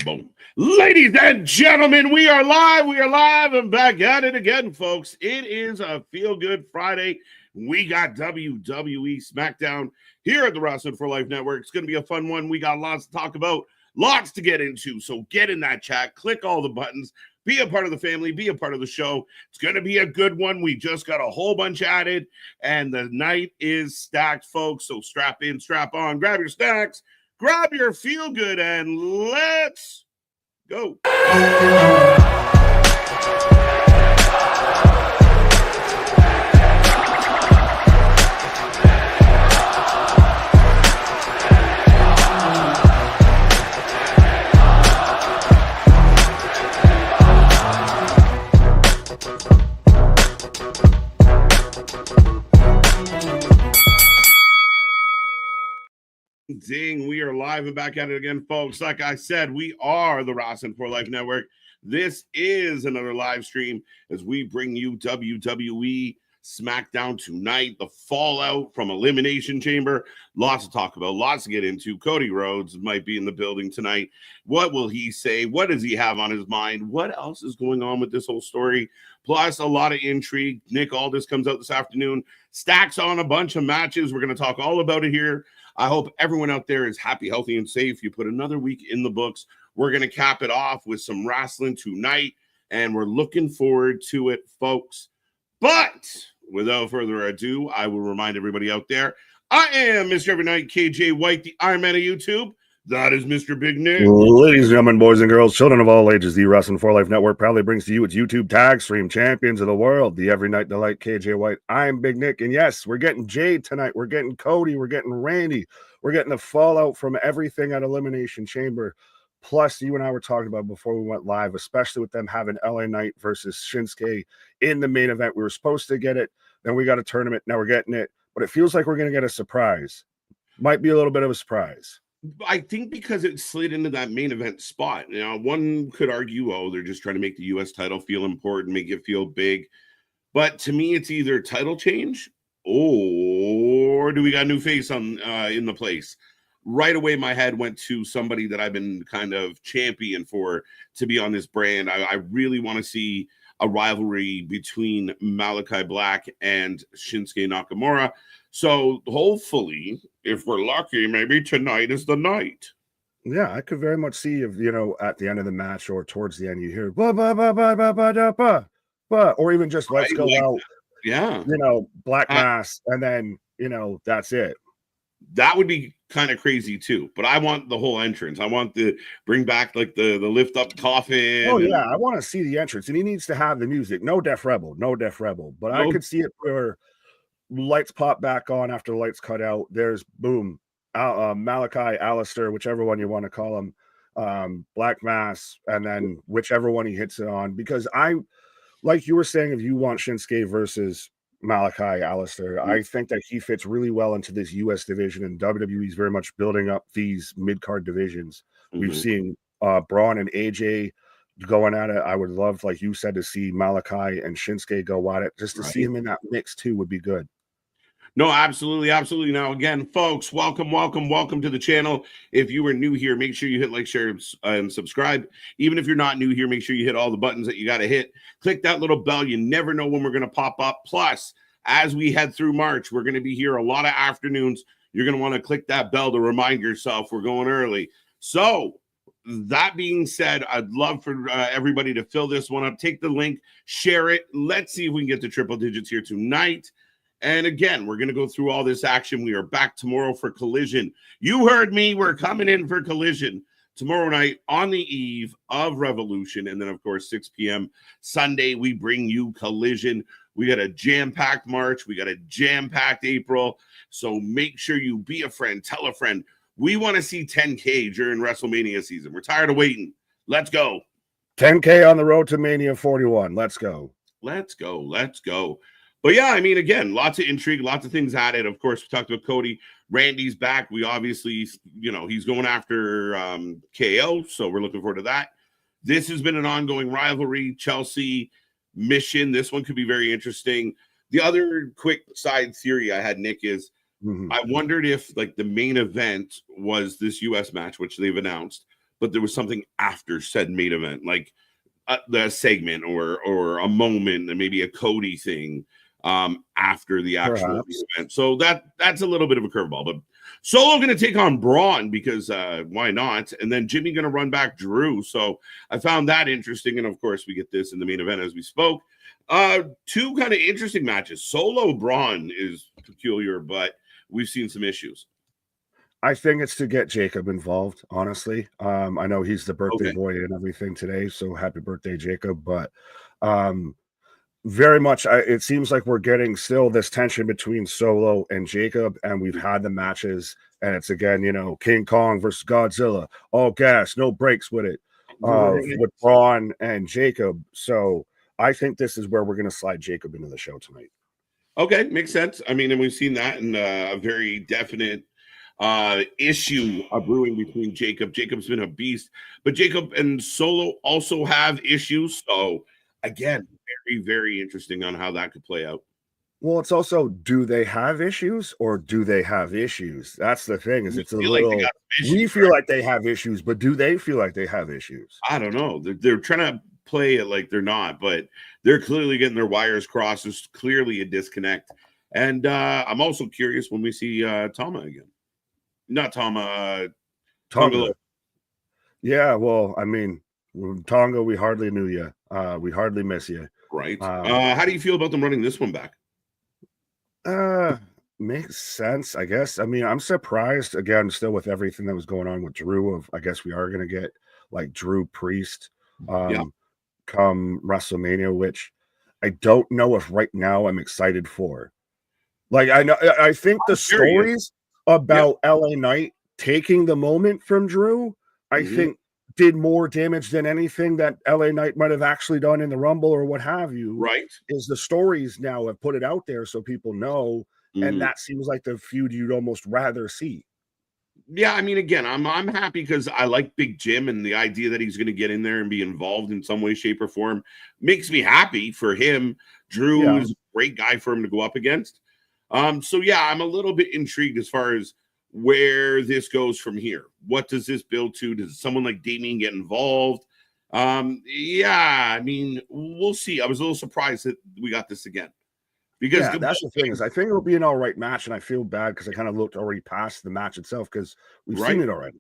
Boom. Ladies and gentlemen, we are live. We are live and back at it again, folks. It is a feel-good Friday. We got WWE Smackdown here at the Wrestling for Life Network. It's going to be a fun one. We got lots to talk about, lots to get into. So get in that chat, click all the buttons, be a part of the family, be a part of the show. It's going to be a good one. We just got a whole bunch added, and the night is stacked, folks. So strap in, strap on, grab your snacks, grab your feel-good, and let's go. Ding, we are live and back at it again, folks. Like I said, we are the Wrestling for Life Network. This is another live stream as we bring you WWE Smackdown tonight, the fallout from Elimination Chamber. Lots to talk about, lots to get into. Cody Rhodes might be in the building tonight. What will he say? What does he have on his mind? What else is going on with this whole story? Plus, a lot of intrigue. Nick Aldis comes out this afternoon, stacks on a bunch of matches. We're going to talk all about it here. I hope everyone out there is happy, healthy, and safe. You put another week in the books. We're going to cap it off with some wrestling tonight, and we're looking forward to it, folks. But without further ado, I will remind everybody out there, I am Mr. Every Night, KJ White, the Iron Man of YouTube. That is Mr. Big Nick. Ladies and gentlemen, boys and girls, children of all ages, the Wrestling for Life Network proudly brings to you its YouTube tag stream champions of the world, the Every Night Delight, KJ White. I'm Big Nick, and yes, we're getting Jade tonight. We're getting Cody. We're getting Randy. We're getting the fallout from everything at Elimination Chamber. Plus, you and I were talking about before we went live, especially with them having LA Knight versus Shinsuke in the main event. We were supposed to get it. Then we got a tournament. Now we're getting it. But it feels like we're going to get a surprise. Might be a little bit of a surprise. I think because it slid into that main event spot. Now, one could argue, oh, they're just trying to make the U.S. title feel important, make it feel big. But to me, it's either title change or do we got a new face on in the place? Right away, my head went to somebody that I've been kind of champion for to be on this brand. I really want to see a rivalry between Malachi Black and Shinsuke Nakamura. So hopefully, if we're lucky, maybe tonight is the night. Yeah, I could very much see if, at the end of the match or towards the end, you hear, bah, bah, bah, bah, bah, bah, bah, bah, bah, or even just let's go like out. Yeah. Black mass, and then, that's it. That would be kind of crazy too, but I want the whole entrance. I want to bring back like the lift up coffin. Oh yeah, I want to see the entrance, and he needs to have the music. No Def Rebel. But I could see it where lights pop back on after the lights cut out. There's boom, Malachi, Alistair, whichever one you want to call him, Black Mass, and then whichever one he hits it on. Because like you were saying, if you want Shinsuke versus Malachi, Alistair, I think that he fits really well into this U.S. division, and WWE is very much building up these mid-card divisions. We've seen Bron and AJ going at it. I would love, like you said, to see Malachi and Shinsuke go at it. Just to see him in that mix too would be good. No, absolutely, absolutely. Now, again, folks, welcome to the channel. If you are new here, make sure you hit like, share, and subscribe. Even if you're not new here, make sure you hit all the buttons that you got to hit. Click that little bell. You never know when we're going to pop up. Plus, as we head through March, we're going to be here a lot of afternoons. You're going to want to click that bell to remind yourself we're going early. So, that being said, I'd love for everybody to fill this one up. Take the link, share it. Let's see if we can get to triple digits here tonight. And again, we're going to go through all this action. We are back tomorrow for Collision. You heard me. We're coming in for Collision tomorrow night on the eve of Revolution. And then, of course, 6 p.m. Sunday, we bring you Collision. We got a jam-packed March. We got a jam-packed April. So make sure you be a friend. Tell a friend. We want to see 10K during WrestleMania season. We're tired of waiting. Let's go. 10K on the road to Mania 41. Let's go. Let's go. But yeah, I mean, again, lots of intrigue, lots of things added. Of course, we talked about Cody. Randy's back. We obviously, he's going after KO, so we're looking forward to that. This has been an ongoing rivalry. Chelsea, Mission. This one could be very interesting. The other quick side theory I had, Nick, is I wondered if like the main event was this U.S. match, which they've announced, but there was something after said main event, like the segment or a moment, and maybe a Cody thing after the actual event. So that's a little bit of a curveball. But Solo going to take on Braun because why not? And then Jimmy going to run back Drew. So I found that interesting. And of course, we get this in the main event as we spoke. Two kind of interesting matches. Solo Braun is peculiar, but we've seen some issues. I think it's to get Jacob involved, honestly. I know he's the birthday boy and everything today, so happy birthday, Jacob. But very much, it seems like we're getting still this tension between Solo and Jacob, and we've had the matches, and it's again, King Kong versus Godzilla, all gas, no breaks with it, with Braun and Jacob. So I think this is where we're going to slide Jacob into the show tonight. Okay, makes sense. I mean, and we've seen that in a very definite issue brewing between Jacob. Jacob's been a beast, but Jacob and Solo also have issues. So again, very, very interesting on how that could play out. Well, it's also, do they have issues or do they have issues? That's the thing. Is it's a little. We feel like they have issues, but do they feel like they have issues? I don't know. They're trying to play it like they're not, but they're clearly getting their wires crossed. There's clearly a disconnect, and I'm also curious when we see Tama again. Not Tama, Tonga. Yeah, well, I mean, Tonga, we hardly knew you. We hardly miss you. Right. How do you feel about them running this one back? Makes sense, I guess. I mean, I'm surprised again, still with everything that was going on with Drew. I guess we are going to get like Drew Priest come WrestleMania, which I don't know if right now I'm excited for. Like, I think the stories about LA Knight taking the moment from Drew, I think did more damage than anything that LA Knight might have actually done in the Rumble or what have you. Right. Is the stories now have put it out there so people know, and that seems like the feud you'd almost rather see. Yeah, I mean, again, I'm happy because I like Big Jim, and the idea that he's going to get in there and be involved in some way, shape, or form makes me happy for him. Drew is a great guy for him to go up against. So yeah, I'm a little bit intrigued as far as where this goes from here. What does this build to? Does someone like Damien get involved? Yeah, I mean, we'll see. I was a little surprised that we got this again. Because that's the thing is, I think it'll be an all right match, and I feel bad because I kind of looked already past the match itself because we've seen it already.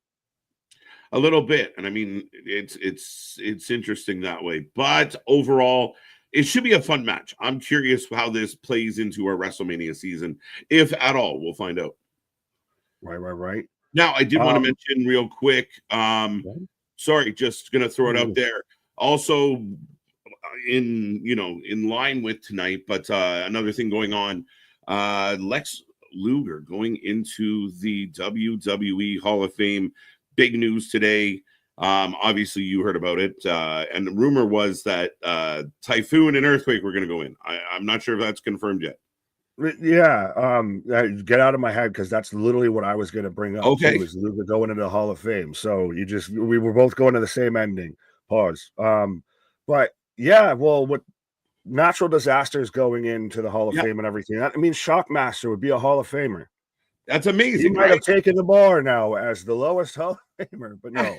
A little bit, and I mean, it's interesting that way. But overall, it should be a fun match. I'm curious how this plays into our WrestleMania season, if at all. We'll find out. Right. Now, I did want to mention real quick. Sorry, just gonna throw it out there. Also, in line with tonight, but another thing going on, Lex Luger going into the WWE Hall of Fame. Big news today. Obviously you heard about it, and the rumor was that Typhoon and Earthquake were going to go in. I'm not sure if that's confirmed yet. Yeah, get out of my head because that's literally what I was going to bring up. Okay, was Luger going into the Hall of Fame. So we were both going to the same ending. Pause. But yeah, well, with natural disasters going into the Hall of Fame and everything, that means Shockmaster would be a Hall of Famer. That's amazing. He might have taken the bar now as the lowest Hall of Famer, but no.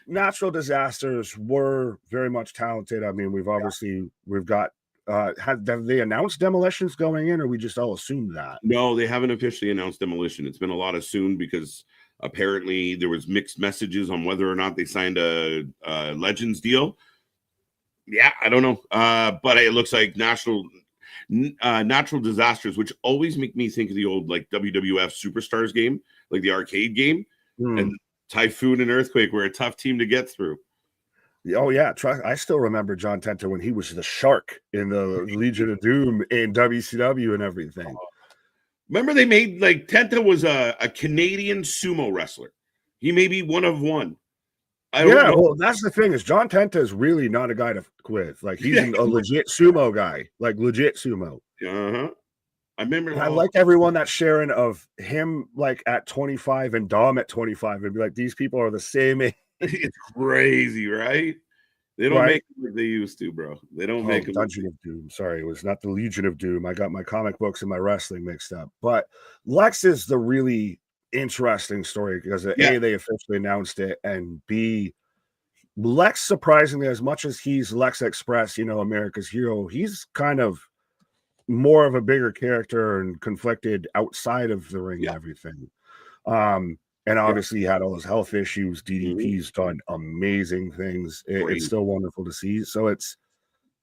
Natural disasters were very much talented. I mean, we've got have they announced demolitions going in, or we just all assumed that? No, they haven't officially announced demolition. It's been a lot assumed because apparently there was mixed messages on whether or not they signed a Legends deal. Yeah, I don't know. But it looks like natural disasters, which always make me think of the old like WWF Superstars game, like the arcade game. And Typhoon and Earthquake were a tough team to get through. Oh yeah, I still remember John Tenta when he was the Shark in the Legion of Doom in WCW and everything. Remember they made like Tenta was a Canadian sumo wrestler. He may be one of one. I don't know. Well, that's the thing is John Tenta is really not a guy to quit. Like he's a legit sumo guy, like legit sumo. I remember. I like everyone that's sharing of him like at 25 and Dom at 25 and be like, these people are the same age. It's crazy, right? They don't make them like they used to, bro. They don't make them. Dungeon of Doom. Sorry, it was not the Legion of Doom. I got my comic books and my wrestling mixed up. But Lex is the really interesting story because A, they officially announced it, and B, Lex, surprisingly, as much as he's Lex Express, America's hero, he's kind of more of a bigger character and conflicted outside of the ring and everything. And obviously he had all those health issues. DDP's done amazing things. It's still wonderful to see. So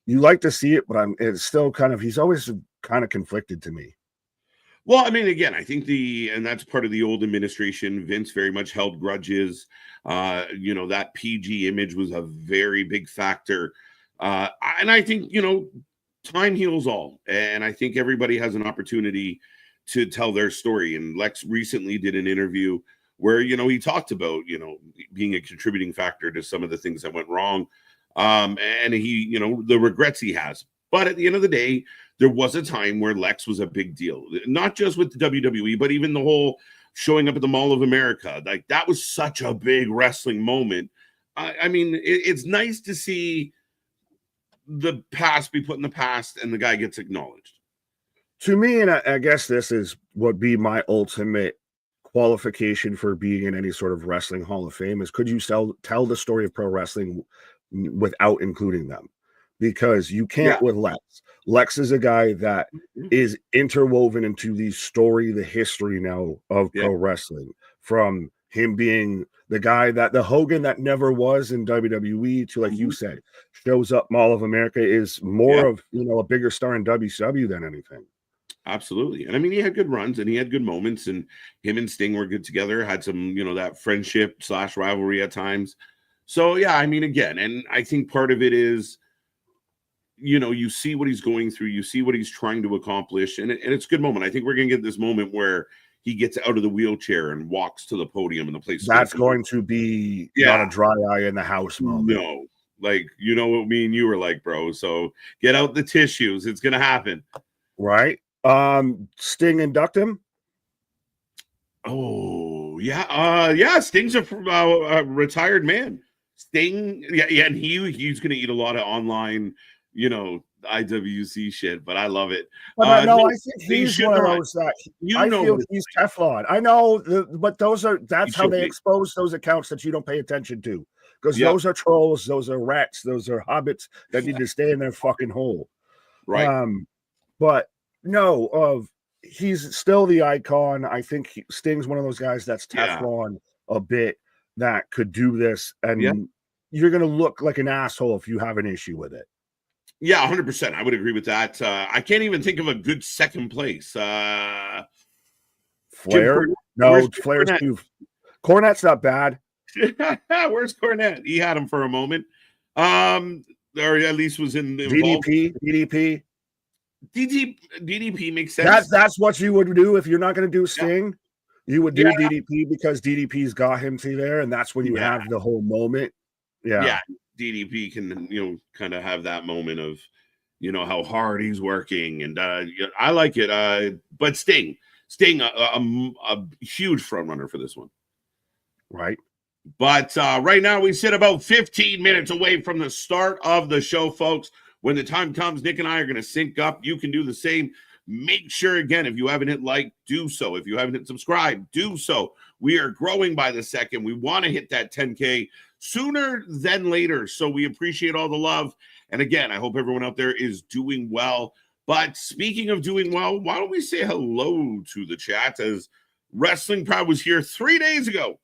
you like to see it, but it's still he's always kind of conflicted to me. Well, I mean, again, I think and that's part of the old administration. Vince very much held grudges. That PG image was a very big factor. And I think, time heals all. And I think everybody has an opportunity to tell their story. And Lex recently did an interview where, he talked about, being a contributing factor to some of the things that went wrong. And he, the regrets he has. But at the end of the day, there was a time where Lex was a big deal, not just with the WWE, but even the whole showing up at the Mall of America. Like, that was such a big wrestling moment. I mean, it's nice to see the past be put in the past and the guy gets acknowledged. To me, and I guess this would be my ultimate qualification for being in any sort of wrestling Hall of Fame, is could you tell the story of pro wrestling without including them? Because you can't with Lex. Lex is a guy that is interwoven into the history now of pro wrestling, from him being the guy the Hogan that never was in WWE to, like you said, shows up Mall of America, is more of, a bigger star in WCW than anything. Absolutely. And I mean, he had good runs and he had good moments, and him and Sting were good together, had some, that friendship / rivalry at times. So, yeah, I mean, again, and I think part of it is, you see what he's going through, you see what he's trying to accomplish, and it's a good moment. I think we're going to get this moment where he gets out of the wheelchair and walks to the podium, and the place. That's going to be not a dry eye in the house moment. No, like, what me and you were like, bro. So get out the tissues. It's going to happen. Right. Sting induct him. Oh, yeah. Sting's a retired man. Sting, and he's going to eat a lot of online, IWC shit, but I love it. But I think he's one of those that I feel he's Teflon. I know, but that's how they expose those accounts that you don't pay attention to, because those are trolls, those are rats, those are hobbits that need to stay in their fucking hole. Right. But no, he's still the icon. I think Sting's one of those guys that's Teflon a bit, that could do this, and you're going to look like an asshole if you have an issue with it. Yeah, 100%. I would agree with that. I can't even think of a good second place. Flair? No, Flair's too. Cornette's not bad. Where's Cornette? He had him for a moment. Or at least was in DDP. DDP makes sense. That's what you would do if you're not going to do Sting. You would do DDP, because DDP's got him to there, and that's when you have the whole moment. Yeah. DDP can, kind of have that moment of, how hard he's working, and I like it. But Sting, a huge front runner for this one, right? But right now we sit about 15 minutes away from the start of the show, folks. When the time comes, Nick and I are going to sync up. You can do the same. Make sure, again, if you haven't hit like, do so. If you haven't hit subscribe, do so. We are growing by the second. We want to hit that 10K sooner than later. So we appreciate all the love. And again, I hope everyone out there is doing well. But speaking of doing well, why don't we say hello to the chat, as Wrestling Proud was here 3 days ago.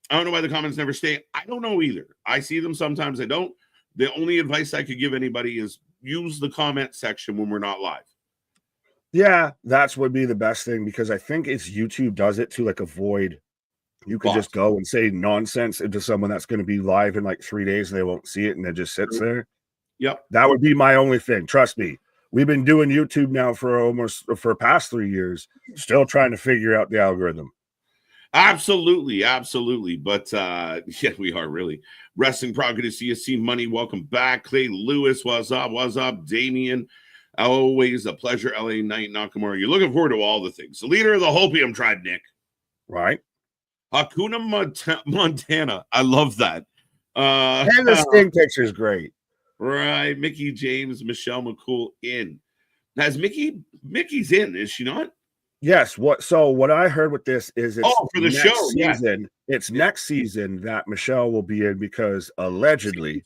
I don't know why the comments never stay. I don't know either. I see them sometimes. I don't. The only advice I could give anybody is use the comment section when we're not live. Yeah, that's would be the best thing, because I think it's YouTube does it to avoid. You could just go and say nonsense into someone that's going to be live in 3 days, and they won't see it, and it just sits there. Yep. That would be my only thing. Trust me. We've been doing YouTube now for past 3 years, still trying to figure out the algorithm. Absolutely. But we are really. Wrestling Proud, good to see you. See Money, welcome back. Clay Lewis, what's up? Damien, always a pleasure. LA Knight, Nakamura. You're looking forward to all the things. The leader of the Hopium tribe, Nick. Right. Hakuna Montana. I love that. And the Sting picture is great. Right. Mickey James, Michelle McCool in. Has Mickey's in, is she not? Yes. What I heard with this is it's for the next show. season. Yeah. It's next season that Michelle will be in because allegedly,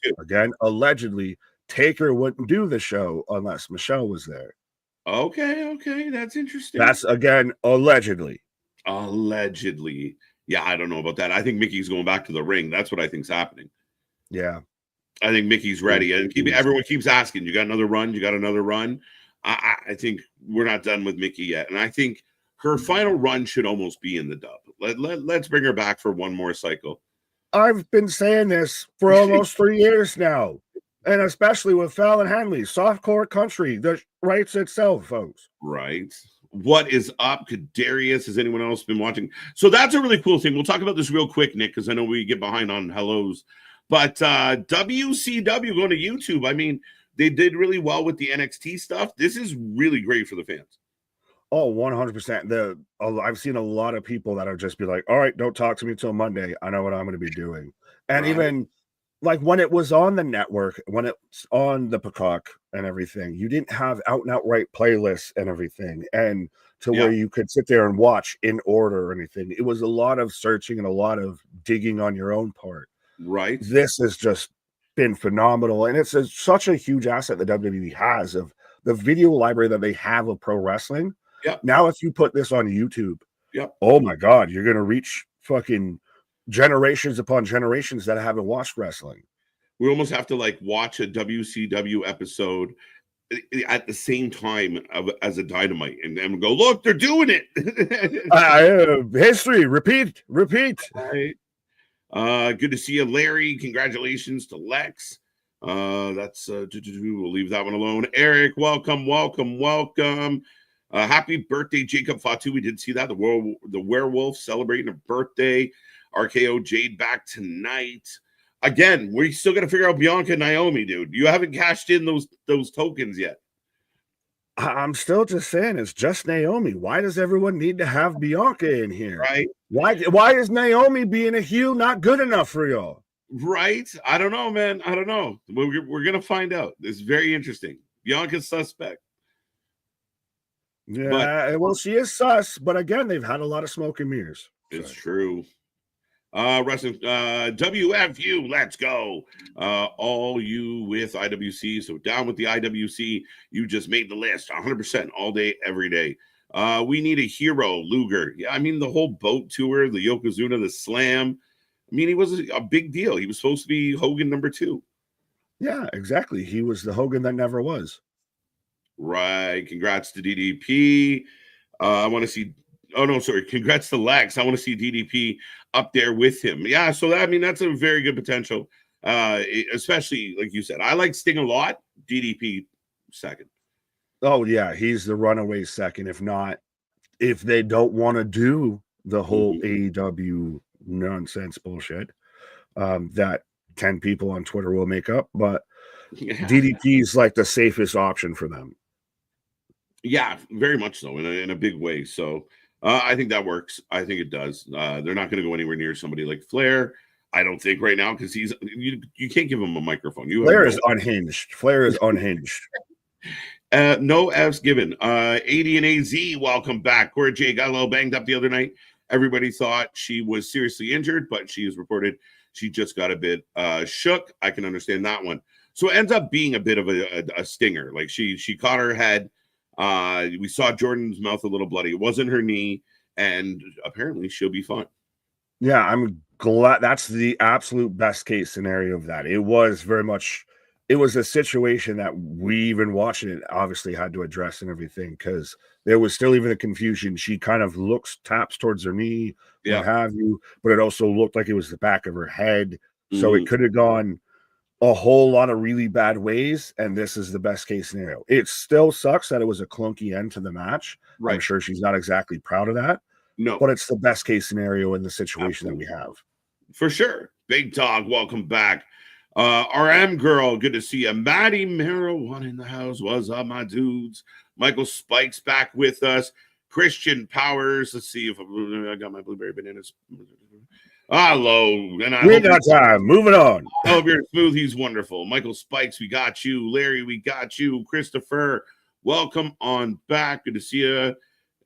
Taker wouldn't do the show unless Michelle was there. Okay, that's interesting. That's again allegedly. Allegedly. Yeah, I don't know about that. I think Mickey's going back to the ring. That's what I think's happening. Yeah. I think Mickey's ready. And everyone keeps asking, you got another run? You got another run? I think we're not done with Mickey yet. And I think her final run should almost be in the dub. Let's bring her back for one more cycle. I've been saying this for almost 3 years now. And especially with Fallon Henley, softcore country that writes itself, folks. Right. What is up, Kadarius? Has anyone else been watching? So that's a really cool thing. We'll talk about this real quick, Nick, because I know we get behind on hellos. But WCW going to YouTube, I mean, they did really well with the NXT stuff. This is really great for the fans. Oh, 100%. I've seen a lot of people that are just be like, all right, don't talk to me till Monday. I know what I'm going to be doing. And even like when it was on the network, when it's on the Peacock and everything, you didn't have out and outright playlists and everything. And where you could sit there and watch in order or anything. It was a lot of searching and a lot of digging on your own part. Right. This has just been phenomenal. And it's such a huge asset that WWE has of the video library that they have of pro wrestling. Yep. Now, if you put this on YouTube, yep. Oh my God, you're going to reach fucking generations upon generations that haven't watched wrestling. We almost have to like watch a WCW episode at the same time as a Dynamite and then go, look, they're doing it. History, repeat. Right. Good to see you, Larry. Congratulations to Lex. That's we'll leave that one alone. Eric, welcome. Happy birthday, Jacob Fatu. We did see that. The werewolf celebrating a birthday. RKO Jade back tonight. Again, we still got to figure out Bianca and Naomi, dude. You haven't cashed in those tokens yet. I'm still just saying it's just Naomi. Why does everyone need to have Bianca in here? Right. Why is Naomi being a heel not good enough for y'all? Right. I don't know, man. I don't know. We're going to find out. It's very interesting. Bianca's suspect. Yeah, well, she is sus, but again, they've had a lot of smoke and mirrors. It's true. Wrestling, WFU, let's go. All you with IWC. So down with the IWC. You just made the list 100% all day, every day. We need a hero, Luger. Yeah, I mean, the whole boat tour, the Yokozuna, the slam. I mean, he was a big deal. He was supposed to be Hogan number 2. Yeah, exactly. He was the Hogan that never was. Right. Congrats to DDP. I want to see. Oh, no, sorry. Congrats to Lex. I want to see DDP up there with him. Yeah. So, that's a very good potential, especially like you said. I like Sting a lot. DDP second. Oh, yeah. He's the runaway second. If they don't want to do the whole AEW nonsense bullshit that 10 people on Twitter will make up, but DDP is like the safest option for them. Yeah, very much so in a big way. So I think that works. I think it does. They're not going to go anywhere near somebody like Flair. I don't think right now because you can't give him a microphone. Flair is unhinged. No F's given. 80 and AZ, welcome back. Cora J got a little banged up the other night. Everybody thought she was seriously injured, but she has reported she just got a bit shook. I can understand that one. So it ends up being a bit of a stinger. Like she caught her head. We saw Jordan's mouth a little bloody. It wasn't her knee, and apparently she'll be fine. Yeah, I'm glad. That's the absolute best case scenario of that. It was a situation that we even watching it obviously had to address and everything because there was still even a confusion. She kind of taps towards her knee, what have you, but it also looked like it was the back of her head. So it could have gone a whole lot of really bad ways, and this is the best case scenario. It still sucks that it was a clunky end to the match. Right. I'm sure she's not exactly proud of that. No, but it's the best case scenario in the situation that we have. For sure. Big Dog, welcome back. RM Girl, good to see you. Maddie Marijuana in the house. What's up, my dudes? Michael Spikes back with us. Christian Powers. Let's see if I got my blueberry bananas. Hello. And we got time. Moving on. I hope you're smooth. He's wonderful. Michael Spikes, we got you. Larry, we got you. Christopher, welcome on back. Good to see you.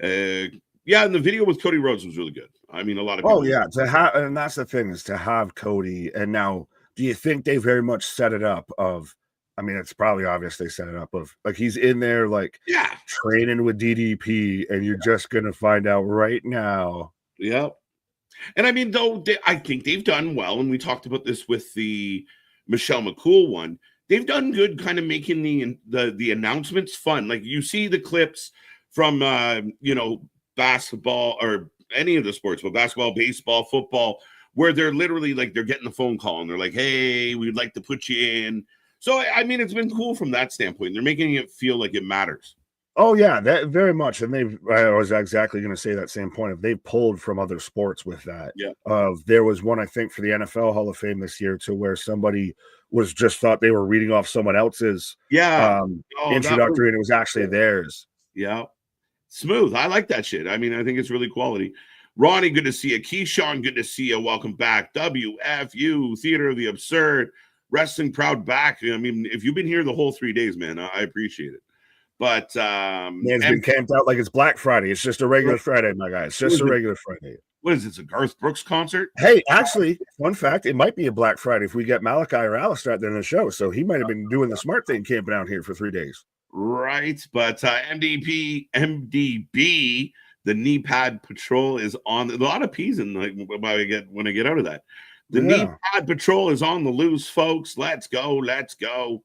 Yeah, and the video with Cody Rhodes was really good. I mean, a lot of Oh people. yeah, to have, and that's the thing, is to have Cody. And now, do you think they very much set it up of? I mean, it's probably obvious they set it up of, like, he's in there like Yeah, training with DDP, and you're just gonna find out right now. yeah. And I mean, though, I think they've done well, and we talked about this with the Michelle McCool one. They've done good, kind of making the announcements fun. Like, you see the clips from basketball or any of the sports, but basketball, baseball, football, where they're literally like they're getting the phone call and they're like, "Hey, we'd like to put you in." So I mean, it's been cool from that standpoint. They're making it feel like it matters. Oh yeah, that very much. And I was exactly going to say that same point. If they've pulled from other sports with that. Yeah. There was one, I think, for the NFL Hall of Fame this year, to where somebody was just thought they were reading off someone else's introductory, and it was actually theirs. Yeah. Smooth. I like that shit. I mean, I think it's really quality. Ronnie, good to see you. Keyshawn, good to see you. Welcome back. WFU, Theater of the Absurd, Wrestling Proud back. I mean, if you've been here the whole 3 days, man, I appreciate it. But man's been camped out like it's Black Friday. It's just a regular Friday, my guy. It's just a regular Friday. What is this, a Garth Brooks concert? Hey, actually, fun fact, it might be a Black Friday if we get Malachi or Alistair at the end of the show. So he might have been doing the smart thing, camping out here for 3 days. Right. But MDB, the knee pad patrol is on. A lot of P's in when I get out of that. The knee pad patrol is on the loose, folks. Let's go. Let's go.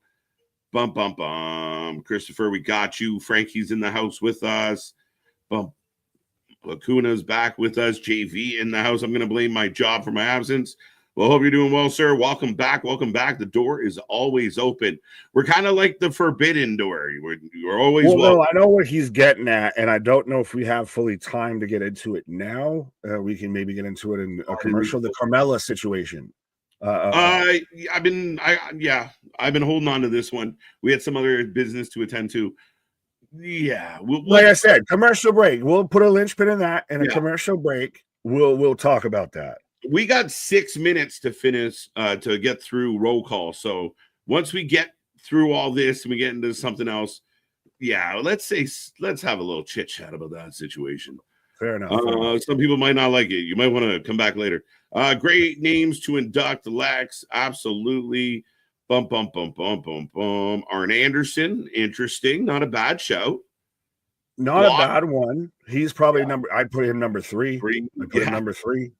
Bum, bum, bum. Christopher, we got you. Frankie's in the house with us. Bum. Lacuna's back with us. JV in the house. I'm going to blame my job for my absence. Well, hope you're doing well, sir. Welcome back. Welcome back. The door is always open. We're kind of like the forbidden door. We're always welcome. No, I know what he's getting at, and I don't know if we have fully time to get into it now. We can maybe get into it in a commercial. The Carmella situation. I've been holding on to this one. We had some other business to attend to. Yeah, like I said, commercial break. We'll put a linchpin in that, and a commercial break. We'll talk about that. We got 6 minutes to finish to get through roll call. So once we get through all this and we get into something else, let's have a little chit chat about that situation. Fair enough. Some people might not like it. You might want to come back later. Great names to induct, Lex. Absolutely. Bum, bum, bum, bum, bum, bum. Arn Anderson. Interesting. Not a bad show. Not a bad one. He's probably I'd put him number 3. I'd put him number 3.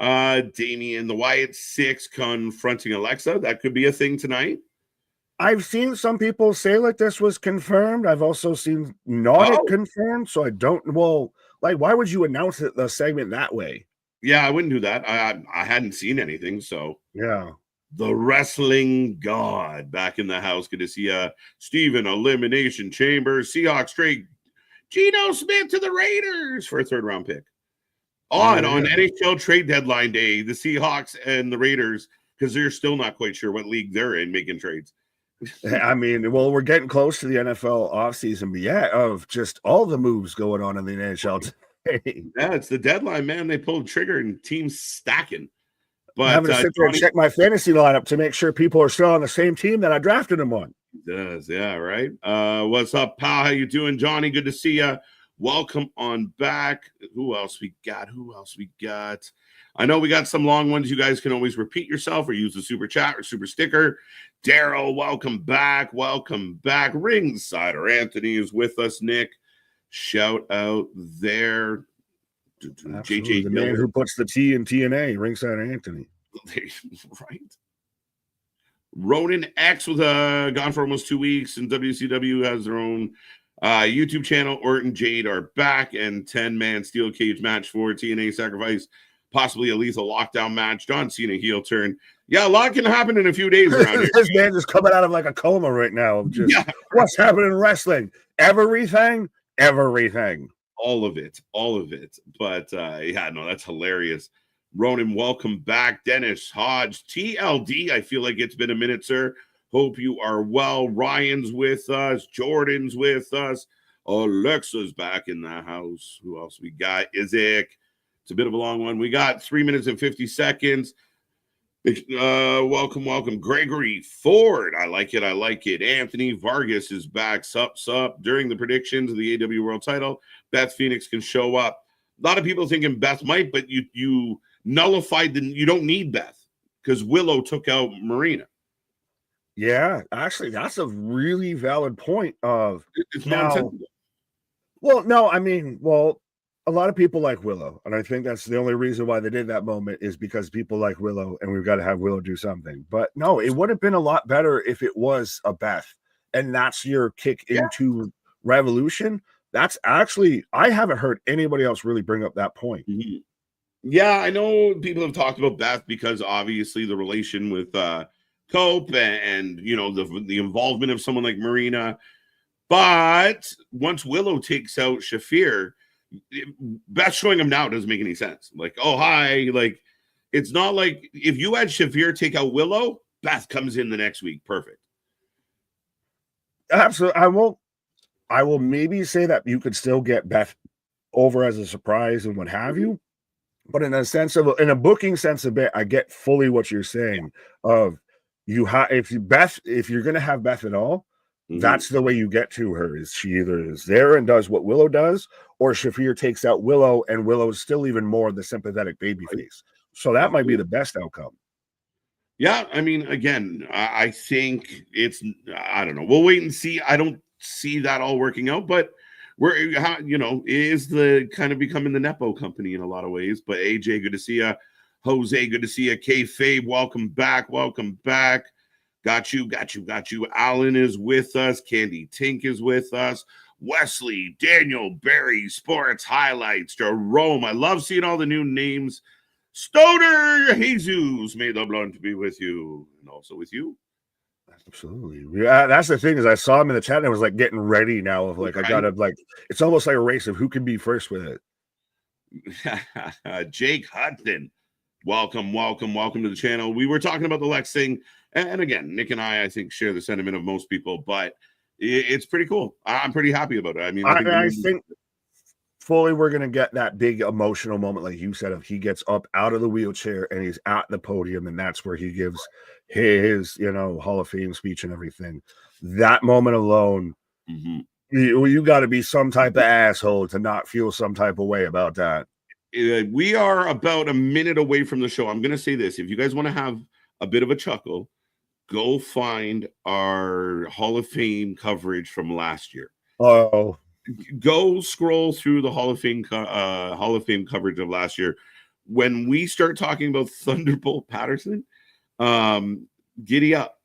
Damien, the Wyatt 6 confronting Alexa. That could be a thing tonight. I've seen some people say like this was confirmed. I've also seen not confirmed. So I don't. Well, like, why would you announce the segment that way? Yeah, I wouldn't do that. I hadn't seen anything. So yeah. The wrestling god back in the house. Good to see Steven, Elimination Chamber, Seahawks trade Geno Smith to the Raiders for a 3rd round pick. On NHL trade deadline day, the Seahawks and the Raiders, because they're still not quite sure what league they're in, making trades. I mean, well, we're getting close to the NFL offseason, but of just all the moves going on in the NHL today. Yeah, it's the deadline, man. They pulled the trigger and teams stacking. But I'm having to sit there and check my fantasy lineup to make sure people are still on the same team that I drafted them on. It does, yeah, right. What's up, pal? How you doing, Johnny? Good to see you. Welcome on back. Who else we got? I know we got some long ones. You guys can always repeat yourself or use the super chat or super sticker. Daryl, welcome back. Welcome back. Ringsider Anthony is with us, Nick. Shout out there. JJ, the man who puts the T in TNA, Ringsider Anthony. Right. Ronan X with gone for almost 2 weeks, and WCW has their own YouTube channel. Orton, Jade are back, and 10-man steel cage match for TNA Sacrifice, possibly a lethal lockdown match. John Cena heel turn. Yeah, a lot can happen in a few days around here. This man is coming out of like a coma right now. Just what's happening in wrestling? Everything. All of it. But that's hilarious. Ronan, welcome back. Dennis Hodge, TLD. I feel like it's been a minute, sir. Hope you are well. Ryan's with us. Jordan's with us. Alexa's back in the house. Who else we got? Isaac. It's a bit of a long one. We got 3 minutes and 50 seconds. Welcome. Gregory Ford. I like it. Anthony Vargas is back. Sup. During the predictions of the AW World title, Beth Phoenix can show up. A lot of people thinking Beth might, but you nullified you don't need Beth because Willow took out Marina. Yeah, actually, that's a really valid point. It's nonsensical. Well, no, I mean, a lot of people like Willow, and I think that's the only reason why they did that moment is because people like Willow, and we've got to have Willow do something. But no, it would have been a lot better if it was a Beth, and that's your kick into Revolution. That's actually, I haven't heard anybody else really bring up that point. Mm-hmm. Yeah, I know people have talked about Beth because obviously the relation with Cope and you know the involvement of someone like Marina. But once Willow takes out Shafir, Beth showing him now doesn't make any sense. Like, oh hi, like it's not like if you had Shafir take out Willow, Beth comes in the next week, perfect. Absolutely, I will maybe say that you could still get Beth over as a surprise and what have you. But in a booking sense of it, I get fully what you're saying. Of if you're gonna have Beth at all, that's the way you get to her. Is she either is there and does what Willow does, or Shafir takes out Willow, and Willow's still even more the sympathetic babyface. So that might be the best outcome. Yeah, I mean, again, I think I don't know. We'll wait and see. I don't see that all working out, but is the kind of becoming the Nepo company in a lot of ways. But AJ, good to see you. Jose, good to see you. Kayfabe, welcome back. Got you. Alan is with us. Candy Tink is with us. Wesley, Daniel, Barry, Sports Highlights, Jerome. I love seeing all the new names. Stoner, Jesus, may the blunt be with you, and also with you. Absolutely. Yeah, that's the thing is I saw him in the chat and I was like getting ready now of like I gotta like it's almost like a race of who can be first with it. Jake Hudson, welcome to the channel. We were talking about the Lex thing, and again, Nick and I think share the sentiment of most people, but it's pretty cool. I'm pretty happy about it. I mean, I think fully we're gonna get that big emotional moment, like you said, if he gets up out of the wheelchair and he's at the podium, and that's where he gives his Hall of Fame speech and everything. That moment alone, you got to be some type of asshole to not feel some type of way about that. We are about a minute away from the show. I'm gonna say this: if you guys want to have a bit of a chuckle, go find our Hall of Fame coverage from last year. Oh. Go scroll through the Hall of Fame coverage of last year. When we start talking about Thunderbolt Patterson, giddy up.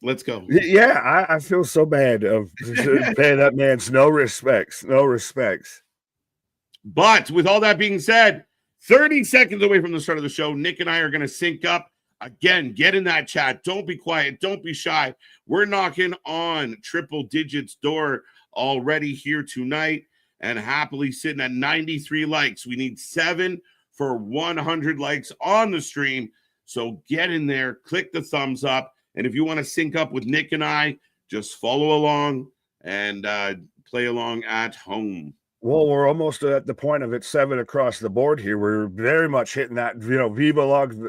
Let's go. Yeah, I feel so bad of paying that man's no respects. But with all that being said, 30 seconds away from the start of the show, Nick and I are going to sync up. Again, get in that chat. Don't be quiet. Don't be shy. We're knocking on Triple Digits' door already here tonight and happily sitting at 93 likes. We need 7 for 100 likes on the stream. So get in there, click the thumbs up. And if you want to sync up with Nick and I, just follow along and play along at home. Well, we're almost at the point of it 7 across the board here. We're very much hitting that, Viva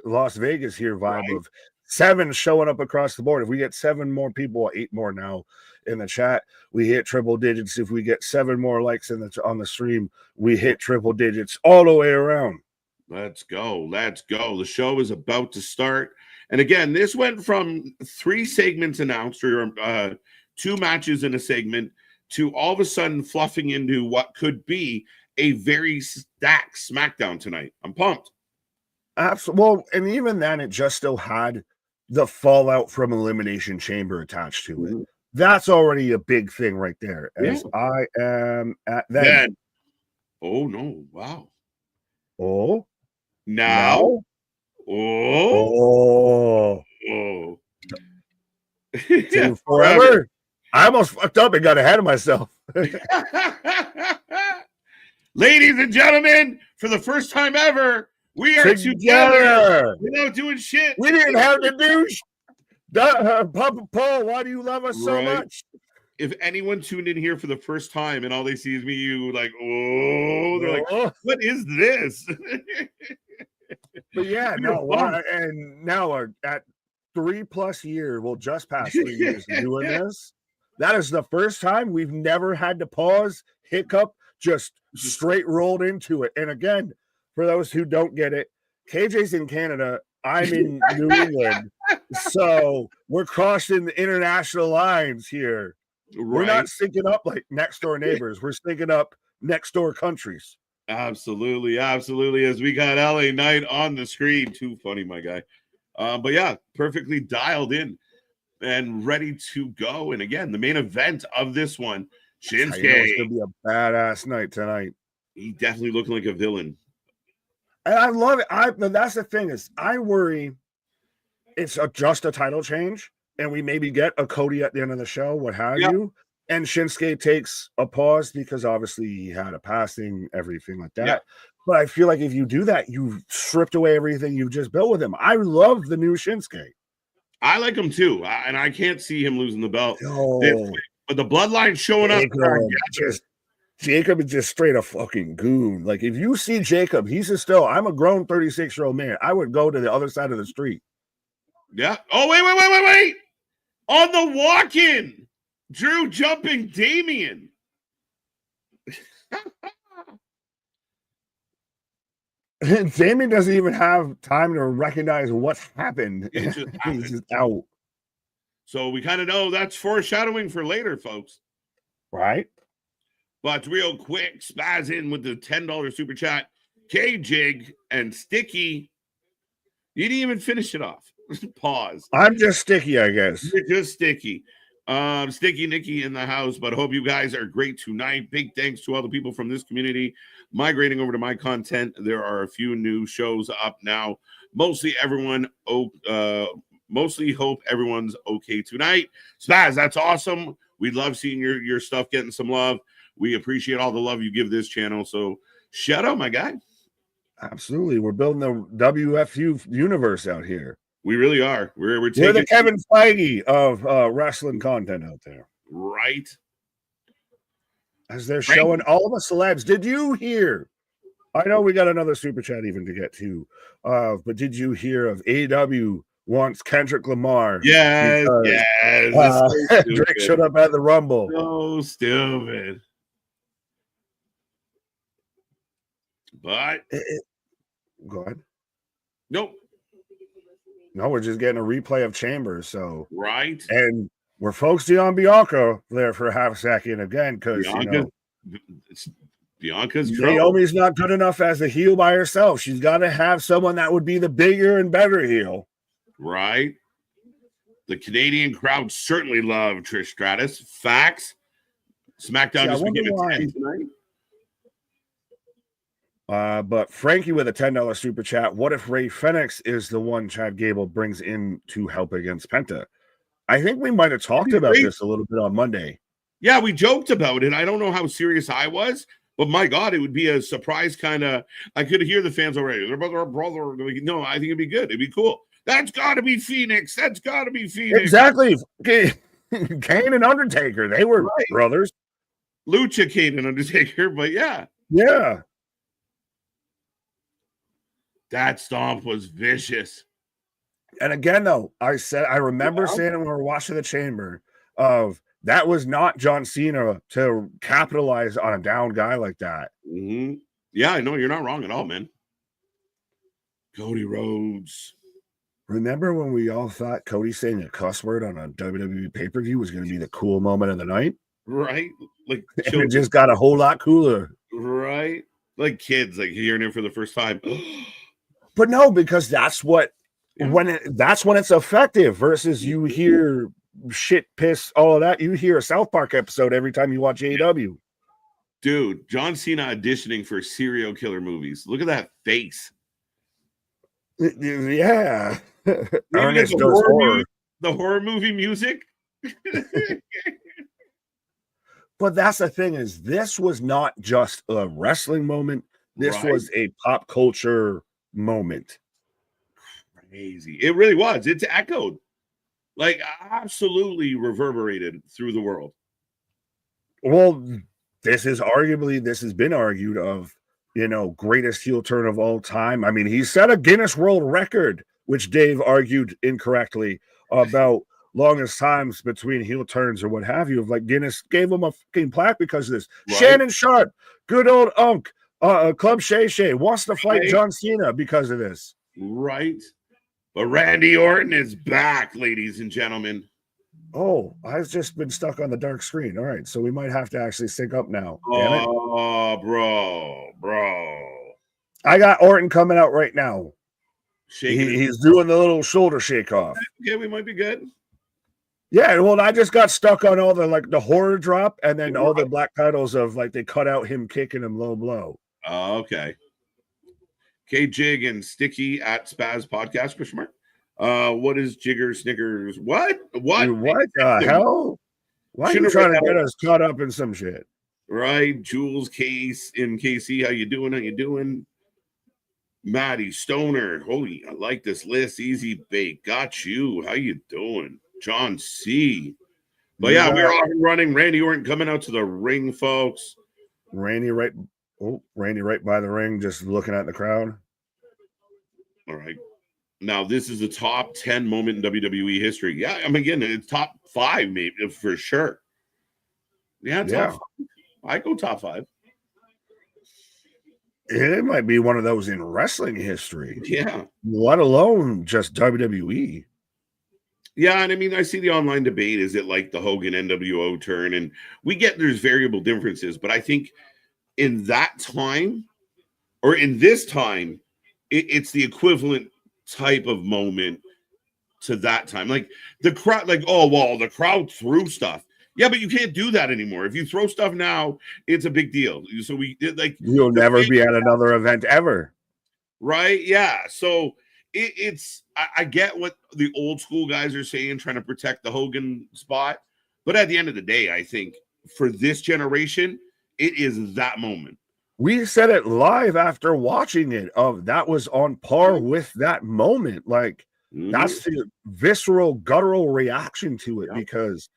Las Vegas here vibe of 7 showing up across the board. If we get 7 more people, 8 more now in the chat, we hit triple digits. If we get 7 more likes on the stream, we hit triple digits all the way around. Let's go. The show is about to start. And again, this went from 3 segments announced, or 2 matches in a segment, to all of a sudden fluffing into what could be a very stacked SmackDown tonight. I'm pumped. Absolutely. Well, and even then, it just still had the fallout from Elimination Chamber attached to it. That's already a big thing right there. As I am at then. Oh, no. Wow. Oh. Now. Oh. Forever. I almost fucked up and got ahead of myself. Ladies and gentlemen, for the first time ever, we are together without doing shit. We didn't have to do Papa Paul, why do you love us so much? If anyone tuned in here for the first time and all they see is me, they're like, what is this? But yeah, and now at 3+ years, we'll just pass 3 years doing this. That is the first time we've never had to pause, hiccup, just straight rolled into it. And again, for those who don't get it, KJ's in Canada. I'm in New England. So we're crossing the international lines here. Right. We're not syncing up like next door neighbors. We're syncing up next door countries. Absolutely. Absolutely. As we got LA Knight on the screen. Too funny, my guy. But yeah, perfectly dialed in and ready to go. And again, the main event of this one, Shinsuke. It's going to be a badass night tonight. He definitely looking like a villain. And I love it. That's the thing is, I worry it's just a title change, and we maybe get a Cody at the end of the show, what have you, and Shinsuke takes a pause because obviously he had a passing, everything like that. Yep. But I feel like if you do that, you've stripped away everything you've just built with him. I love the new Shinsuke. I like him too, and I can't see him losing the belt. But the bloodline showing up. Jacob is just straight a fucking goon. Like, if you see Jacob, I'm a grown 36-year-old man. I would go to the other side of the street. Yeah. Oh, wait. On the walk-in, Drew jumping Damian. Damian doesn't even have time to recognize what's happened. He's just out. So we kind of know that's foreshadowing for later, folks. Right? But real quick, spaz in with the $10 super chat. K-Jig and Sticky. You didn't even finish it off. Pause. I'm just Sticky, I guess. You're just Sticky. Sticky Nicky in the house, but hope you guys are great tonight. Big thanks to all the people from this community migrating over to my content. There are a few new shows up now. Mostly hope everyone's okay tonight. Spaz, that's awesome. We love seeing your stuff getting some love. We appreciate all the love you give this channel. So shout out, my guy. Absolutely. We're building the WFU universe out here. We really are. We're the Kevin Feige of wrestling content out there. Right. As they're showing all the celebs. Did you hear? I know we got another super chat even to get to. But did you hear of AEW wants Kendrick Lamar? Yes. Drake showed up at the Rumble. So stupid. But go ahead. Nope. No, we're just getting a replay of Chambers. So right, and we're focusing on Bianca there for a half second again because Bianca's Naomi's not good enough as a heel by herself. She's got to have someone that would be the bigger and better heel. Right. The Canadian crowd certainly love Trish Stratus. Facts. SmackDown just became a 10 tonight. But Frankie with a $10 super chat. What if Ray Fenix is the one Chad Gable brings in to help against Penta? I think we might have talked about this a little bit on Monday. Yeah, we joked about it. I don't know how serious I was, but my God, it would be a surprise kind of. I could hear the fans already. They're brother. No, I think it'd be good. It'd be cool. That's got to be Phoenix. That's got to be Phoenix. Exactly. Kane and Undertaker. They were brothers. Lucha Kane and Undertaker, but yeah. Yeah. That stomp was vicious. And again, though, I remember saying when we were watching the Chamber of that was not John Cena to capitalize on a down guy like that. Mm-hmm. Yeah, I know you're not wrong at all, man. Cody Rhodes. Remember when we all thought Cody saying a cuss word on a WWE pay-per-view was going to be the cool moment of the night? Right. Like it just got a whole lot cooler. Right. Like kids, like hearing it for the first time. But no, because that's what when it's effective versus you hear shit, piss, all of that. You hear a South Park episode every time you watch AEW. Dude, John Cena auditioning for serial killer movies. Look at that face. Yeah. The horror movie music. But that's the thing is this was not just a wrestling moment. This was a pop culture moment. Crazy. It really was. It's echoed. Like absolutely reverberated through the world. Well, this has been argued of, greatest heel turn of all time. I mean, he set a Guinness World Record, which Dave argued incorrectly about longest times between heel turns or what have you. Of like Guinness gave him a fucking plaque because of this. Right. Shannon Sharp Good old Unk, Club Shay Shay wants to fight John Cena because of this. Right. But Randy Orton is back, ladies and gentlemen. Oh, I've just been stuck on the dark screen. All right, so we might have to actually sync up now. Oh, bro. I got Orton coming out right now. He's doing the little shoulder shake off. Yeah, we might be good. Yeah, well, I just got stuck on all the horror drop and then all the black titles of they cut out him kicking him low blow. Oh, okay. K Jig and Sticky at Spaz Podcast, question mark. What is Jigger Snickers? What? What the hell? Why are you trying to get us caught up in some shit? Right, Jules Case in KC. How you doing? Maddie Stoner. Holy, I like this list. Easy Bake. Got you. How you doing? John C. But yeah, we're off and running. Randy Orton coming out to the ring, folks. Randy right by the ring, just looking at the crowd. All right. Now, this is the top 10 moment in WWE history. Yeah, I mean, again, it's top 5, maybe, for sure. Yeah, top 5. I go top 5. It might be one of those in wrestling history. Yeah. Let alone just WWE. Yeah, and I mean, I see the online debate. Is it like the Hogan NWO turn? And we get there's variable differences, but I think in that time or in this time, it's the equivalent type of moment to that time. Like the crowd, the crowd threw stuff. Yeah, but you can't do that anymore. If you throw stuff now, it's a big deal. So you'll never be at another event ever. Right? Yeah. So I get what the old school guys are saying, trying to protect the Hogan spot. But at the end of the day, I think for this generation, it is that moment. We said it live after watching it. That was on par with that moment. That's the visceral, guttural reaction to it because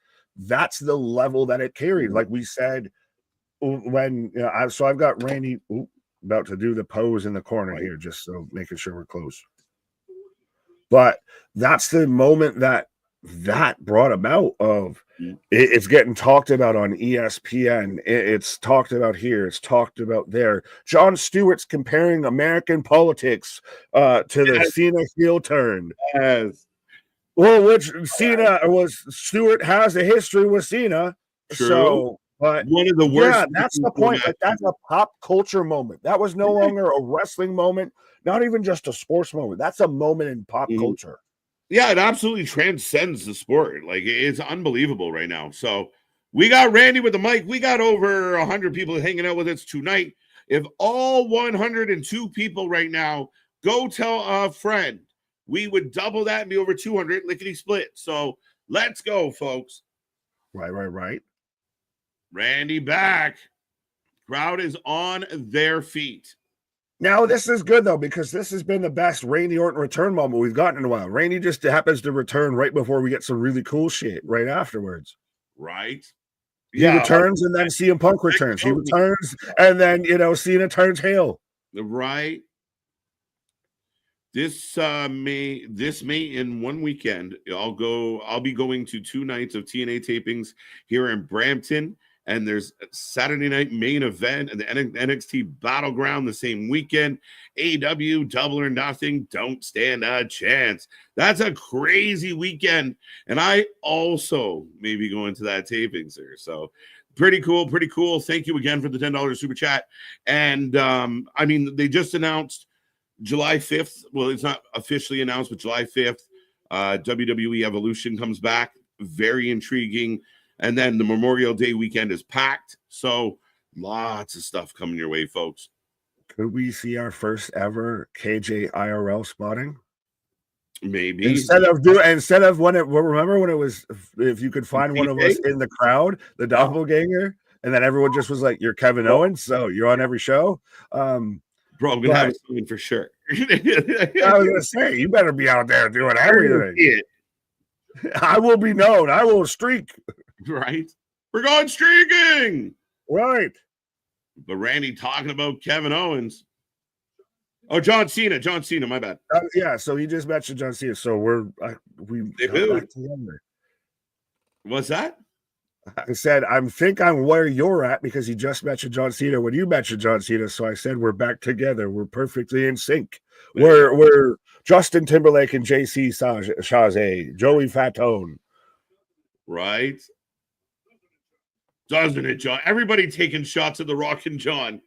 that's the level that it carried. Like we said, when I've got Randy about to do the pose in the corner here, just so making sure we're close. But that's the moment that brought about of it's getting talked about on ESPN. It's talked about here. It's talked about there. Jon Stewart's comparing American politics to the Cena heel turn. Yes. Well, which Stewart has a history with Cena. True. So, but one of the worst. Yeah, that's the point. That's a pop culture moment. That was no longer a wrestling moment. Not even just a sports moment. That's a moment in pop culture. Yeah, it absolutely transcends the sport. It's unbelievable right now. So we got Randy with the mic. We got over 100 people hanging out with us tonight. If all 102 people right now go tell a friend, we would double that and be over 200 lickety split. So let's go, folks. Right. Randy back. Crowd is on their feet. Now, this is good, though, because this has been the best Randy Orton return moment we've gotten in a while. Randy just happens to return right before we get some really cool shit right afterwards. Right. He returns and then CM Punk returns. He returns and then, Cena turns heel. Right. This May in one weekend, I'll be going to 2 nights of TNA tapings here in Brampton. And there's a Saturday night main event and the NXT Battleground the same weekend. AW, Double or Nothing, don't stand a chance. That's a crazy weekend. And I also may be going to that taping, sir. So pretty cool. Thank you again for the $10 super chat. And they just announced July 5th. Well, it's not officially announced, but July 5th, WWE Evolution comes back. Very intriguing. And then the Memorial Day weekend is packed. So lots of stuff coming your way, folks. Could we see our first ever KJ IRL spotting? Maybe. Instead of remember when it was, if you could find one of us in the crowd, the doppelganger, and then everyone just was like, you're Kevin Owens, so you're on every show. Bro, I'm going to have something for sure. I was going to say, you better be out there doing everything. I will be known. I will streak. Right. We're going streaking. Right. But Randy talking about Kevin Owens. Oh, John Cena, my bad. So he just mentioned John Cena. So we got back together. What's that? I said, I think I'm where you're at because you just mentioned John Cena when you mentioned John Cena. So I said, we're back together. We're perfectly in sync. We're Justin Timberlake and JC Chazé, Joey Fatone. Right? Doesn't it, John? Everybody taking shots at The Rock and John.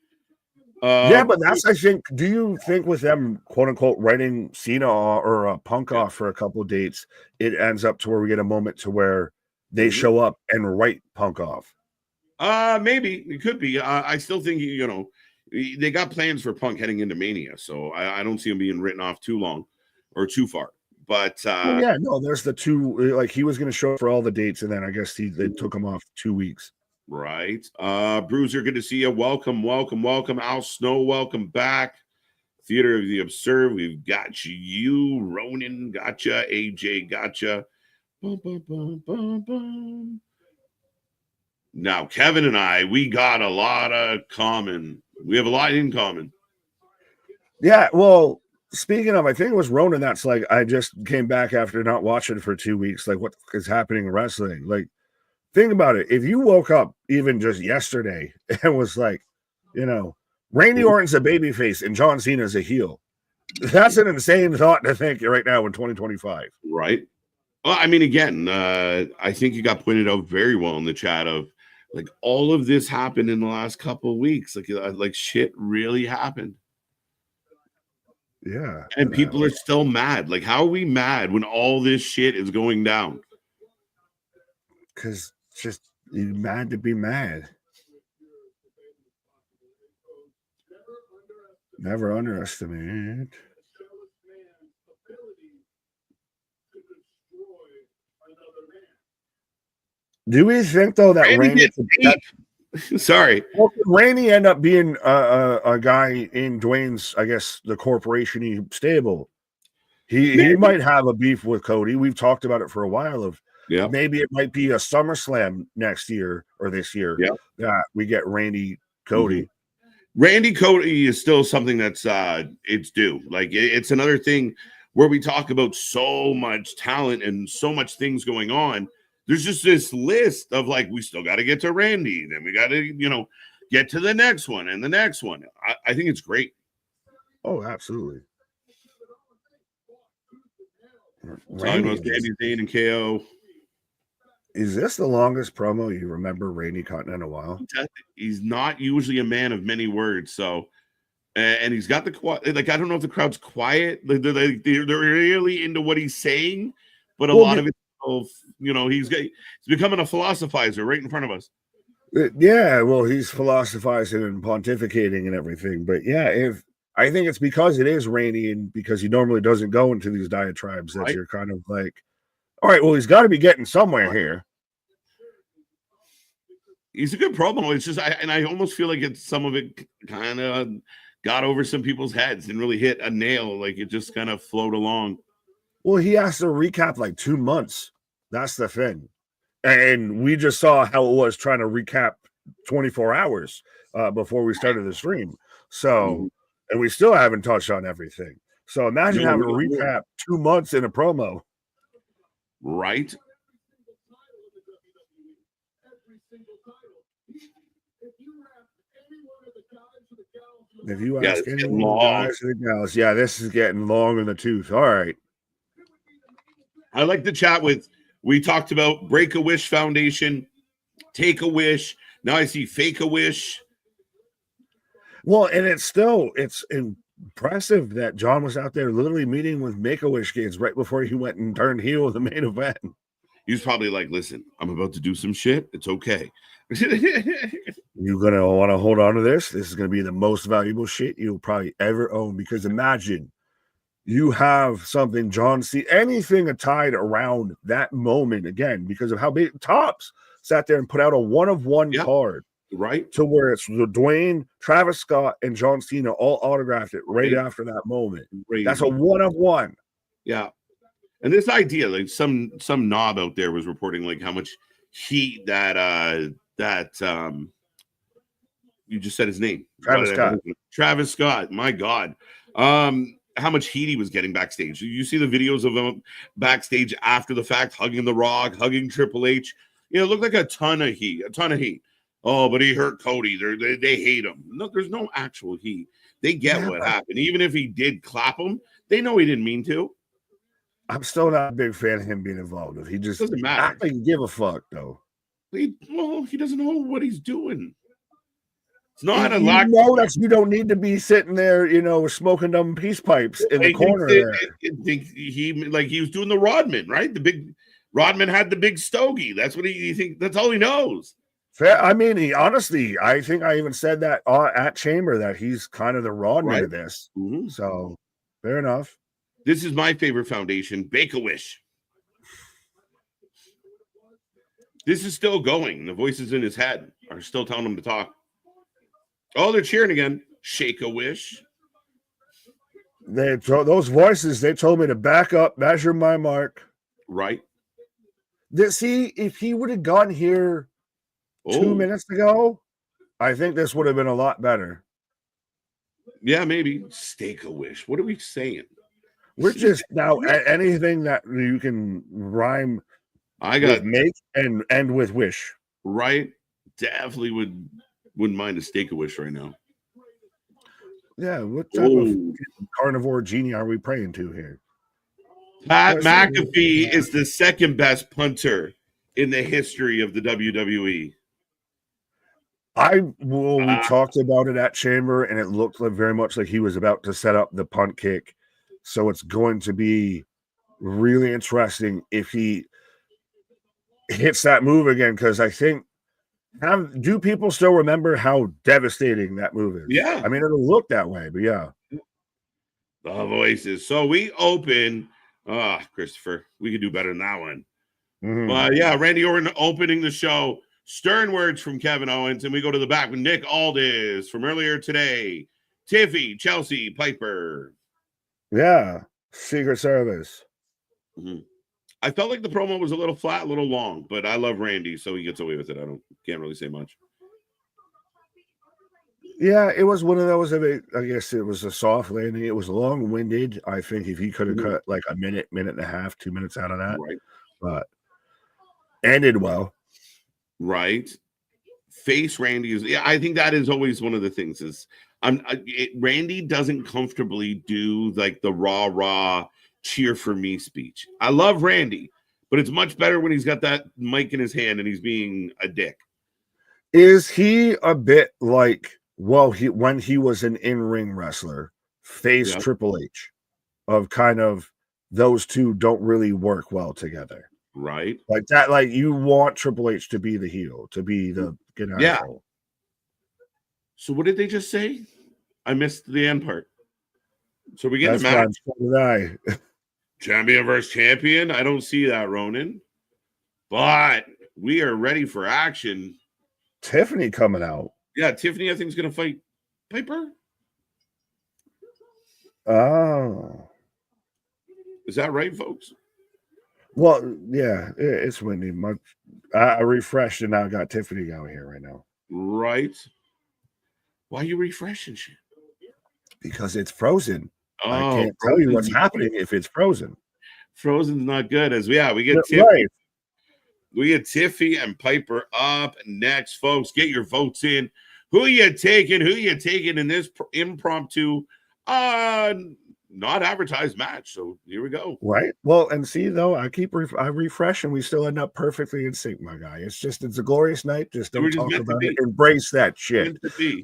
Yeah, but that's, I think, do you think with them, quote unquote, writing Cena or Punk off for a couple of dates, it ends up to where we get a moment to where they show up and write Punk off? Maybe it could be. I still think, you know, they got plans for Punk heading into Mania, so I don't see him being written off too long or too far. But well, yeah, no, there's the two, like he was going to show up for all the dates, and then I guess they took him off 2 weeks. Right. Bruiser, good to see you. Welcome. Al Snow, welcome back. Theater of the Absurd, we've got you. Ronan, gotcha. AJ, gotcha. Bum, bum, bum, bum, bum. Now, Kevin and I, we got a lot of common. We have a lot in common. Yeah, well, speaking of, I think it was Ronan that's like, I just came back after not watching for 2 weeks. Like, what is happening in wrestling? Like, think about it. If you woke up even just yesterday and was like, you know, Randy Orton's a babyface and John Cena's a heel, that's an insane thought to think right now in 2025. Right. Well, I mean, again, I think you got pointed out very well in the chat of like all of this happened in the last couple of weeks. Like shit really happened. Yeah. And people are still mad. Like, how are we mad when all this shit is going down? Because just you're mad to be mad. Never underestimate. Do we think though that Randy? Sorry, well, Randy end up being a guy in Dwayne's, I guess, the corporation-y stable. He might have a beef with Cody. We've talked about it for a while. Of maybe it might be a SummerSlam next year or this year. Yeah, that we get Randy Cody. Randy Cody is still something that's it's due. Like it's another thing where we talk about so much talent and so much things going on. There's just this list of like, we still got to get to Randy. Then we got to, you know, get to the next one and the next one. I think it's great. Oh, absolutely. Talking about Sami Zayn and KO. Is this the longest promo you remember Randy cutting in a while? He's not usually a man of many words. So, and he's got the like, I don't know if the crowd's quiet. They're really into what he's saying, but a lot of it, you know, he's becoming a philosophizer right in front of us. Yeah, well, he's philosophizing and pontificating and everything. But yeah, I think it's because it is Randy and because he normally doesn't go into these diatribes that you're kind of like, all right, well, he's got to be getting somewhere here. He's a good promo. It's just, I almost feel like some of it kind of got over some people's heads and really hit a nail. Like it just kind of flowed along. Well, he has to recap like 2 months. That's the thing. And we just saw how it was trying to recap 24 hours before we started the stream. So, and we still haven't touched on everything. So imagine having to recap 2 months in a promo. Right. If you ask any of the guys or the gals, yeah, this is getting long in the tooth. All right. I like the chat with, we talked about Break a Wish Foundation, Take a Wish. Now I see Fake a Wish. Well, and it's impressive that John was out there literally meeting with Make-A-Wish kids right before he went and turned heel in the main event. He was probably like, listen, I'm about to do some shit. It's okay. You're going to want to hold on to this. This is going to be the most valuable shit you'll probably ever own. Because imagine you have something, John C. anything tied around that moment again, because of how big Tops sat there and put out a 1-of-1 card. Right. To where it's Dwayne, Travis Scott, and John Cena all autographed it right after that moment. Crazy. That's a 1-of-1. Yeah. And this idea, like some knob out there was reporting like how much heat that you just said his name. Travis Scott. My God. How much heat he was getting backstage. You see the videos of him backstage after the fact, hugging The Rock, hugging Triple H. You know, looked like a ton of heat. Oh, but he hurt Cody. They hate him. No, there's no actual heat. They get what happened. Even if he did clap him, they know he didn't mean to. I'm still not a big fan of him being involved. If he just doesn't matter. Act like give a fuck though. He doesn't know what he's doing. It's not you know that you don't need to be sitting there, you know, smoking them peace pipes in the corner there. He was doing the Rodman, right? The big Rodman had the big stogie. That's what he think. That's all he knows. Fair. I mean, I think I even said that at Chamber that he's kind of the Rodman of this. Mm-hmm. So fair enough. This is my favorite foundation, Make-A-Wish. This is still going. The voices in his head are still telling him to talk. Oh, they're cheering again. Shake a wish. Those voices, they told me to back up, measure my mark. Right. See, if he would have gone here 2 minutes ago, I think this would have been a lot better. Yeah, maybe. Stake a wish. What are we saying? We're just now anything that you can rhyme. With make and end with wish. Right. Definitely wouldn't mind a steak a wish right now. Yeah, what type of carnivore genie are we praying to here? Pat McAfee is the second best punter in the history of the WWE. We talked about it at Chamber, and it looked very much like he was about to set up the punt kick. So it's going to be really interesting if he hits that move again, because I think do people still remember how devastating that move is? Yeah. I mean, it'll look that way, but yeah. The voices. So we open. Christopher, we could do better than that one. Mm-hmm. Yeah, Randy Orton opening the show. Stern words from Kevin Owens, and we go to the back with Nick Aldis from earlier today. Tiffy, Chelsea, Piper. Yeah, Secret Service. Mm-hmm. I felt like the promo was a little flat, a little long, but I love Randy, so he gets away with it. Can't really say much. Yeah, it was one of those. I guess it was a soft landing. It was long-winded. I think if he could have cut like a minute and a half, 2 minutes out of that, right? But ended well, right? Face Randy is. Yeah, I think that is always one of the things. Is Randy doesn't comfortably do like the rah cheer for me speech. I love Randy, but it's much better when he's got that mic in his hand and he's being a dick. Is he a bit like, when he was an in-ring wrestler, face Triple H, of kind of those two don't really work well together, right? Like that, like you want Triple H to be the heel, to be the asshole. So what did they just say? I missed the end part. So we get a match. Champion versus champion. I don't see that, Ronan. But we are ready for action. Tiffany coming out. Yeah, Tiffany, I think, is going to fight Piper. Oh. Is that right, folks? Well, yeah, it's windy. I refreshed and now I got Tiffany out here right now. Right. Why are you refreshing shit? Because it's frozen. I can't tell you what's happening if it's frozen. Frozen's not good. We get Tiffany. Right. We get Tiffy and Piper up next, folks. Get your votes in. Who you taking? Who you taking in this impromptu, not advertised match? So here we go. Right. Well, and see though, I refresh and we still end up perfectly in sync, my guy. It's a glorious night. Just don't talk about it. Embrace that shit.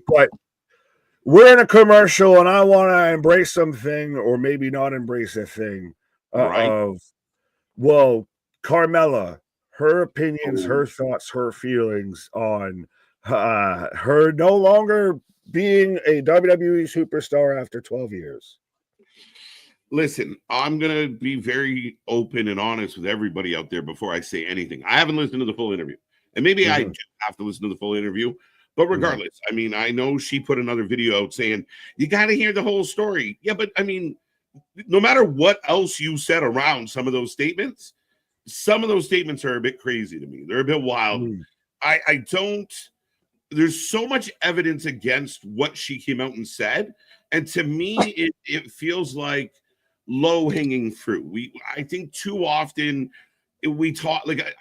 But we're in a commercial, and I want to embrace something, or maybe not embrace a thing. Carmella, her opinions, her thoughts, her feelings on her no longer being a WWE superstar after 12 years. Listen, I'm going to be very open and honest with everybody out there before I say anything. I haven't listened to the full interview, and maybe I do have to listen to the full interview. But regardless, I mean, I know she put another video out saying, you got to hear the whole story. Yeah, but I mean, no matter what else you said around some of those statements are a bit crazy to me. They're a bit wild. I don't, there's so much evidence against what she came out and said. And to me, it feels like low-hanging fruit. I think too often we talk like,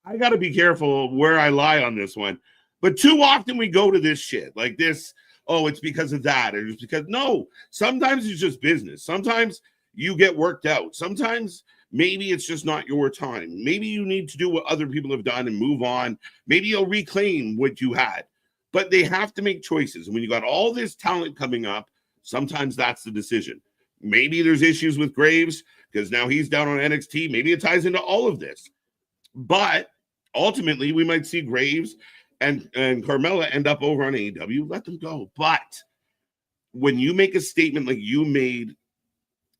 I got to be careful where I lie on this one. But too often we go to this shit like this. Oh, it's because of that. Or it's because, no, sometimes it's just business. Sometimes you get worked out. Sometimes maybe it's just not your time. Maybe you need to do what other people have done and move on. Maybe you'll reclaim what you had. But they have to make choices. And when you got all this talent coming up, sometimes that's the decision. Maybe there's issues with Graves because now he's down on NXT. Maybe it ties into all of this. But ultimately, we might see Graves and Carmella end up over on AEW. Let them go. But when you make a statement like you made,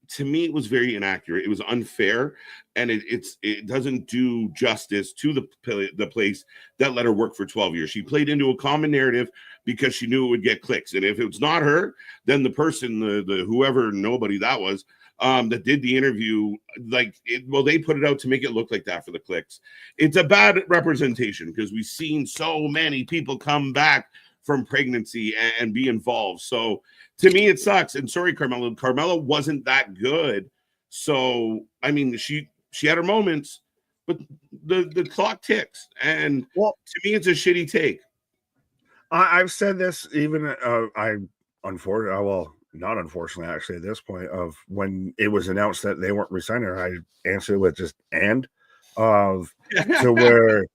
to me, it was very inaccurate. It was unfair, and it doesn't do justice to the place that let her work for 12 years. She played into a common narrative because she knew it would get clicks. And if it's not her, then the person, the whoever, nobody that was, that did the interview, they put it out to make it look like that for the clicks. It's a bad representation because we've seen so many people come back from pregnancy and be involved. So to me, it sucks. And sorry, Carmella. Carmella wasn't that good. So, I mean, she had her moments, but the clock ticks. And to me, it's a shitty take. I've said this even, not unfortunately, actually, at this point of when it was announced that they weren't resigning her, I answered with just to where,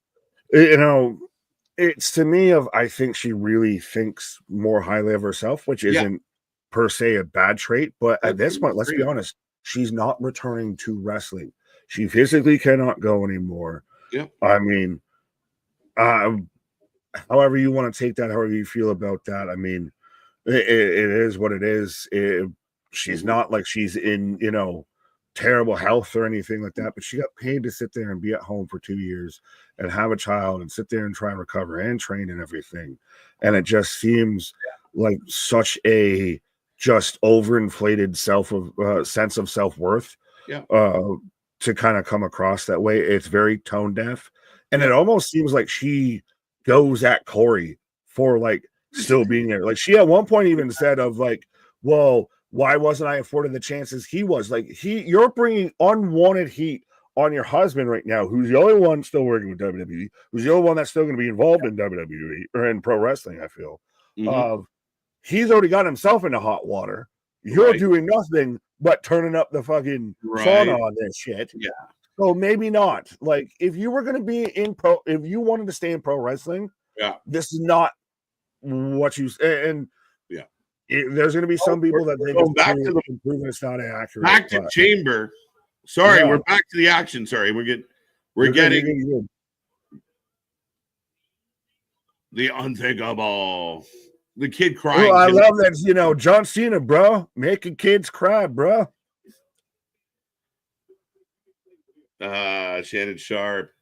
it's to me of, I think she really thinks more highly of herself, which isn't per se a bad trait. But at this point, let's be honest, she's not returning to wrestling. She physically cannot go anymore. Yeah. I mean, however you want to take that, however you feel about that, I mean, it is what it is. She's not like she's in, terrible health or anything like that, but she got paid to sit there and be at home for 2 years and have a child and sit there and try and recover and train and everything. And it just seems like such a just overinflated sense of self-worth to kind of come across that way. It's very tone deaf. And it almost seems like she goes at Corey for like still being there. Like she at one point even said of like, well, why wasn't I afforded the chances he was? Like you're bringing unwanted heat on your husband right now, who's the only one still working with WWE, who's the only one that's still going to be involved in WWE or in pro wrestling, I feel. He's already got himself into hot water. You're doing nothing but turning up the fucking sauna on this shit. Yeah. So maybe not. Like if you were going to be if you wanted to stay in pro wrestling, this is not what you and there's going to be some people that think it's proven it's not accurate. Back to Chamber. Sorry, we're back to the action. Sorry, we're getting the unthinkable. The kid crying. Oh, I love that. John Cena, bro, making kids cry, bro. Shannon Sharp.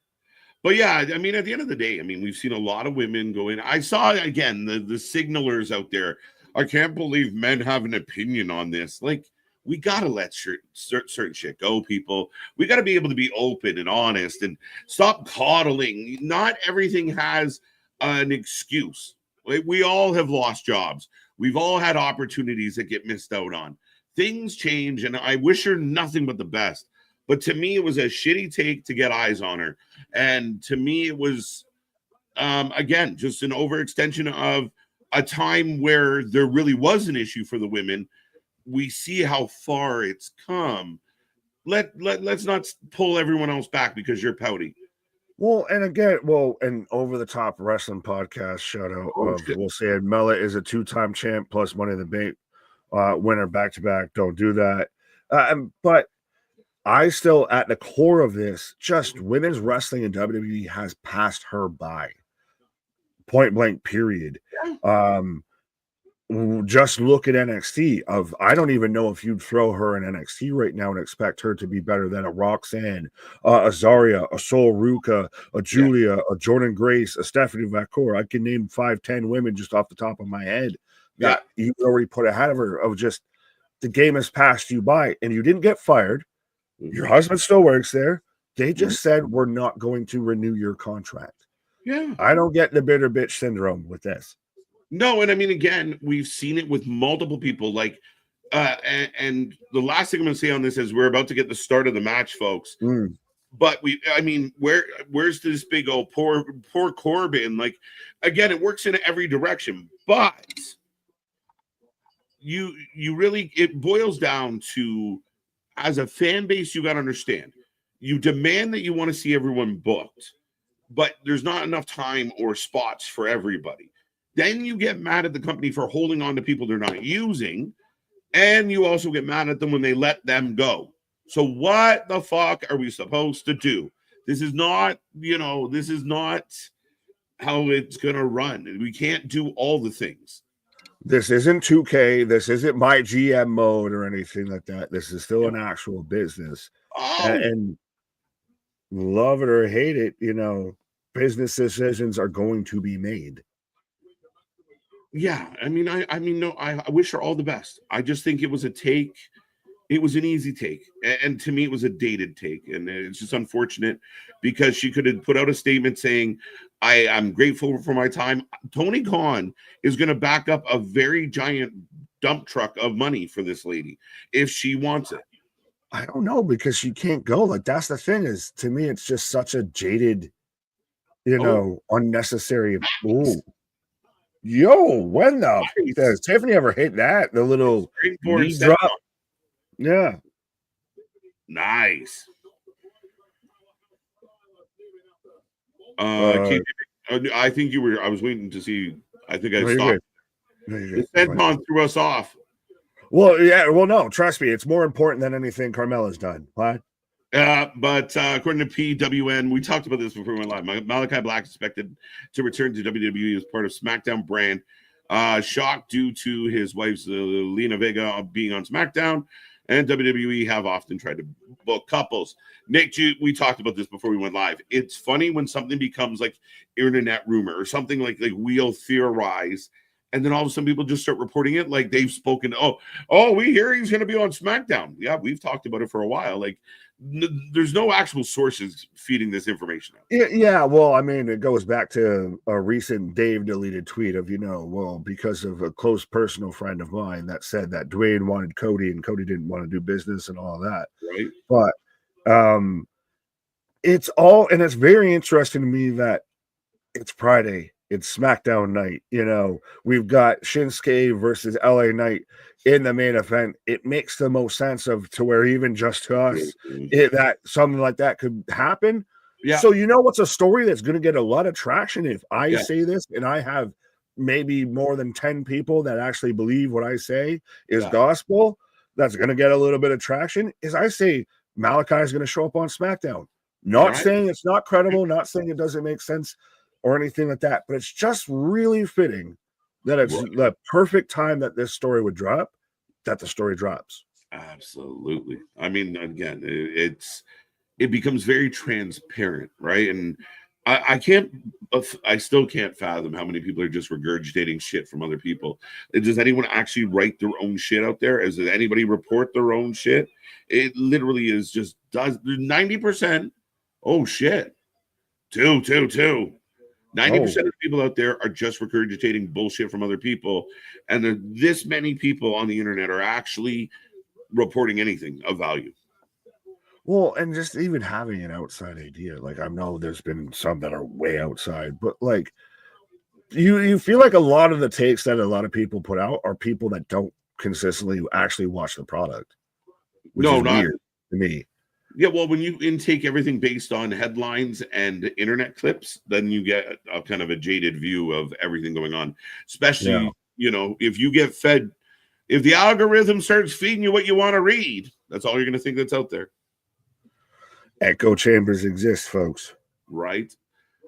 But yeah, I mean, at the end of the day, I mean, we've seen a lot of women go in. I saw again the signalers out there. I can't believe men have an opinion on this. Like, we gotta let certain shit go, people. We gotta be able to be open and honest and stop coddling. Not everything has an excuse. Like, we all have lost jobs. We've all had opportunities that get missed out on. Things change, and I wish her nothing but the best. But to me, it was a shitty take to get eyes on her. And to me, it was, again, just an overextension of a time where there really was an issue for the women. We see how far it's come. Let's not pull everyone else back because you're pouty. Well, and again, and Over the Top Wrestling Podcast shout out we'll say Mella is a 2-time champ plus Money in the Bank winner back to back. Don't do that. But I still, at the core of this, just women's wrestling in WWE has passed her by. Point blank, period. Just look at NXT. I don't even know if you'd throw her in NXT right now and expect her to be better than a Roxanne, a Zarya, a Sol Ruka, a Julia, a Jordan Grace, a Stephanie McIntyre. I can name 5-10 women just off the top of my head that you already put ahead of her. Of just the game has passed you by, and you didn't get fired. Your husband still works there. They just said we're not going to renew your contract. Yeah, I don't get the bitter bitch syndrome with this. No, and I mean, again, we've seen it with multiple people. Like, and the last thing I'm going to say on this is we're about to get the start of the match, folks. But where's this big old poor Corbin? Like, again, it works in every direction, but you really, it boils down to, as a fan base, you got to understand, you demand that you want to see everyone booked, but there's not enough time or spots for everybody. Then you get mad at the company for holding on to people they're not using, and you also get mad at them when they let them go. So what the fuck are we supposed to do? This is not, this is not how it's going to run. We can't do all the things. This isn't 2K. This isn't my GM mode or anything like that. This is still an actual business. And love it or hate it, business decisions are going to be made. Yeah. I wish her all the best. I just think it was a take. It was an easy take. And to me, it was a dated take. And it's just unfortunate because she could have put out a statement saying, I'm grateful for my time. Tony Khan is going to back up a very giant dump truck of money for this lady if she wants it. I don't know, because she can't go. Like, that's the thing, is, to me, it's just such a jaded, unnecessary. Ooh. Yo, when does Tiffany ever hit that? The little knee drop. Yeah. Nice. I think you were. I was waiting to see. I think I stopped. The Senton threw us off. Well, yeah. Well, no. Trust me, it's more important than anything Carmella's done. What? But according to PWN, we talked about this before we went live. Malachi Black expected to return to WWE as part of SmackDown brand. Shocked due to his wife's Lena Vega being on SmackDown, and WWE have often tried to book couples. Nick, we talked about this before we went live. It's funny when something becomes like internet rumor or something like we'll theorize, and then all of a sudden people just start reporting it like they've spoken. Oh, we hear he's going to be on SmackDown. Yeah, we've talked about it for a while. Like, there's no actual sources feeding this information out. Yeah. Well, I mean, it goes back to a recent Dave deleted tweet of, because of a close personal friend of mine that said that Dwayne wanted Cody and Cody didn't want to do business and all that. Right. But it's very interesting to me that it's Friday. It's SmackDown night. We've got Shinsuke versus LA Knight in the main event. It makes the most sense to where even just to us, that something like that could happen. Yeah. So what's a story that's going to get a lot of traction if I say this, and I have maybe more than 10 people that actually believe what I say is gospel, that's going to get a little bit of traction, is I say Malachi is going to show up on SmackDown. Not saying it's not credible, not saying it doesn't make sense or anything like that, but it's just really fitting that it's the perfect time that this story would drop, that the story drops. Absolutely. I mean, again, it becomes very transparent, right? And I still can't fathom how many people are just regurgitating shit from other people. Does anyone actually write their own shit out there? Does anybody report their own shit? It literally is just 90%. Oh shit. Two. 90% of people out there are just regurgitating bullshit from other people. And this many people on the internet are actually reporting anything of value. Well, and just even having an outside idea. Like, I know there's been some that are way outside, but like you feel like a lot of the takes that a lot of people put out are people that don't consistently actually watch the product. Which is weird to me. Yeah, well, when you intake everything based on headlines and internet clips, then you get a kind of a jaded view of everything going on. Especially, if you get fed, if the algorithm starts feeding you what you want to read, that's all you're going to think that's out there. Echo chambers exist, folks. Right.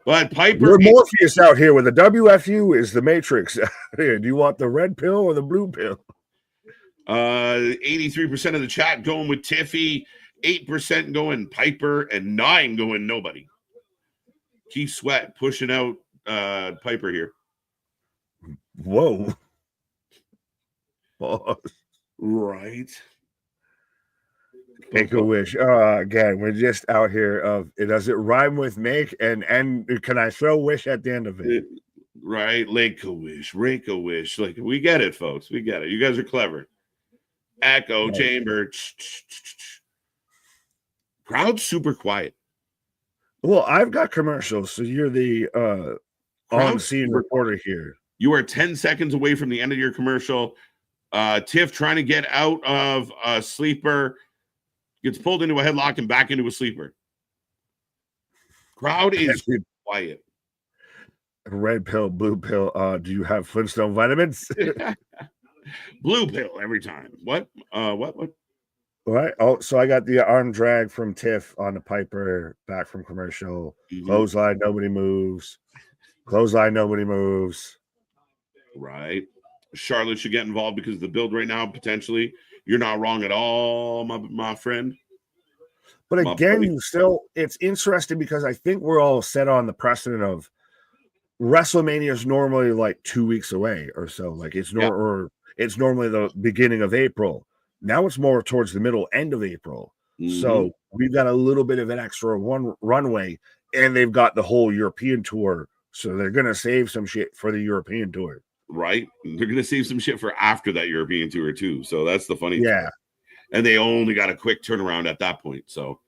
But Piper, we're Morpheus out here with the WFU is the Matrix. Do you want the red pill or the blue pill? 83% of the chat going with Tiffy. 8% going Piper, and 9% going nobody. Keith Sweat pushing out Piper here. Whoa. Right. Make a wish. Again, we're just out here does it rhyme with make, and can I throw wish at the end of it? Right. Rake a wish. Like, we get it, folks. We get it. You guys are clever. Echo chamber. Crowd's super quiet. Well, I've got commercials, so you're the on-scene reporter here. You are 10 seconds away from the end of your commercial. Tiff trying to get out of a sleeper, gets pulled into a headlock and back into a sleeper. Crowd is quiet. Red pill, blue pill. Do you have Flintstone vitamins? Blue pill every time. What? What? All right. Oh, so I got the arm drag from Tiff on the Piper back from commercial. Mm-hmm. Clothesline, nobody moves. Clothesline, nobody moves. Right. Charlotte should get involved because of the build right now, potentially. You're not wrong at all, my friend. But again, it's interesting because I think we're all set on the precedent of WrestleMania is normally like 2 weeks away or so. Like it's normally the beginning of April. Now it's more towards the middle end of April. Mm-hmm. So we've got a little bit of an extra runway, and they've got the whole European tour. So they're going to save some shit for the European tour. Right. They're going to save some shit for after that European tour too. So that's the funny thing. And they only got a quick turnaround at that point. So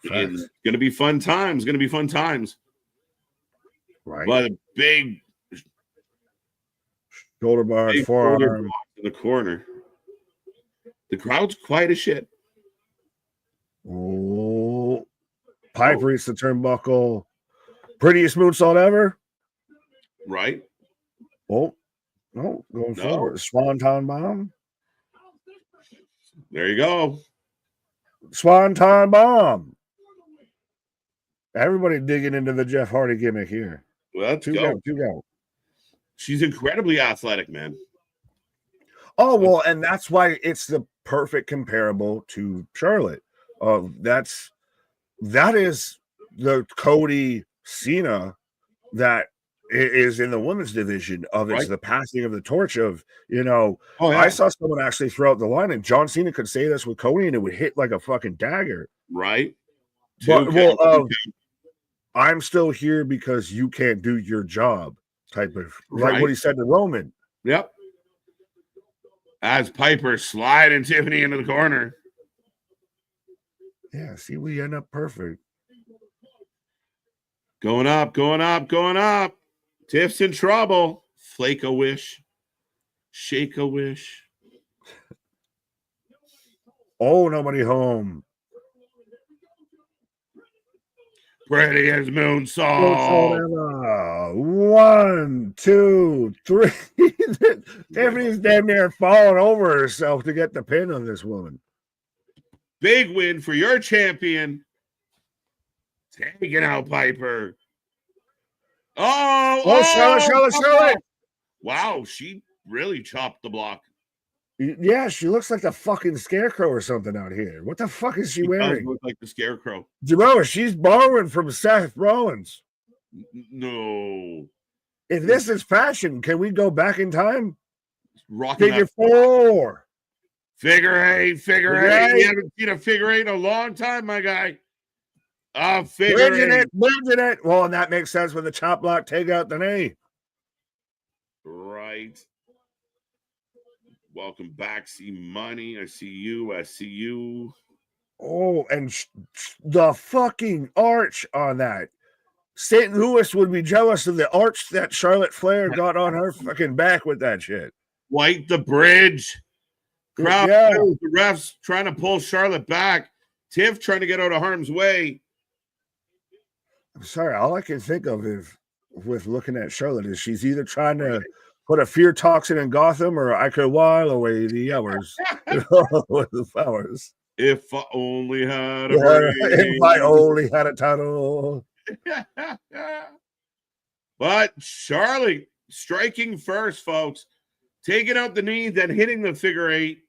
it's going to be fun times. Right. But a big shoulder bar, forearm in the corner. The crowd's quiet as shit. Oh, Piper eats the turnbuckle. Prettiest moonsault ever. Right. Oh, no, going forward. Swanton bomb. There you go. Swanton bomb. Everybody digging into the Jeff Hardy gimmick here. Well, two go. She's incredibly athletic, man. Oh, well, and that's why it's the perfect comparable to Charlotte. That is the Cody Cena that is in the women's division of it's the passing of the torch of, I saw someone actually throw out the line, and John Cena could say this with Cody and it would hit like a fucking dagger. Right. But, I'm still here because you can't do your job type of like what he said to Roman. Yep. As Piper sliding Tiffany into the corner. Yeah, see, we end up perfect. Going up. Tiff's in trouble. Flake a wish. Shake a wish. Oh, nobody home. Pretty as moonsault. 1, 2, 3. Tiffany's damn near falling over herself to get the pin on this woman. Big win for your champion. Taking out Piper. Charlotte. Wow, she really chopped the block. Yeah, she looks like the fucking scarecrow or something out here. What the fuck is she wearing? Look like the scarecrow. Jamila, she's borrowing from Seth Rollins. No. If this is fashion, can we go back in time? Figure 4. Figure eight. We haven't seen a figure eight in a long time, my guy. Figure eight. Bridging it. Well, and that makes sense with the chop block, take out the knee. Right. Welcome back. See money. I see you. Oh, and the fucking arch on that. St. Louis would be jealous of the arch that Charlotte Flair got on her fucking back with that shit. White the bridge. Crowd, the refs trying to pull Charlotte back. Tiff trying to get out of harm's way. I'm sorry. All I can think of is with looking at Charlotte is she's either trying to put a fear toxin in Gotham, or I could while away the hours with the flowers. If I only had a brain. If I only had a title. But Charlotte striking first, folks. Taking out the knee, then hitting the figure eight.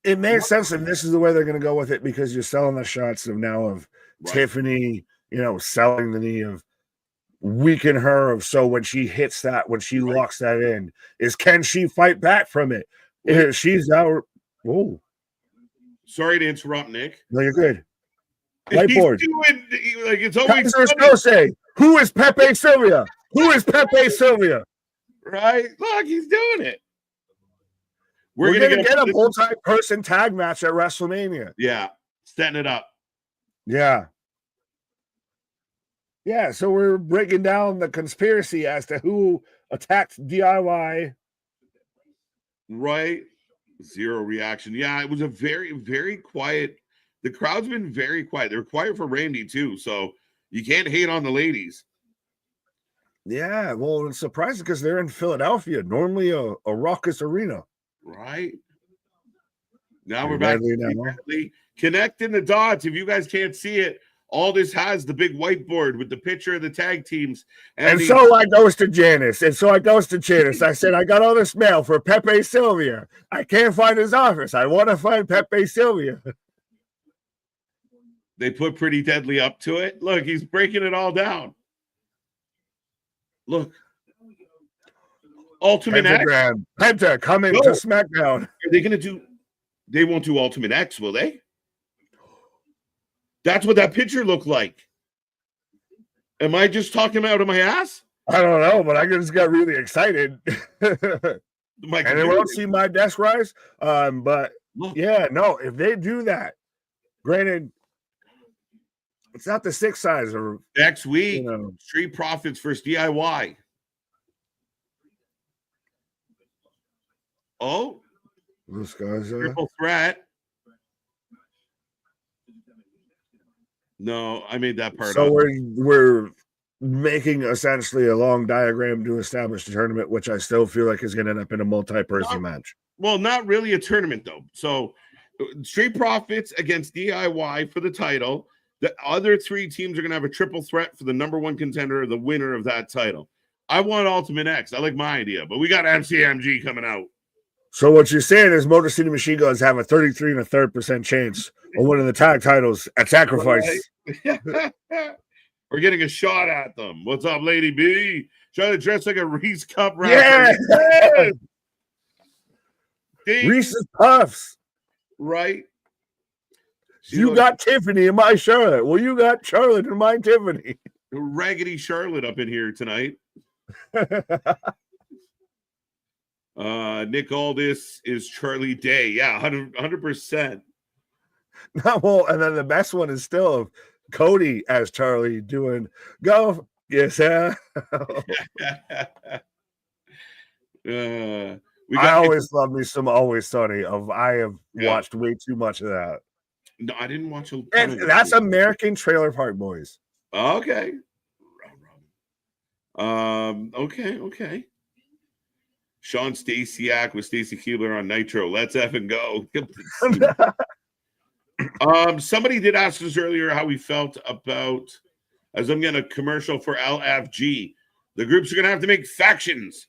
It makes sense, and this is the way they're going to go with it because you're selling the shots of Tiffany, selling the knee of weaken her of so when she hits that, when she locks that in, can she fight back from it? If she's out. Whoa. Sorry to interrupt, Nick. No, you're good. Whiteboard. It's always say, who is Pepe Silvia? Who is Pepe Silvia? Right? Look, he's doing it. We're going to get a multi-person tag match at WrestleMania. Yeah. Setting it up. Yeah. Yeah, so we're breaking down the conspiracy as to who attacked DIY. Right. Zero reaction. Yeah, it was a very, very quiet. The crowd's been very quiet. They're quiet for Randy too, so you can't hate on the ladies. Yeah, well, it's surprising because they're in Philadelphia, normally a raucous arena. Right. Now we're back to connecting the dots. If you guys can't see it, all this has the big whiteboard with the picture of the tag teams. And so I goes to Janice. I said, I got all this mail for Pepe Sylvia. I can't find his office. I want to find Pepe Sylvia. They put Pretty Deadly up to it. Look, he's breaking it all down. Look. Ultimate Pentagram. X. Penta coming to SmackDown. Are they going to do? They won't do Ultimate X, will they? That's what that picture looked like. Am I just talking out of my ass? I don't know, but I just got really excited. And they won't see my desk rise. But look. Yeah, no, if they do that, granted, it's not the 6 size or next week. Street Profits versus DIY. Oh, this guy's triple threat. No, I made that part. So we're making essentially a long diagram to establish the tournament, which I still feel like is going to end up in a multi-person match. Well, not really a tournament though. So Street Profits against DIY for the title. The other 3 teams are going to have a triple threat for the number 1 contender, the winner of that title. I want Ultimate X. I like my idea, but we got MCMG coming out. So what you're saying is Motor City Machine Guns have a 33 1/3% chance of winning the tag titles at Sacrifice. Right. We're getting a shot at them. What's up, Lady B? Trying to dress like a Reese Cup rapper. Yeah. Reese's Puffs. Right. You got Tiffany in my Charlotte. Well, you got Charlotte in my Tiffany. Raggedy Charlotte up in here tonight. Nick Aldis is Charlie Day. Yeah, 100%. Well, and then the best one is still Cody as Charlie doing go. Yes, sir. I always love me some Always Sunny. I have watched way too much of that. No, I didn't watch a. And that's American Trailer Park Boys. Okay. Okay. Sean Stasiak with Stacy Keebler on Nitro. Let's effing go. Somebody did ask us earlier how we felt about, as I'm getting a commercial for LFG. The groups are going to have to make factions.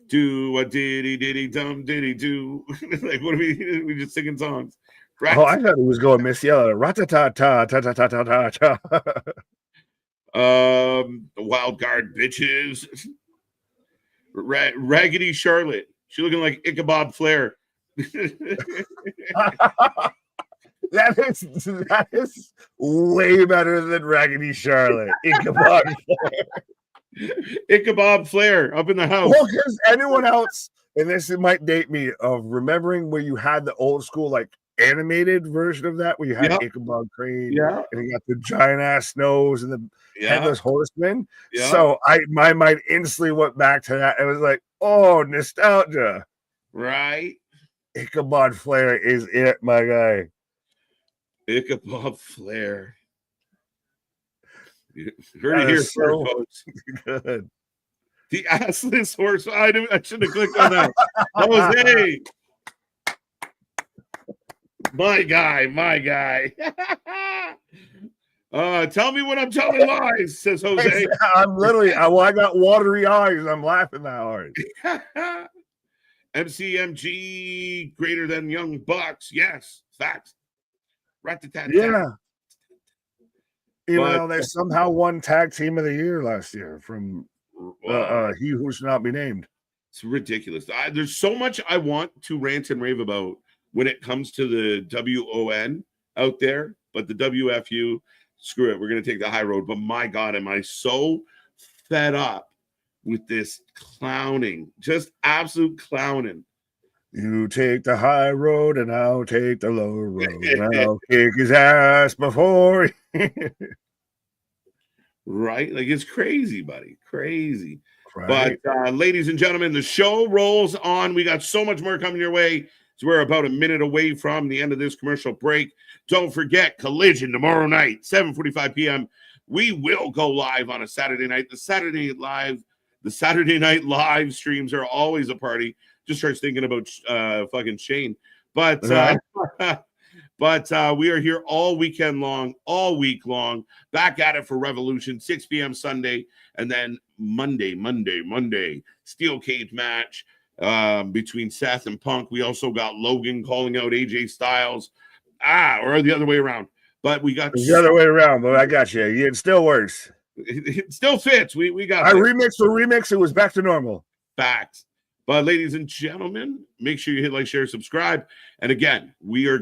Do what diddy dum diddy do. Like, what are we just singing songs? Right. Oh, I thought it was going Miss Yellow. Rat-a-ta-ta-ta-ta-ta-ta-ta. Wild card bitches. Raggedy Charlotte. She looking like Ichabod Flair. That is way better than Raggedy Charlotte. Ichabod Flair. Ichabod Flair up in the house. Well, because anyone else, and this might date me, of remembering where you had the old school like animated version of that, where you had Ichabod Crane, and you got the giant ass nose and the headless horseman. So my mind instantly went back to that. It was like, oh, nostalgia, right? Ichabod Flair is it, my guy. Ichabod Flair. You heard it here first, folks. Good. The assless horse. I should have clicked on that. Jose. My guy. Tell me when I'm telling lies, says Jose. I'm literally, I got watery eyes. I'm laughing that hard. MCMG greater than Young Bucks. Yes, facts. Rat-a-tat-tat. Yeah. Even though they somehow won Tag Team of the Year last year from He Who Should Not Be Named. It's ridiculous. There's so much I want to rant and rave about when it comes to the WON out there, but the WFU, screw it. We're going to take the high road. But my God, am I so fed up with this clowning, just absolute clowning You take the high road and I'll take the low road. And I'll kick his ass before Right? Like it's crazy, buddy. Crazy. right. But ladies and gentlemen, the show rolls on. We got so much more coming your way. So we're about a minute away from the end of this commercial break. Don't forget Collision tomorrow night, 7:45 p.m. We will go live on a Saturday night. The Saturday night live streams are always a party. Just starts thinking about fucking Shane. But But we are here all week long, back at it for Revolution, 6 p.m. Sunday, and then Monday, steel cage match between Seth and Punk. We also got Logan calling out AJ Styles, or the other way around. But we got the other way around, but I got you. It still works. It still fits. We got. I remixed the remix. It was back to normal. Facts. But ladies and gentlemen, make sure you hit like, share, subscribe. And again, we're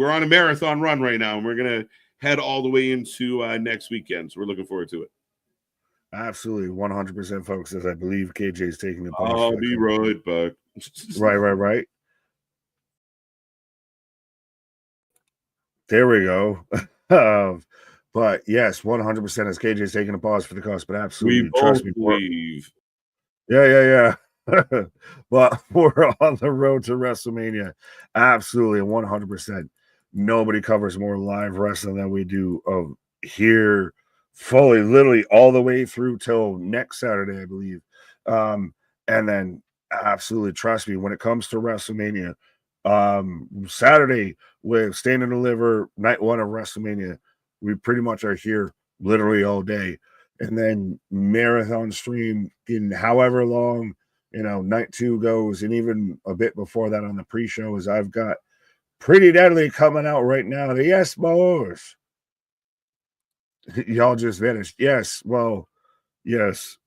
on a marathon run right now, and we're going to head all the way into next weekend. So we're looking forward to it. Absolutely. 100%, folks, as I believe KJ is taking the punch. I'll be right back. Right. There we go. But yes, 100% as KJ is taking a pause for the cost, but absolutely. Trust me. Believe. Yeah. But we're on the road to WrestleMania. Absolutely, 100%. Nobody covers more live wrestling than we do here, fully, literally all the way through till next Saturday, I believe. And then absolutely, trust me, when it comes to WrestleMania, Saturday with Stand and Deliver, night one of WrestleMania, we pretty much are here literally all day. And then marathon stream in however long night two goes, and even a bit before that on the pre-show, is I've got Pretty Deadly coming out right now. The Yes Boys. Y'all just finished. Yes. Well, yes.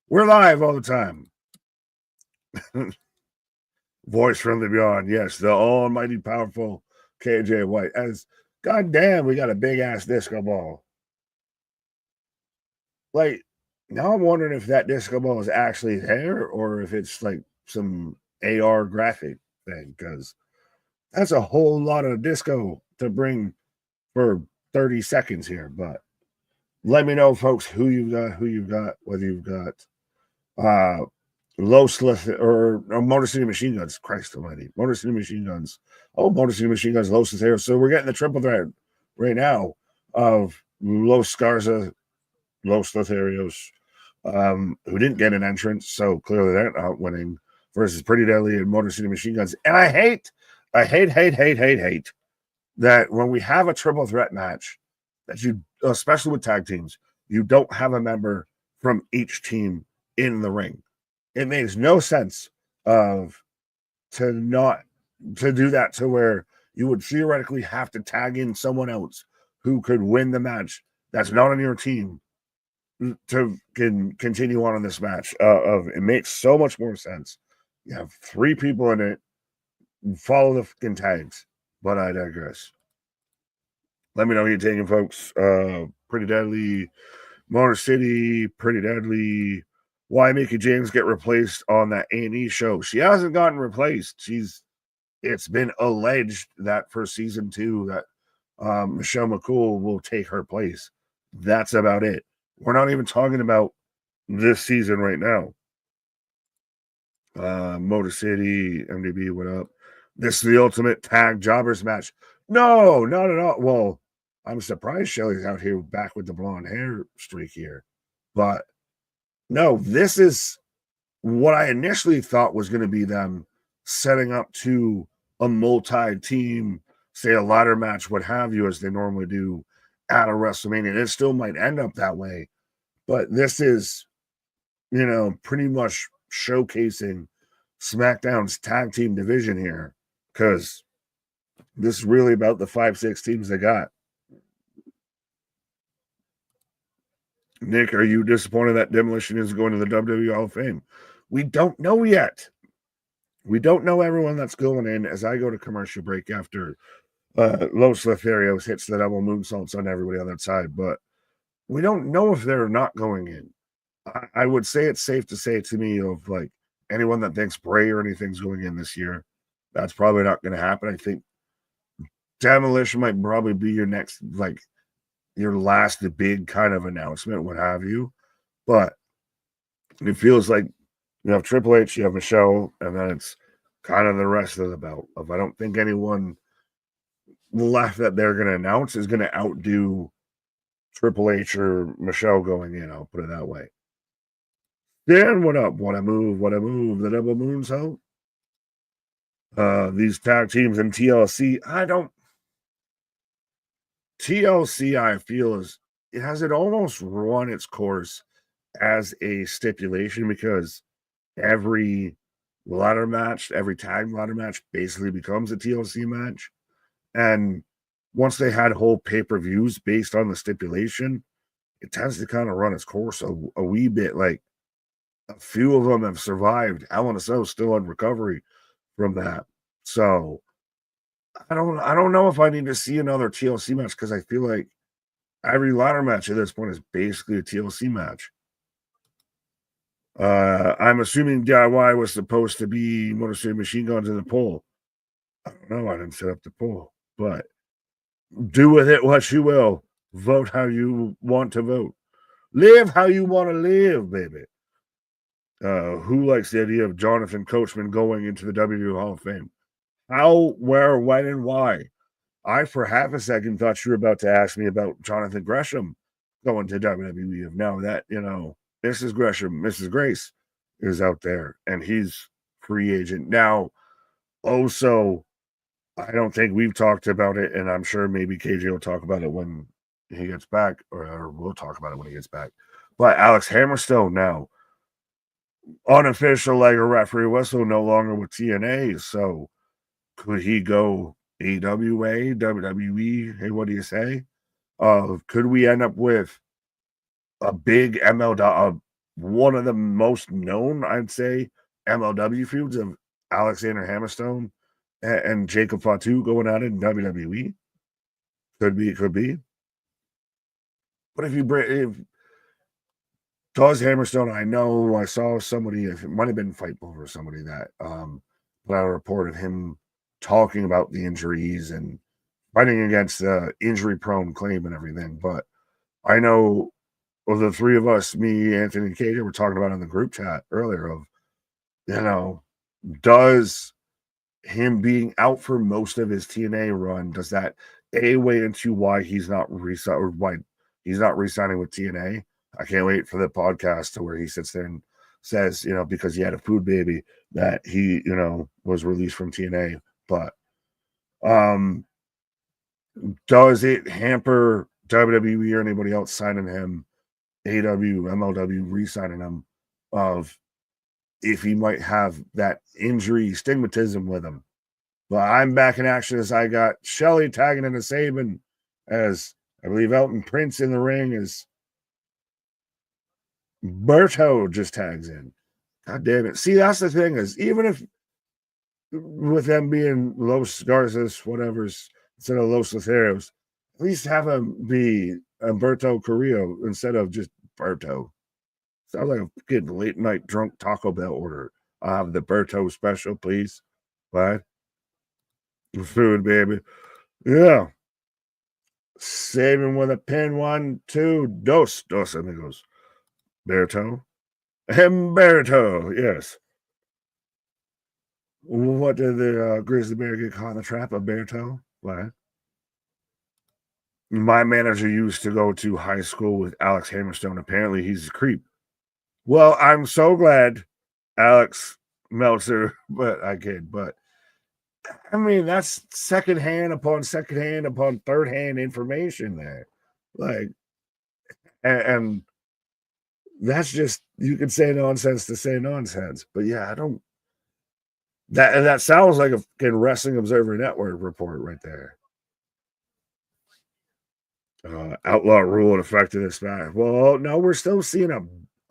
We're live all the time. Voice from the beyond. Yes. The almighty powerful KJ White. As goddamn, we got a big ass disco ball. Like, now I'm wondering if that disco ball is actually there or if it's like some AR graphic thing, because that's a whole lot of disco to bring for 30 seconds here. But let me know, folks, who you've got, whether you've got Low Slith or Motor City Machine Guns. Christ almighty. Motor City Machine Guns. Oh, Motor City Machine Guns, Low Slith here. So we're getting the triple threat right now of Los Garza, Los Lotharios, who didn't get an entrance, so clearly they're not winning, versus Pretty Deadly and Motor City Machine Guns. And I hate that when we have a triple threat match, that you, especially with tag teams, you don't have a member from each team in the ring. It makes no sense to do that, to where you would theoretically have to tag in someone else who could win the match that's not on your team to continue on in this match. It makes so much more sense. You have three people in it, follow the fucking tags, but I digress. Let me know who you're taking, folks. Pretty Deadly, Motor City, Pretty Deadly. Why Mickie James get replaced on that A&E show? She hasn't gotten replaced. It's been alleged that for season 2 that Michelle McCool will take her place. That's about it. We're not even talking about this season right now. Motor City, MDB, what up? This is the ultimate tag jobbers match. No, not at all. Well, I'm surprised Shelly's out here back with the blonde hair streak here. But no, this is what I initially thought was going to be them setting up to a multi-team, say a ladder match, what have you, as they normally do at a WrestleMania. It still might end up that way. But this is, pretty much showcasing SmackDown's tag team division here, because this is really about the 5-6 teams they got. Nick, are you disappointed that Demolition is going to the WWE Hall of Fame? We don't know yet. We don't know everyone that's going in, as I go to commercial break after Los Lotharios hits the double moonsaults on everybody on that side. But we don't know if they're not going in. I would say it's safe to say to me of like anyone that thinks Bray or anything's going in this year, that's probably not going to happen. I think Demolition might probably be your next, like, your last big kind of announcement, what have you. But it feels like you have Triple H, you have Michelle, and then it's kind of the rest of the belt. I don't think anyone left that they're going to announce is going to outdo Triple H or Michelle going in. I'll put it that way. Dan, what up? What a move, the double moonsault. These tag teams in TLC, TLC, I feel it almost run its course as a stipulation, because every ladder match, every tag ladder match basically becomes a TLC match. And once they had whole pay-per-views based on the stipulation, it tends to kind of run its course a wee bit. Like, a few of them have survived. LNSO still in recovery from that. So I don't know if I need to see another TLC match, because I feel like every ladder match at this point is basically a TLC match. I'm assuming DIY was supposed to be Motor City Machine Guns in the poll. I don't know. I didn't set up the poll, but do with it what you will. Vote how you want to vote. Live how you want to live, baby. Who likes the idea of Jonathan Coachman going into the WWE Hall of Fame? How, where, when, and why? I, for half a second, thought you were about to ask me about Jonathan Gresham going to WWE. Now that, Mrs. Gresham, Mrs. Grace is out there, and he's free agent. Now, also, I don't think we've talked about it, and I'm sure maybe KJ will talk about it when he gets back, or we'll talk about it when he gets back. But Alex Hammerstone now, unofficial like a referee whistle, no longer with TNA. So could he go AWA, WWE? Hey, what do you say? Could we end up with a big one of the most known, I'd say, MLW feuds of Alexander Hammerstone and Jacob Fatu going at it in WWE? Could be. But if does Hammerstone, I know I saw somebody, it might have been Fightful or somebody that put out a report of him talking about the injuries and fighting against the injury prone claim and everything. But I know of the three of us, me, Anthony, and KJ, were talking about in the group chat earlier of, does him being out for most of his TNA run, does that weigh into why he's not re-signing with TNA? I can't wait for the podcast to where he sits there and says, because he had a food baby, that he, was released from TNA. But does it hamper WWE or anybody else signing him, AW, MLW re-signing him, of if he might have that injury stigmatism with him? But I'm back in action as I got Shelly tagging in a Saban, as I believe Elton Prince in the ring, as Berto just tags in. God damn it. See, that's the thing, is even if with them being Los Garces, whatever's, instead of Los Lotharios, at least have him be Humberto Carrillo instead of just Berto. Sounds like a good late night drunk Taco Bell order. I'll have the Berto special, please. What? Food, baby. Yeah. Saving with a pin. 1, 2, dos amigos. Berto. Humberto, yes. What did the grizzly bear get caught in the trap of Berto? What? My manager used to go to high school with Alex Hammerstone. Apparently, he's a creep. Well, I'm so glad, Alex Meltzer, but I kid. But I mean, that's secondhand upon third-hand information there. Like, and that's just, you could say nonsense to say nonsense. But yeah, I don't. That sounds like a fucking Wrestling Observer Network report right there. Outlaw rule in effect in this match. Well, no, we're still seeing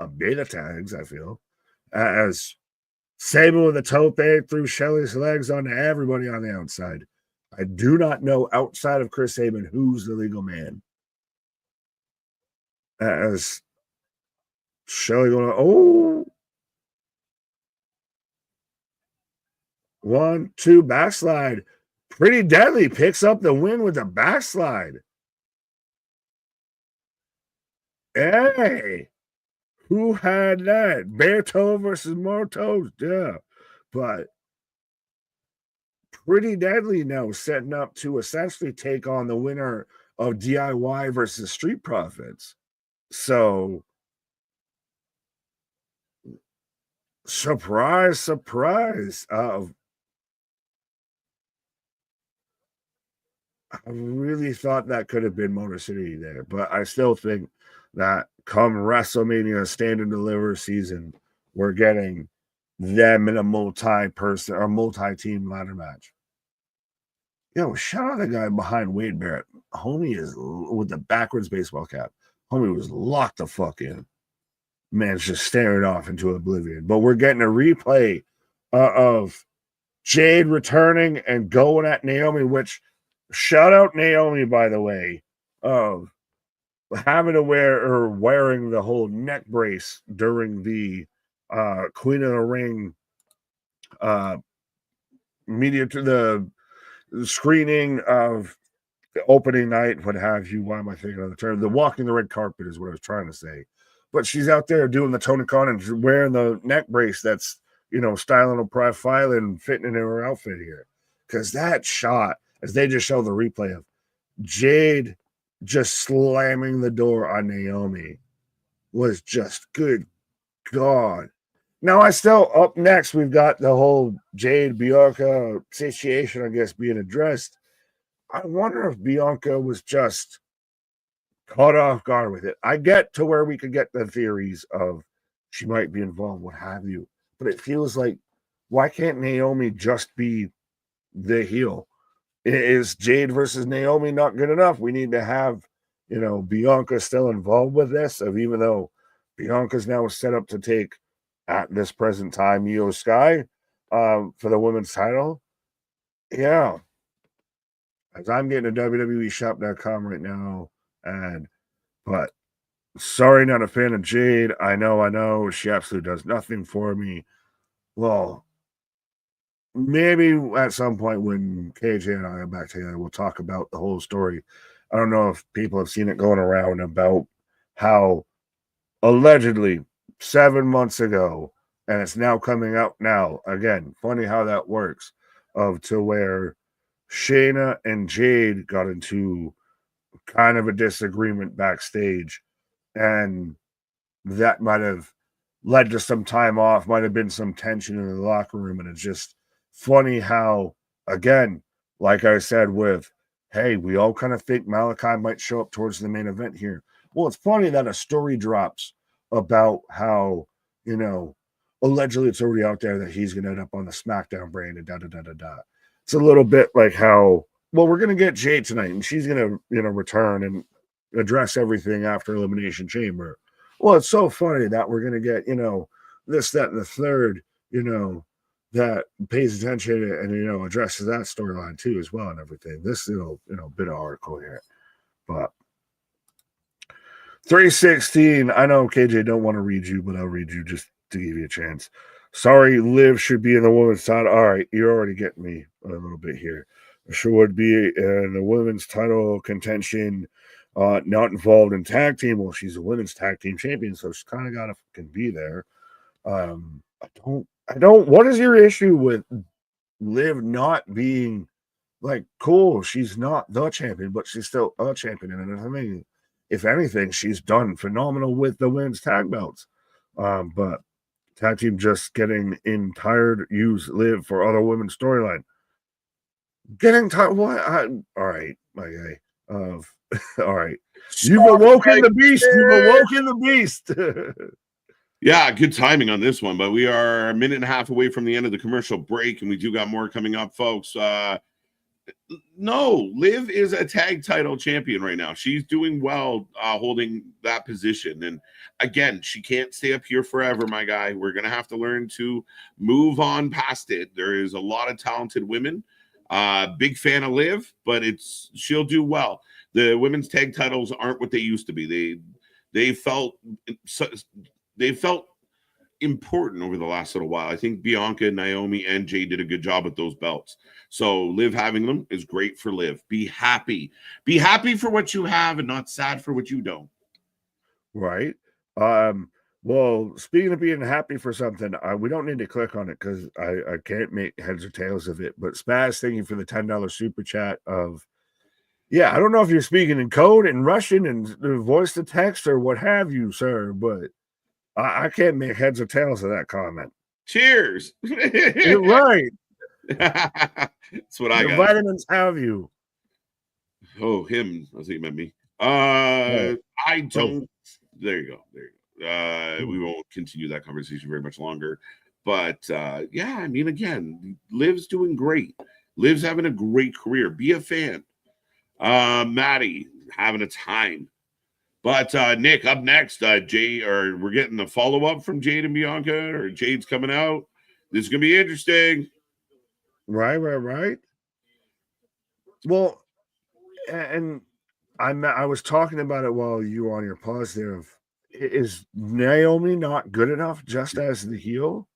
a bit of tags, I feel. As Sable with a tope through Shelley's legs onto everybody on the outside. I do not know, outside of Chris Sabin, who's the legal man. As Shelley going, 1, 2, backslide. Pretty Deadly picks up the win with a backslide. Hey, who had that? Bare toe versus more toes, yeah. But Pretty Deadly now setting up to essentially take on the winner of DIY versus Street Profits. So, surprise, surprise. I really thought that could have been Motor City there, but I still think that come WrestleMania Stand and Deliver season, we're getting them in a multi-person or multi-team ladder match. Yo, shout out the guy behind Wade Barrett. Homie is with the backwards baseball cap. Homie was locked the fuck in. Man's just staring off into oblivion. But we're getting a replay of Jade returning and going at Naomi, which shout out Naomi, by the way, of having to wearing the whole neck brace during the Queen of the Ring media to the screening of the opening night, what have you. Why am I thinking of the term? The walking the red carpet is what I was trying to say. But she's out there doing the Tony Khan and wearing the neck brace that's, styling and profiling, fitting in her outfit here. Because that shot, as they just show the replay of Jade just slamming the door on Naomi, was just good God. Now, up next, we've got the whole Jade Bianca situation, I guess, being addressed. I wonder if Bianca was just caught off guard with it. I get to where we could get the theories of she might be involved, what have you. But it feels like, why can't Naomi just be the heel? Is Jade versus Naomi not good enough? We need to have, Bianca still involved with this, even though Bianca's now set up to take, at this present time, Io Sky for the women's title. Yeah. As I'm getting to WWEshop.com right now, but sorry, not a fan of Jade. I know. She absolutely does nothing for me. Well, maybe at some point when KJ and I are back together, we'll talk about the whole story. I don't know if people have seen it going around about how allegedly 7 months ago, and it's now coming out now. Again, funny how that works, to where Shayna and Jade got into kind of a disagreement backstage, and that might have led to some time off, might have been some tension in the locker room. And it's just funny how, again, like I said, hey, we all kind of think Malachi might show up towards the main event here. Well, it's funny that a story drops about how, allegedly it's already out there that he's going to end up on the SmackDown brand and da-da-da-da-da. It's a little bit like how, well, we're going to get Jade tonight and she's going to, return and address everything after Elimination Chamber. Well, it's so funny that we're going to get, this, that, and the third, that pays attention and, addresses that storyline too as well and everything. This, bit of article here. But 316, I know KJ don't want to read you, but I'll read you just to give you a chance. Sorry, Liv should be in the women's title. All right, you're already getting me a little bit here. She would be in the women's title contention, not involved in tag team. Well, she's a women's tag team champion, so she's kind of got to fucking be there. I don't. What is your issue with Liv not being like cool? She's not the champion, but she's still a champion, and I mean, if anything, she's done phenomenal with the women's tag belts. But tag team just getting tired, use Liv for other women's storyline. Getting tired. What? All right, my guy. All right. You've awoken the beast. You've awoken the beast. Yeah, good timing on this one, but we are a minute and a half away from the end of the commercial break, and we do got more coming up, folks. No, Liv is a tag title champion right now. She's doing well holding that position. And again, she can't stay up here forever, my guy. We're going to have to learn to move on past it. There is a lot of talented women. Big fan of Liv, but she'll do well. The women's tag titles aren't what they used to be. They felt important over the last little while. I think Bianca, Naomi, and Jade did a good job with those belts. So Liv having them is great for Liv. Be happy. Be happy for what you have and not sad for what you don't. Right. Well, speaking of being happy for something, we don't need to click on it because I can't make heads or tails of it. But Spaz, thank you for the $10 super chat of, yeah, I don't know if you're speaking in code and Russian and voice to text or what have you, sir, but I can't make heads or tails of that comment. Cheers. You're right. That's what I the got. Vitamins have you. Oh, him. I think you meant me. I don't. There you go. There you go. We won't continue that conversation very much longer. But yeah, I mean, again, Liv's doing great. Liv's having a great career. Be a fan. Maddie having a time. But Nick, up next, Jay, or we're getting the follow-up from Jade and Bianca, or Jade's coming out. This is gonna be interesting. Right. Well, and I was talking about it while you were on your pause there. Is Naomi not good enough just as the heel?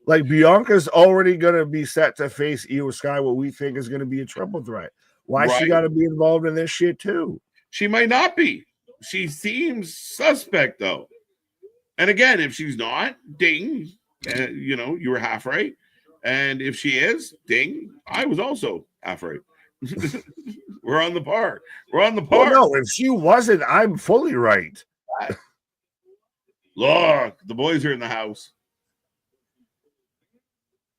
Like Bianca's already gonna be set to face Io Sky, what we think is gonna be a triple threat. Why she got to be involved in this shit too? She might not be. She seems suspect though. And again, if she's not, ding, you were half right. And if she is, ding, I was also half right. We're on the par. We're on the par. Well, no, if she wasn't, I'm fully right. Look, the boys are in the house.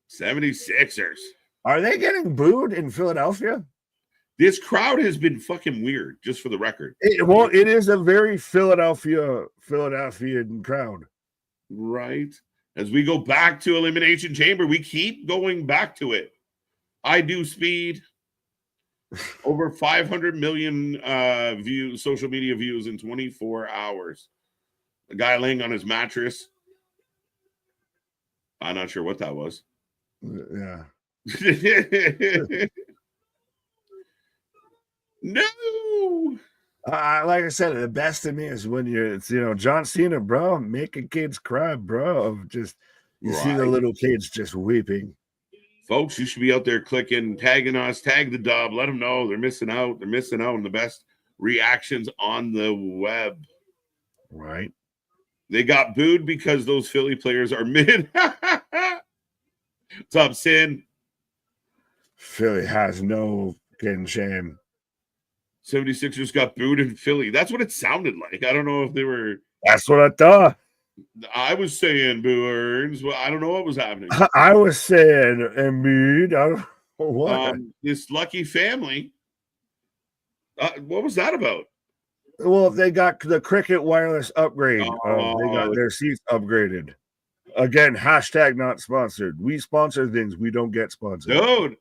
76ers. Are they getting booed in Philadelphia? This crowd has been fucking weird, just for the record. It is a very Philadelphian crowd. Right. As we go back to Elimination Chamber, we keep going back to it. I do speed. Over 500 million views, social media views in 24 hours. A guy laying on his mattress. I'm not sure what that was. Yeah. No. Like I said, the best to me is when it's John Cena, bro, making kids cry, bro. Of just see the little kids just weeping. Folks, you should be out there clicking, tagging us, tag the dub, let them know they're missing out. They're missing out on the best reactions on the web. Right. They got booed because those Philly players are mid. What's up, Sin? Philly has no fucking shame. 76ers got booed in Philly. That's what it sounded like. I don't know if they were. That's what I thought. I was saying boo earns. Well, I don't know what was happening. I was saying Embiid. I don't know what. This lucky family. What was that about? Well, they got the Cricket wireless upgrade. They got their seats upgraded. Again, hashtag not sponsored. We sponsor things. We don't get sponsored. Dude,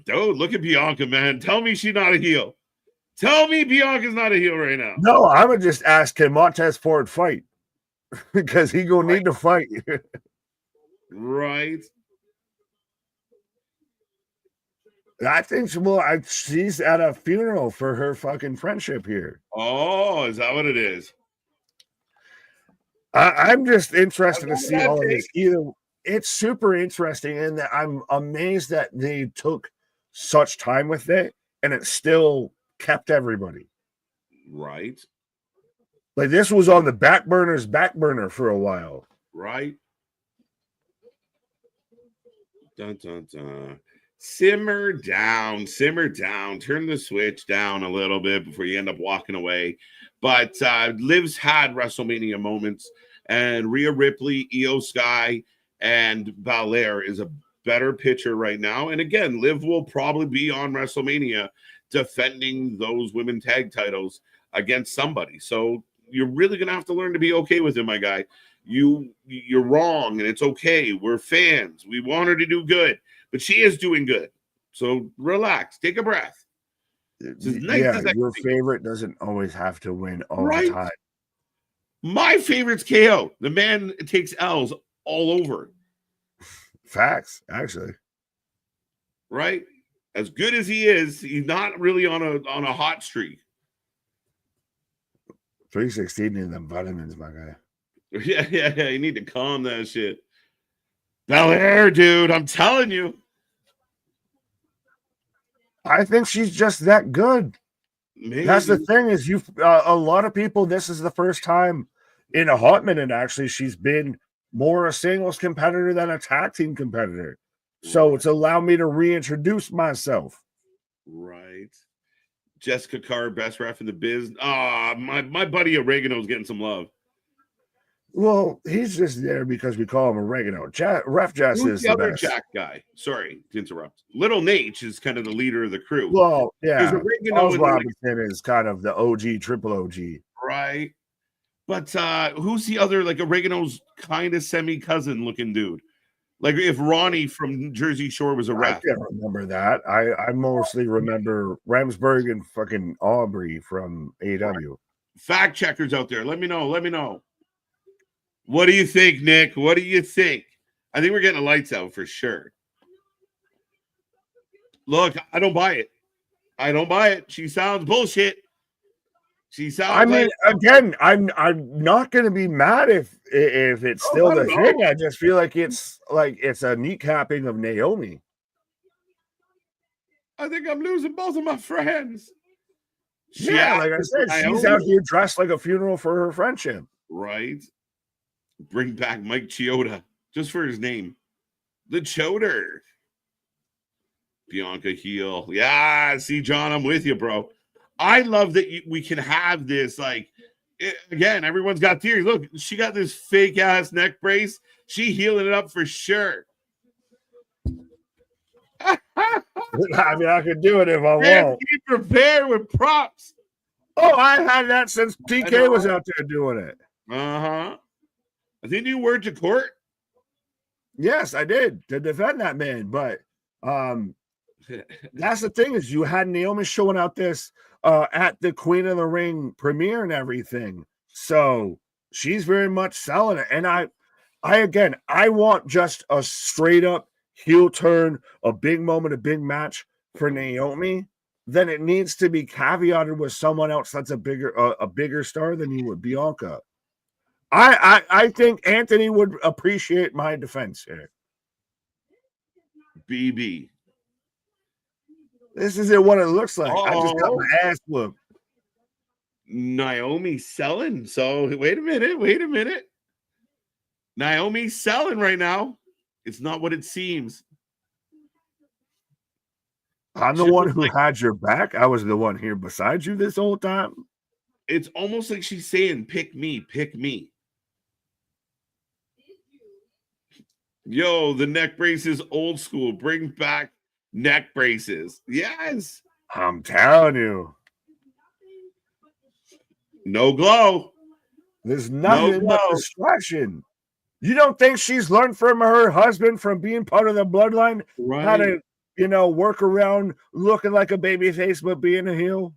dude, look at Bianca, man. Tell me she's not a heel. Tell me Bianca's not a heel right now. No, I would just ask, can Montez Ford fight? Because he gonna need to fight. Right. I think she's at a funeral for her fucking friendship here. Oh, is that what it is? I'm just interested to see all of this. It's super interesting, and that I'm amazed that they took such time with it, and it still kept everybody. Right. Like this was on the back burner for a while. Right. Dun, dun, dun. Simmer down. Turn the switch down a little bit before you end up walking away. But Liv's had WrestleMania moments, and Rhea Ripley, Io Sky, and Belair is a better pitcher right now. And again, Liv will probably be on WrestleMania defending those women tag titles against somebody. So you're really going to have to learn to be okay with it, my guy. You're wrong, and it's okay. We're fans. We want her to do good, but she is doing good. So relax. Take a breath. Your favorite doesn't always have to win all the time. My favorite's KO. The man takes L's all over. Facts, actually. Right? As good as he is, he's not really on a hot streak. 316 in the vitamins, my guy. Yeah. You need to calm that shit. Belair, dude, I'm telling you. I think she's just that good. Maybe. That's the thing is a lot of people, this is the first time in a hot minute, actually, she's been more a singles competitor than a tag team competitor. So it's allowed me to reintroduce myself. Right. Jessica Carr, best ref in the biz. My buddy Oregano's getting some love. Well, he's just there because we call him Oregano. Ref Jess Who's is the the other best. Jack guy? Sorry to interrupt. Little Nate is kind of the leader of the crew. Well, yeah. Oregano Robinson is kind of the OG, triple OG. Right. But who's the other, like Oregano's kind of semi-cousin looking dude? Like if Ronnie from Jersey Shore was a ref. I can't remember that. I mostly remember Ramsburg and fucking Aubrey from AEW. Fact checkers out there, let me know. Let me know. What do you think, Nick? What do you think? I think we're getting the lights out for sure. Look, I don't buy it. I don't buy it. She sounds bullshit. She sounds. Again, I'm not going to be mad if it's still the thing. I just feel like it's a kneecapping of Naomi. I think I'm losing both of my friends. Like I said, she's out here dressed like a funeral for her friendship. Right. Bring back Mike Chioda just for his name. The Choder. Bianca heel. Yeah, see, John, I'm with you, bro. I love that we can have this. Again, everyone's got theories. Look, she got this fake ass neck brace. She healing it up for sure. I mean, I could do it if I want. Be prepared with props. Oh, I had that since TK was out there doing it. I think you were to court. Yes, I did to defend that man. But that's the thing is you had Naomi showing out this at the Queen of the Ring premiere and everything. So she's very much selling it. And I want just a straight up heel turn, a big moment, a big match for Naomi. Then it needs to be caveated with someone else that's a bigger star than you would, Bianca. I think Anthony would appreciate my defense here. BB. This isn't what it looks like. I just got my ass whooped. Naomi selling. So wait a minute. Naomi's selling right now. It's not what it seems. I'm the one who had your back. I was the one here beside you this whole time. It's almost like she's saying, pick me, pick me. Yo, the neck brace is old school. Bring back neck braces. Yes. I'm telling you. No glow. There's nothing but distraction. You don't think she's learned from her husband from being part of the bloodline? Right. How to, work around looking like a baby face but being a heel?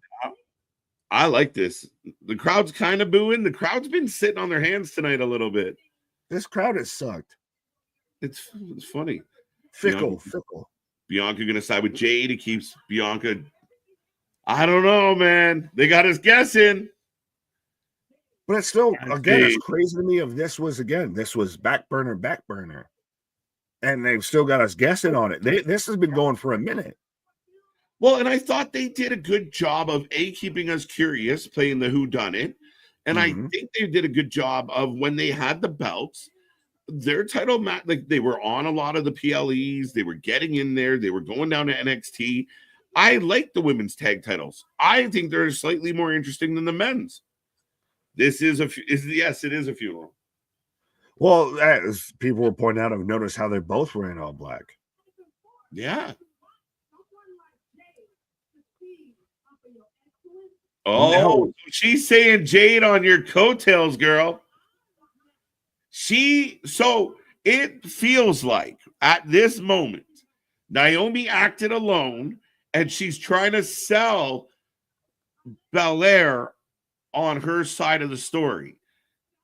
I like this. The crowd's kind of booing. The crowd's been sitting on their hands tonight a little bit. This crowd has sucked. It's funny. Fickle. Bianca gonna side with Jade. It keeps Bianca. I don't know, man. They got us guessing. But it's still, again, it's crazy to me if this was back burner. And they've still got us guessing on it. This has been going for a minute. Well, and I thought they did a good job of keeping us curious, playing the whodunit. And I think they did a good job of when they had the belts, their title match, like they were on a lot of the PLEs, they were getting in there, they were going down to NXT. I like the women's tag titles. I think they're slightly more interesting than the men's. This is it is a funeral. Well, as people were pointing out, I've noticed how they're both wearing all black. Yeah. Oh, she's saying Jade on your coattails, girl. So it feels like at this moment, Naomi acted alone and she's trying to sell Belair on her side of the story.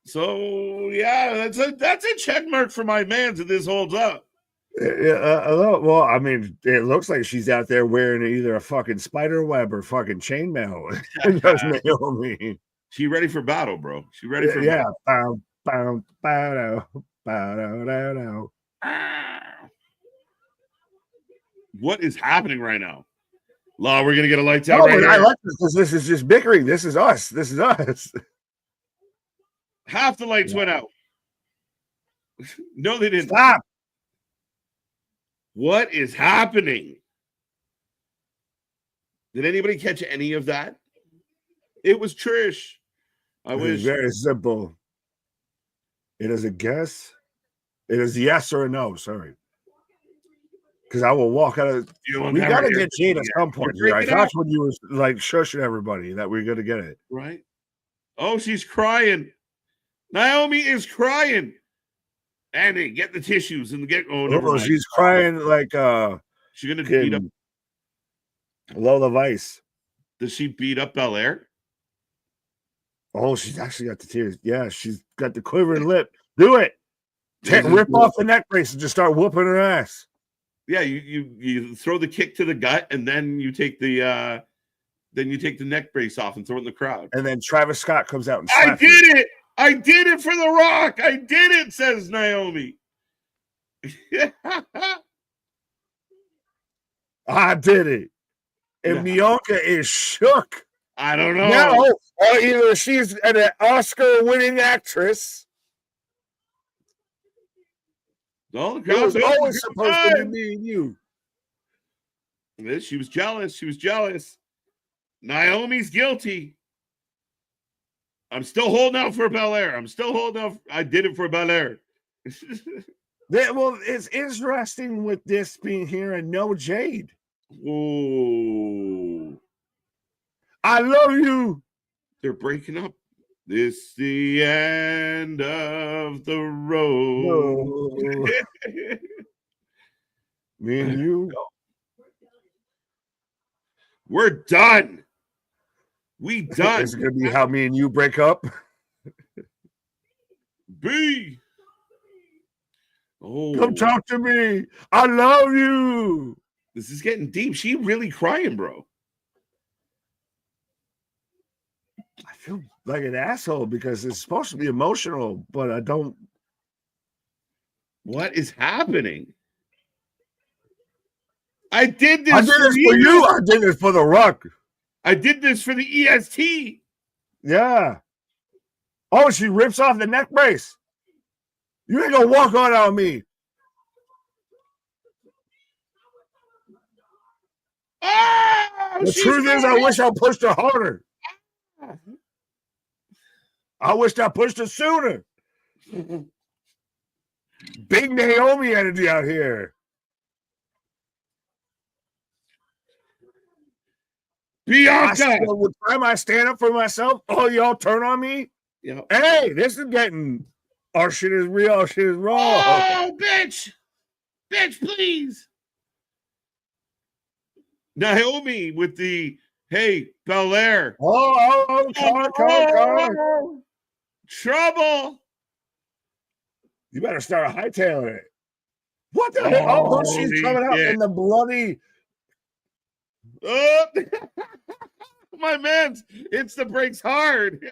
So yeah, that's a check mark for my man if this holds up. Well, I mean, it looks like she's out there wearing either a fucking spider web or fucking chainmail. Naomi. She ready for battle, bro. She ready for battle. What is happening right now? Law, we're gonna get a lights out No, right but here. I like this because this is just bickering. This is us. This is us. Half the lights went out. No, they didn't. Stop. What is happening? Did anybody catch any of that? It was Trish. It is very simple. It is a guess. It is yes or a no. Sorry. Because I will walk out of. We got to get Jade at some point here. I thought when you were like shushing everybody that we're going to get it. Right. Oh, she's crying. Naomi is crying. Andy, get the tissues and get. Oh, never mind. She's crying like she's going to beat up Lola Vice. Does she beat up Belair? Oh, she's actually got the tears. Yeah, she's got the quivering lip. Do it. Rip off the neck brace and just start whooping her ass. Yeah, you throw the kick to the gut and then you take the neck brace off and throw it in the crowd. And then Travis Scott comes out and I did it. I did it for The Rock. I did it, says Naomi. I did it. And Bianca is shook. I don't know. Now, either she's an Oscar-winning actress. No, it was always supposed to be me and you. She was jealous. She was jealous. Naomi's guilty. I'm still holding out for Belair. I'm still holding out. I did it for Belair. Well, it's interesting with this being here and no Jade. Whoa. I love you. They're breaking up. This the end of the road. Me and you. We're done. We done. Is it gonna be how me and you break up? B. Oh, come talk to me. I love you. This is getting deep. She really crying, bro. I feel like an asshole because it's supposed to be emotional, but I don't. What is happening? I did this. I did this for you. I did this for The Rock. I did this for the EST. Yeah. Oh, she rips off the neck brace. You ain't gonna walk on me. Oh, the truth is, I wish I pushed her harder. I wish I pushed her sooner. Big Naomi energy out here. Bianca. With time I stand up for myself, all y'all turn on me. Yeah. Hey, this is getting. Our shit is real. Our shit is raw. Oh, bitch. Bitch, please. Naomi with the, hey, Belair. Car. Trouble. You better start hightailing it. What the hell? Oh, she's coming out in the bloody. Oh, my man's, it's the brakes hard.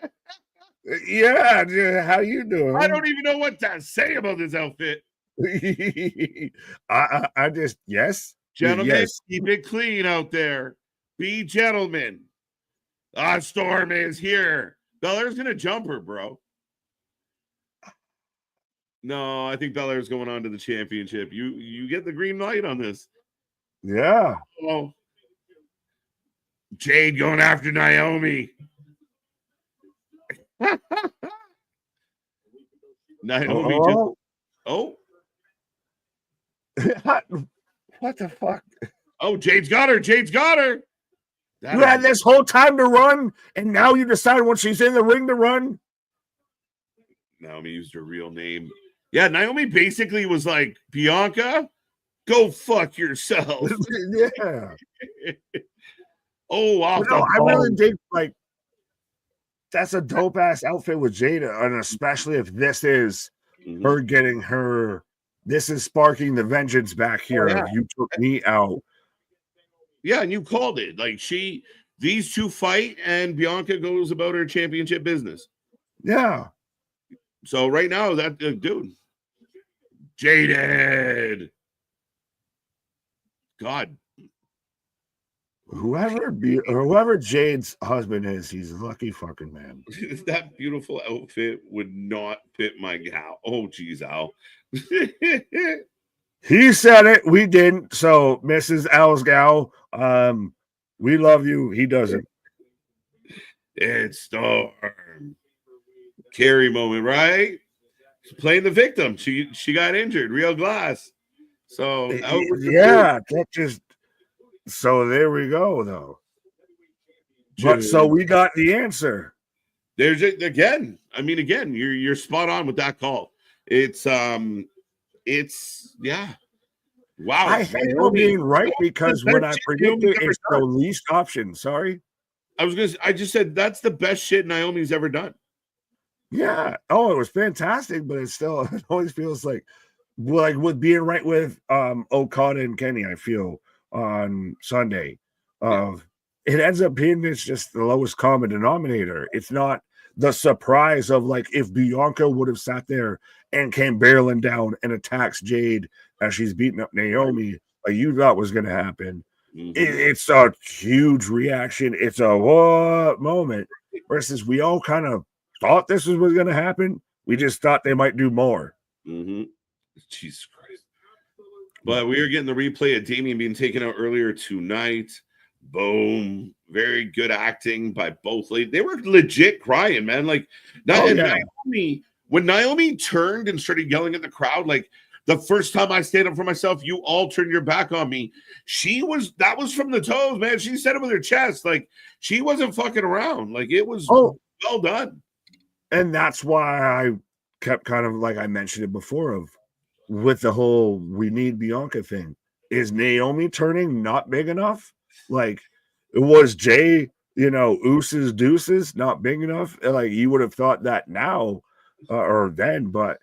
Yeah, how you doing? I don't even know what to say about this outfit. I just, yes. Gentlemen, yes. Keep it clean out there. Be gentlemen. Storm is here. Belair's going to jump her, bro. No, I think Belair's going on to the championship. You get the green light on this. Yeah. Oh. Jade going after Naomi. Naomi just, what the fuck? Oh, Jade's got her. Jade's got her. You had this whole time to run, and now you decide when she's in the ring to run. Naomi used her real name. Yeah, Naomi basically was like, Bianca, go fuck yourself. Yeah. I really dig, like, that's a dope ass outfit with Jada, and especially if this is her getting her. This is sparking the vengeance back here. Yeah. You took me out. Yeah, and you called it. Like these two fight, and Bianca goes about her championship business. Yeah. So right now, that dude, Jaded, God, whoever Jade's husband is, he's a lucky fucking man. that beautiful outfit would not fit my gal. Oh, geez, Al. He said it. We didn't. So, Mrs. Al's gal, we love you. He doesn't. It's Storm. Carrie moment, right? Playing the victim. She got injured, real glass. So yeah, that just so there we go though. But so we got the answer. There's it again. I mean, again, you're spot on with that call. It's yeah. Wow. I hate being right because when I predict it, it's the least option. Sorry. I just said that's the best shit Naomi's ever done. Yeah. Oh, it was fantastic, but it always feels like with being right with Okada and Kenny, I feel on Sunday. It ends up being it's just the lowest common denominator. It's not the surprise of like if Bianca would have sat there and came barreling down and attacks Jade as she's beating up Naomi, like you thought was going to happen. Mm-hmm. It's a huge reaction. It's a what moment versus we all kind of thought this was going to happen. We just thought they might do more. Mm-hmm. Jesus Christ. But we are getting the replay of Damian being taken out earlier tonight. Boom. Very good acting by both ladies. They were legit crying, man. Like Naomi, when Naomi turned and started yelling at the crowd, like the first time I stand up for myself, you all turn your back on me. That was from the toes, man. She said it with her chest. Like she wasn't fucking around. Like it was well done. And that's why I kept kind of like I mentioned it before of with the whole we need Bianca thing. Is Naomi turning not big enough? Like it was Jay, Oose's deuces not big enough. Like you would have thought that now or then, but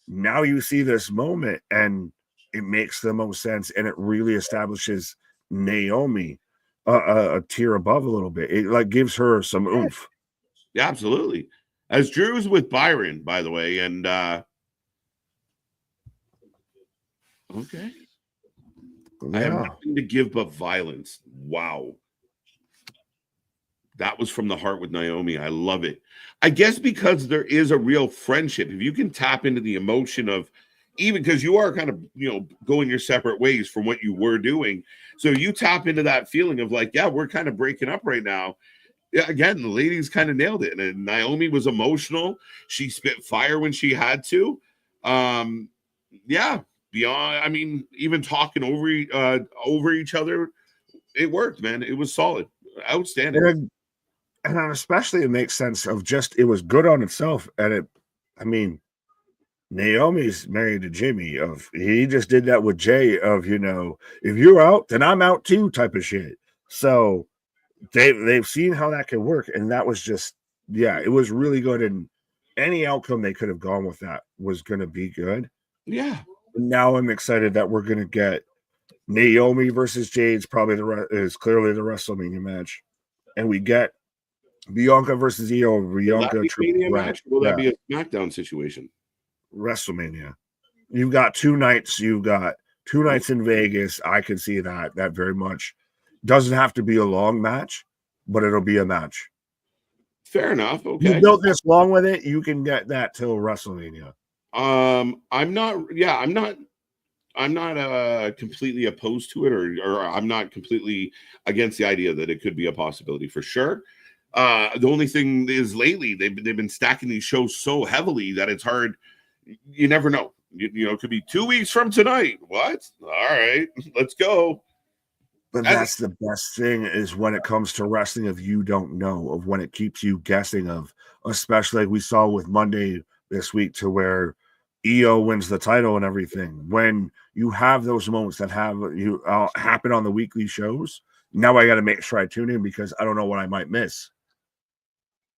now you see this moment and it makes the most sense and it really establishes Naomi a tier above a little bit. It like gives her some oomph. Yeah, absolutely. As Drew's with Byron, by the way, and okay. Yeah. I have nothing to give but violence. Wow. That was from the heart with Naomi. I love it. I guess because there is a real friendship. If you can tap into the emotion of even because you are kind of, going your separate ways from what you were doing. So you tap into that feeling of like, yeah, we're kind of breaking up right now. Yeah, again, the ladies kind of nailed it. And Naomi was emotional. She spit fire when she had to. Yeah. Beyond, I mean, even talking over each other, it worked, man. It was solid, outstanding, and especially it makes sense of just it was good on itself. And Naomi's married to Jimmy. He just did that with Jay. If you're out, then I'm out too, type of shit. So they've seen how that can work, and that was just it was really good. And any outcome they could have gone with that was going to be good. Yeah. Now I'm excited that we're going to get Naomi versus Jade's is clearly the WrestleMania match. And we get Bianca versus Io. Bianca match? Will that be a SmackDown situation? WrestleMania. You've got 2 nights. You've got 2 nights in Vegas. I can see that very much. Doesn't have to be a long match, but it'll be a match. Fair enough. Okay. You built this long with it. You can get that till WrestleMania. I'm not completely opposed to it, or I'm not completely against the idea that it could be a possibility for sure. The only thing is lately they've been stacking these shows so heavily that it's hard. You never know. It could be 2 weeks from tonight. What? All right, let's go. But that's the best thing is when it comes to wrestling of you don't know, of when it keeps you guessing of, especially like we saw with Monday this week to where Io wins the title and everything. When you have those moments that happen on the weekly shows, now I got to make sure I tune in because I don't know what I might miss.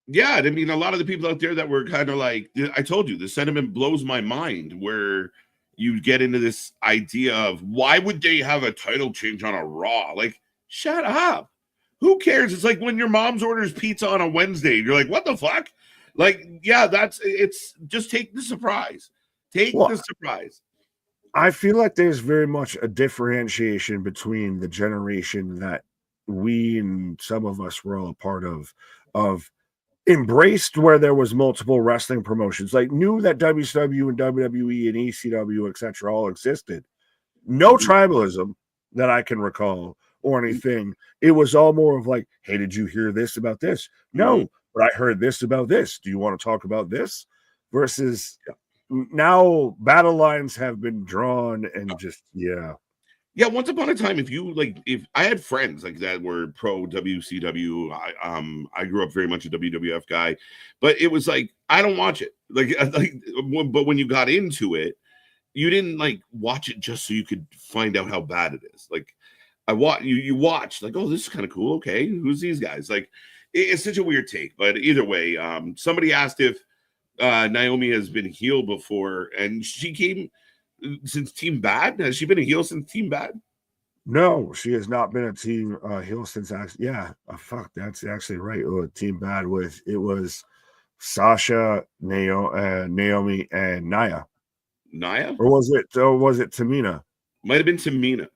Yeah, I mean, a lot of the people out there that were kind of like, I told you, the sentiment blows my mind where you get into this idea of why would they have a title change on a Raw? Like, shut up. Who cares? It's like when your mom's orders pizza on a Wednesday. You're like, what the fuck? Like, yeah, it's just take the surprise. Take the surprise. I feel like there's very much a differentiation between the generation that we and some of us were all a part of embraced where there was multiple wrestling promotions, like knew that WCW and WWE and ECW, etc., all existed. No tribalism that I can recall or anything. It was all more of like, hey, did you hear this about this? No, but I heard this about this. Do you want to talk about this? Versus now battle lines have been drawn and just once upon a time, if I had friends like that were pro WCW, I grew up very much a WWF guy, but it was like I don't watch it. But when you got into it, you didn't like watch it just so you could find out how bad it is. Like you watch like, oh, this is kind of cool. Okay, who's these guys? Like it's such a weird take, but either way, somebody asked if Naomi has been heel before, and she came since Team Bad. Has she been a heel since Team Bad? No, she has not been a team heel since actually. Yeah, fuck, that's actually right. Oh, Team Bad was Sasha, Naomi, and Nia. Nia, or was it Tamina? Might have been Tamina.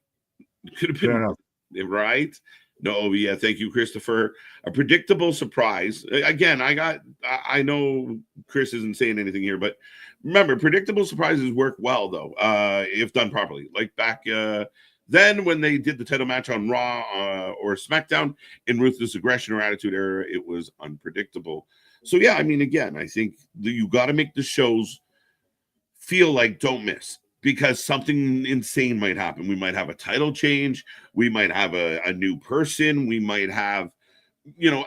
Could have been right. No, yeah, thank you, Christopher. A predictable surprise. Again, I know Chris isn't saying anything here, but remember, predictable surprises work well, though, if done properly. Like back then when they did the title match on Raw or SmackDown in Ruthless Aggression or Attitude Era, it was unpredictable. So, yeah, I mean, again, I think you got to make the shows feel like don't miss, because something insane might happen. We might have a title change. We might have a new person. We might have,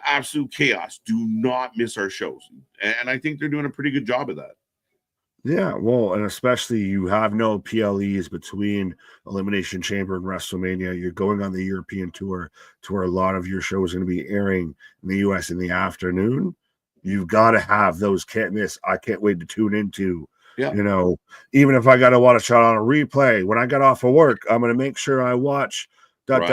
absolute chaos. Do not miss our shows. And I think they're doing a pretty good job of that. Yeah, well, and especially you have no PLEs between Elimination Chamber and WrestleMania. You're going on the European tour to where a lot of your shows are going to be airing in the US in the afternoon. You've got to have those can't miss. I can't wait to tune into. Yeah. Even if I got to watch it on a replay, when I get off of work, I'm going to make sure I watch But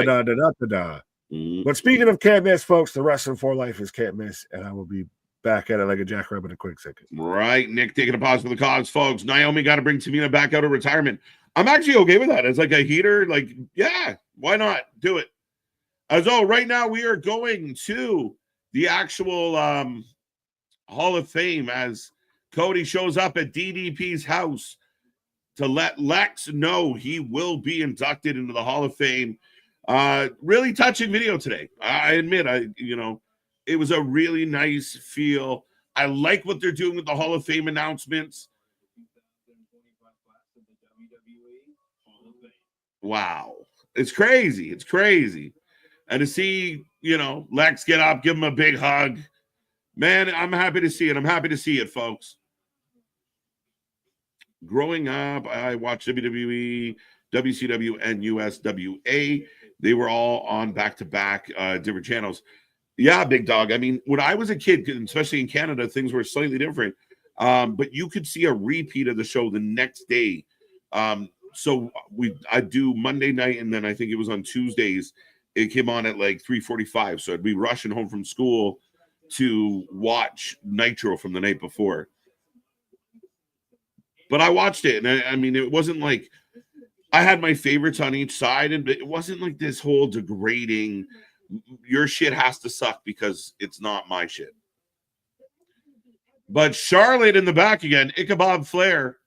speaking of can't miss, folks, the Wrestling for Life is can't miss, and I will be back at it like a jackrabbit in a quick second. Right. Nick taking a pause for the cause, folks. Naomi got to bring Tamina back out of retirement. I'm actually okay with that. It's like a heater. Like, yeah, why not? Do it. Right now we are going to the actual Hall of Fame as Cody shows up at DDP's house to let Lex know he will be inducted into the Hall of Fame. Really touching video today. I admit, it was a really nice feel. I like what they're doing with the Hall of Fame announcements. Wow. It's crazy. It's crazy. And to see, Lex get up, give him a big hug. Man, I'm happy to see it. I'm happy to see it, folks. Growing up, I watched WWE, WCW, and USWA. They were all on back-to-back different channels. Yeah, big dog. I mean, when I was a kid, especially in Canada, things were slightly different. But you could see a repeat of the show the next day. So I do Monday night, and then I think it was on Tuesdays. It came on at like 3:45. So I'd be rushing home from school to watch Nitro from the night before. But I watched it, and I mean, it wasn't like I had my favorites on each side, and it wasn't like this whole degrading, your shit has to suck because it's not my shit. But Charlotte in the back again, Ichabod Flair.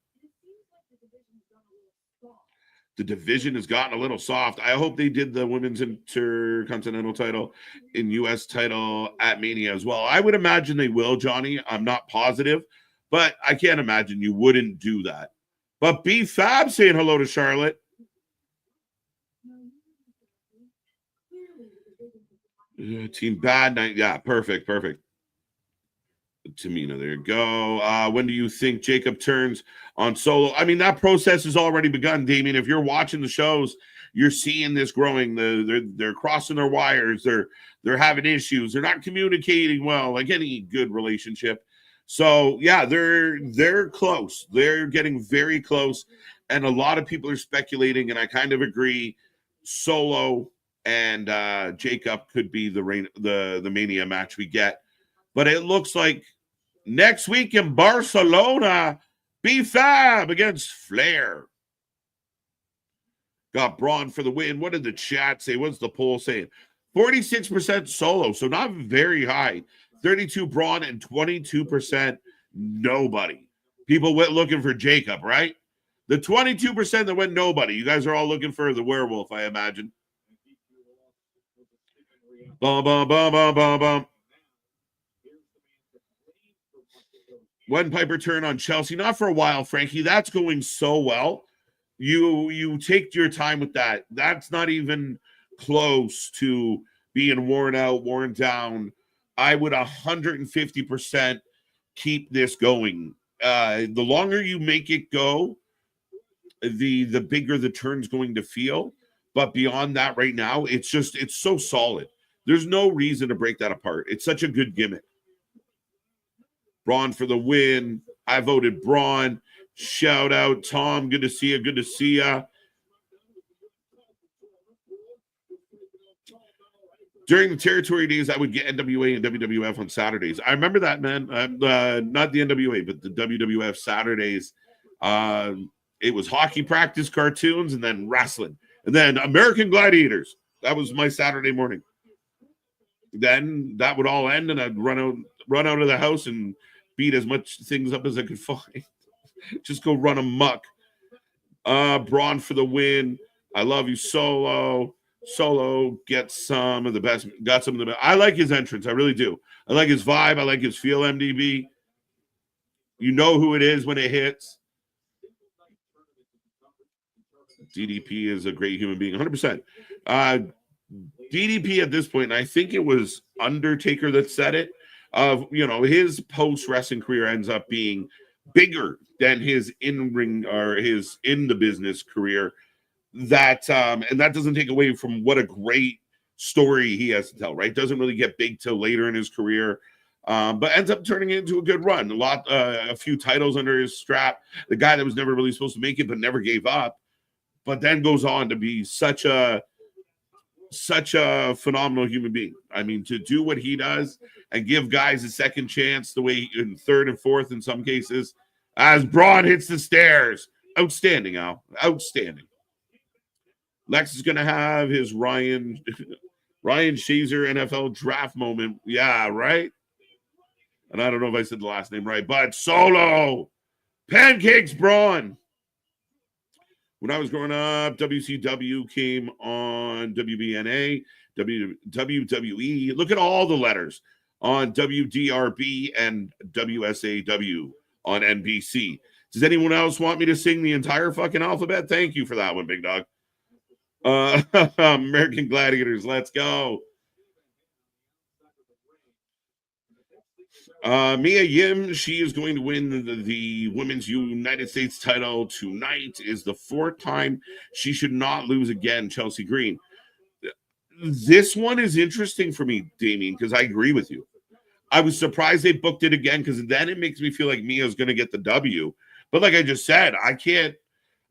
The division has gotten a little soft. I hope they did the women's intercontinental title and U.S. title at Mania as well. I would imagine they will, Johnny. I'm not positive, but I can't imagine you wouldn't do that. But B Fab saying hello to Charlotte. Team Bad Night. Yeah, perfect. Tamina, there you go. When do you think Jacob turns on Solo? I mean, that process has already begun, Damien. If you're watching the shows, you're seeing this growing. They're crossing their wires. They're having issues. They're not communicating well, like any good relationship. So yeah, they're close. They're getting very close, and a lot of people are speculating, and I kind of agree. Solo and Jacob could be the Mania match we get. But it looks like Next week in Barcelona, B-Fab against Flair. Got Bron for the win. What did the chat say? What's the poll saying? 46% Solo, so not very high. 32 Bron and 22% nobody. People went looking for Jacob, right? The 22% that went nobody. You guys are all looking for the werewolf, I imagine. Bum, bum, bum, bum, bum, bum. When Piper turn on Chelsea, not for a while, Frankie. That's going so well. You take your time with that. That's not even close to being worn out, worn down. I would 150% keep this going. The longer you make it go, the bigger the turn's going to feel. But beyond that, right now, it's so solid. There's no reason to break that apart. It's such a good gimmick. Bron for the win. I voted Bron. Shout out, Tom. Good to see you. Good to see you. During the territory days, I would get NWA and WWF on Saturdays. I remember that, man. Not the NWA, but the WWF Saturdays. It was hockey practice, cartoons, and then wrestling. And then American Gladiators. That was my Saturday morning. Then that would all end, and I'd run out of the house and beat as much things up as I could find. Just go run amok. Bron for the win. I love you, Solo. Solo gets some of the best. Got some of the best. I like his entrance. I really do. I like his vibe. I like his feel, MDB. You know who it is when it hits. DDP is a great human being, 100%. DDP at this point, and I think it was Undertaker that said it, his post-wrestling career ends up being bigger than his in-ring or his in-the-business career. That and that doesn't take away from what a great story he has to tell, right? Doesn't really get big till later in his career, but ends up turning it into a good run. A few titles under his strap. The guy that was never really supposed to make it, but never gave up, but then goes on to be such a phenomenal human being. I mean, to do what he does and give guys a second chance, the way in third and fourth in some cases, as Bron hits the stairs. Outstanding, Al. Outstanding. Lex is going to have his Ryan Shazer NFL draft moment. Yeah, right? And I don't know if I said the last name right, but Solo. Pancakes, Bron. When I was growing up, WCW came on WBNA, WWE. Look at all the letters on WDRB and WSAW on NBC. Does anyone else want me to sing the entire fucking alphabet? Thank you for that one, big dog. American Gladiators, let's go. Mia Yim, she is going to win the Women's United States title tonight. Is the fourth time. She should not lose again, Chelsea Green. This one is interesting for me, Damien, because I agree with you. I was surprised they booked it again, because then it makes me feel like Mia's going to get the W. But like I just said,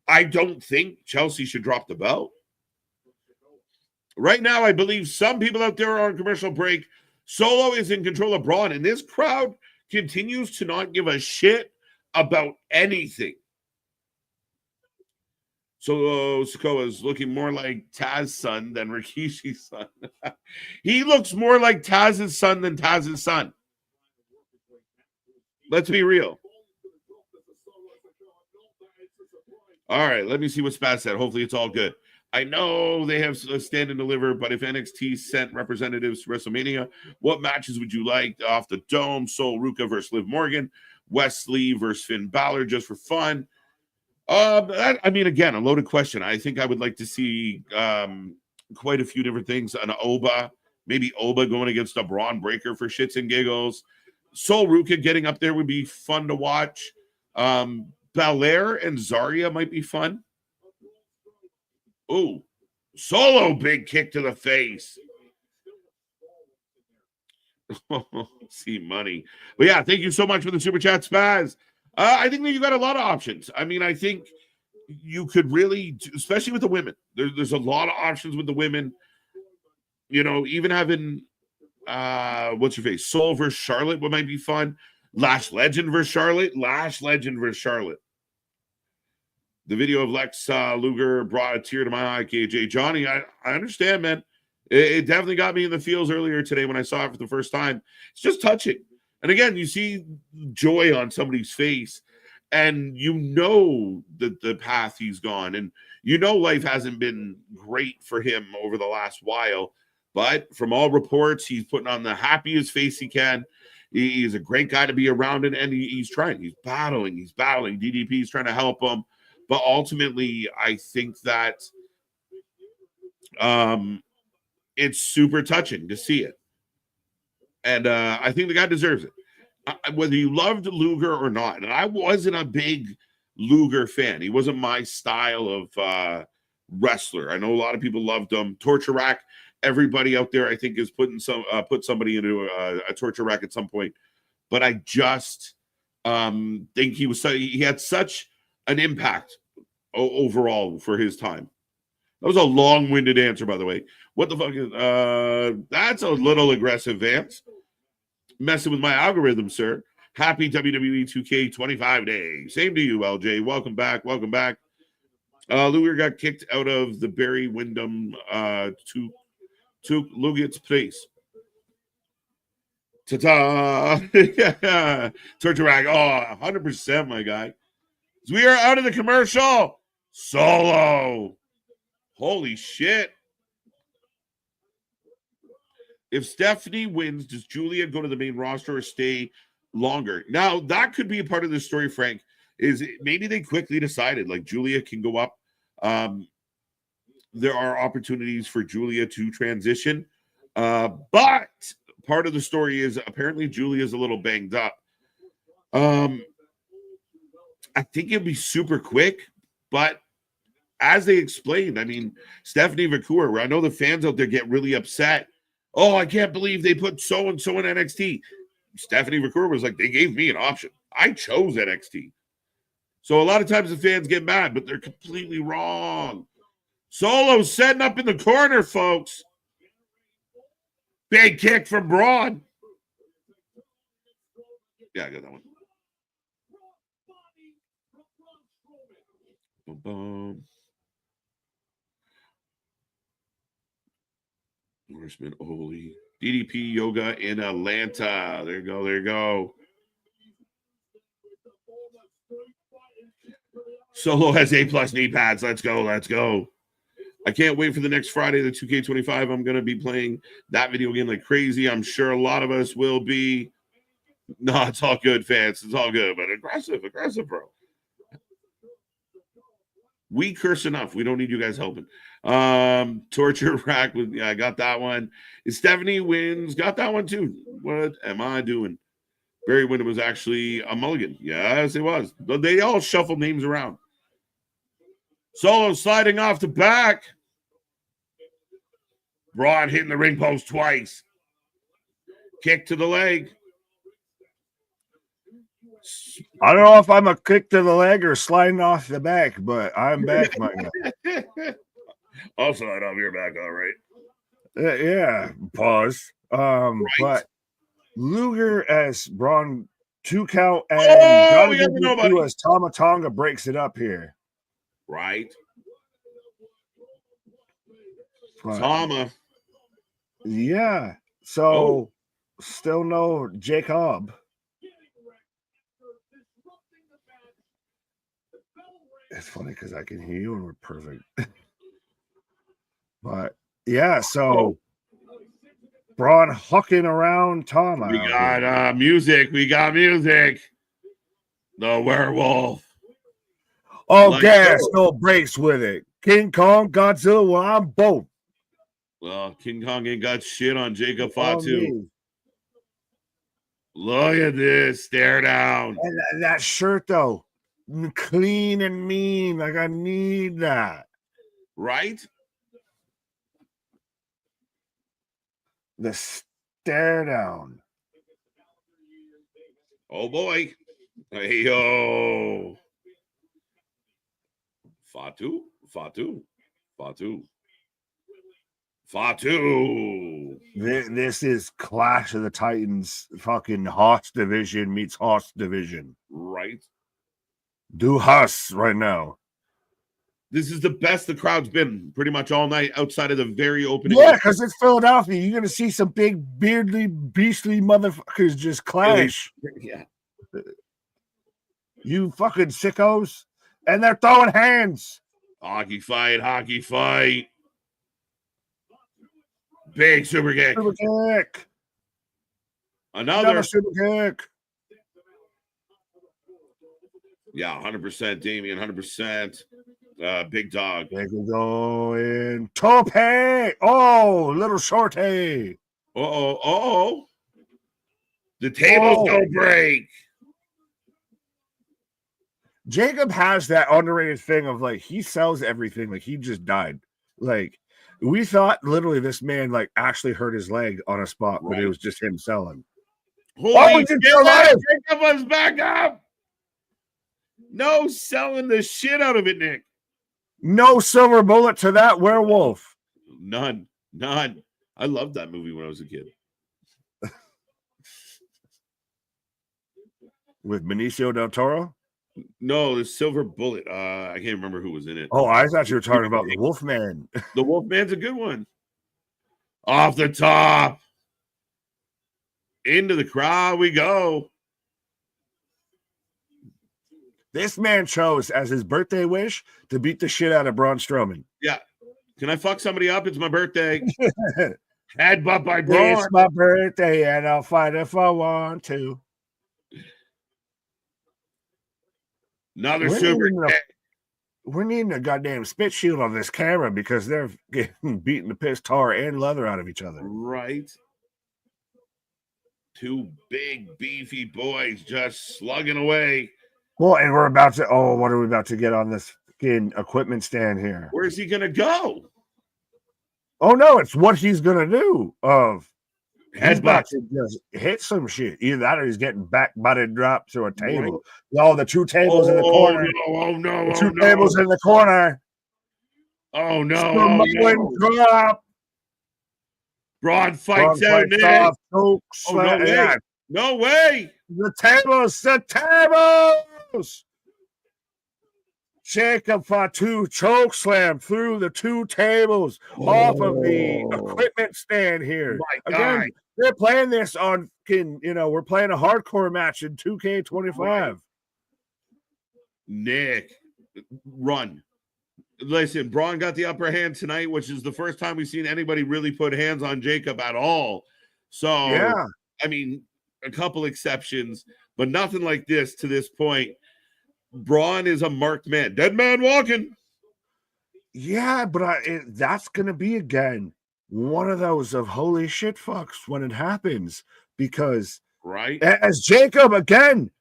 I don't think Chelsea should drop the belt. Right now, I believe some people out there are on commercial break. Solo is in control of Bron, and this crowd continues to not give a shit about anything. So Sikoa is looking more like Taz's son than Rikishi's son. He looks more like Taz's son than Taz's son. Let's be real. All right, let me see what Spaz said. Hopefully it's all good. I know they have a stand and deliver, but if NXT sent representatives to WrestleMania, what matches would you like off the dome? Sol Ruka versus Liv Morgan, Wesley versus Finn Balor, just for fun. Again, a loaded question. I think I would like to see quite a few different things. An maybe Oba going against a Braun Breaker for shits and giggles. Sol Ruka getting up there would be fun to watch. Belair and Zarya might be fun. Ooh, Solo big kick to the face. See money. But yeah, thank you so much for the super chat, Spaz. I think that you got a lot of options. I mean, I think you could really, especially with the women, there's a lot of options with the women. You know, even having what's your face, Sol versus Charlotte might be fun. Lash Legend versus Charlotte. Lash Legend versus Charlotte. The video of Lex Luger brought a tear to my eye, KJ. Johnny, I understand, man. It definitely got me in the feels earlier today when I saw it for the first time. It's just touching. And again, you see joy on somebody's face, and you know the path he's gone. And you know life hasn't been great for him over the last while. But from all reports, he's putting on the happiest face he can. He's a great guy to be around, and he's trying. He's battling. DDP is trying to help him. But ultimately, I think that it's super touching to see it. And I think the guy deserves it. Whether you loved Luger or not, and I wasn't a big Luger fan. He wasn't my style of wrestler. I know a lot of people loved him. Torture Rack. Everybody out there, I think, is put somebody into a torture rack at some point. But I just think he had such an impact overall for his time. That was a long-winded answer, by the way. What the fuck is that's a little aggressive, Vance. Messing with my algorithm, sir. Happy WWE 2K 25 days. Same to you, LJ. Welcome back. Luger got kicked out of the Barry Windham to Luget's place. Ta-ta! Torture Rag. Oh, 100%, my guy. We are out of the commercial. Solo. Holy shit. If Stephanie wins, does Julia go to the main roster or stay longer? Now, that could be a part of the story, Frank, is maybe they quickly decided, like, Julia can go up. There are opportunities for Julia to transition. But part of the story is apparently Julia's a little banged up. I think it'd be super quick, but as they explained, I mean, Stephanie McIntyre, I know the fans out there get really upset. Oh, I can't believe they put so-and-so in NXT. Stephanie McIntyre was like, they gave me an option. I chose NXT. So a lot of times the fans get mad, but they're completely wrong. Solo setting up in the corner, folks. Big kick from Bron. Yeah, I got that one. Boom, boom. Horseman Oli. DDP Yoga in Atlanta. There you go. Solo has A+ knee pads. Let's go. I can't wait for the next Friday, the 2K25. I'm going to be playing that video game like crazy. I'm sure a lot of us will be. No, it's all good, fans. It's all good, but aggressive, bro. We curse enough. We don't need you guys helping. Torture Rack. Yeah, I got that one. Stephanie wins. Got that one too. What am I doing? Barry Windham was actually a mulligan. Yes, it was. But they all shuffle names around. Solo sliding off the back. Bron hitting the ring post twice. Kick to the leg. I don't know if I'm a kick to the leg or sliding off the back, but I'm back, my guy. I'll slide off your back, all right. Yeah, pause. Right. But Luger as Bron 2 count and do as Tama Tonga breaks it up here. Right. But, Tama. Yeah. So still no Jacob. It's funny because I can hear you and we're perfect. But yeah, so Bron hucking around Tama. We got music. The werewolf. Oh, gas, no brakes with it. King Kong, Godzilla, well, I'm both. Well, King Kong ain't got shit on Jacob Fatu. Look at this. Stare down. And that shirt, though, clean and mean. Like, I need that. Right? The stare down. Oh, boy. Hey, yo. Fatu. Fatu. This is Clash of the Titans, fucking Haas division meets Haas division. Right. Do Haas right now. This is the best the crowd's been pretty much all night outside of the very opening. Yeah, because it's Philadelphia. You're going to see some big, beardly, beastly motherfuckers just clash. Yeah. You fucking sickos. And they're throwing hands. Hockey fight. Big super kick. Super kick. Another super kick. Yeah, 100%, Damien, 100%. Big dog. They can go in. Tope. Oh, little shorty. Uh-oh. The tables don't break. Jacob has that underrated thing of like, he sells everything. Like, he just died. Like, we thought literally this man like actually hurt his leg on a spot, but it was just him selling. Holy shit, Jacob was back up. No selling the shit out of it, Nick. No silver bullet to that werewolf. None. I loved that movie when I was a kid. With Benicio del Toro? No, the silver bullet. I can't remember who was in it. Oh, I thought you were talking about the Wolfman. The Wolfman's a good one. Off the top. Into the crowd we go. This man chose as his birthday wish to beat the shit out of Braun Strowman. Yeah. Can I fuck somebody up? It's my birthday. Headbutt by Braun. It's my birthday and I'll fight if I want to. Another super kick. We're needing a goddamn spit shield on this camera because they're getting beating the piss, tar, and leather out of each other. Right. Two big, beefy boys just slugging away. Well, and we're about to, what are we about to get on this fucking equipment stand here? Where's he going to go? Oh, no, it's what he's going to do. He's about Headbutt. to just hit some shit. Either that or he's getting back butted dropped to a table. Oh, the two tables in the corner. No. The two tables in the corner. Oh, no. Drop. Braun fights out. Off, choke, No way. The tables. Jacob Fatu choke slam through the two tables off of the equipment stand here. Again, they're playing this on, we're playing a hardcore match in 2K25. Nick, run. Listen, Braun got the upper hand tonight, which is the first time we've seen anybody really put hands on Jacob at all. So, yeah. I mean, a couple exceptions, but nothing like this to this point. Braun is a marked man. Dead man walking. Yeah, but that's going to be, again, one of those of holy shit fucks when it happens. Because, as Jacob, again,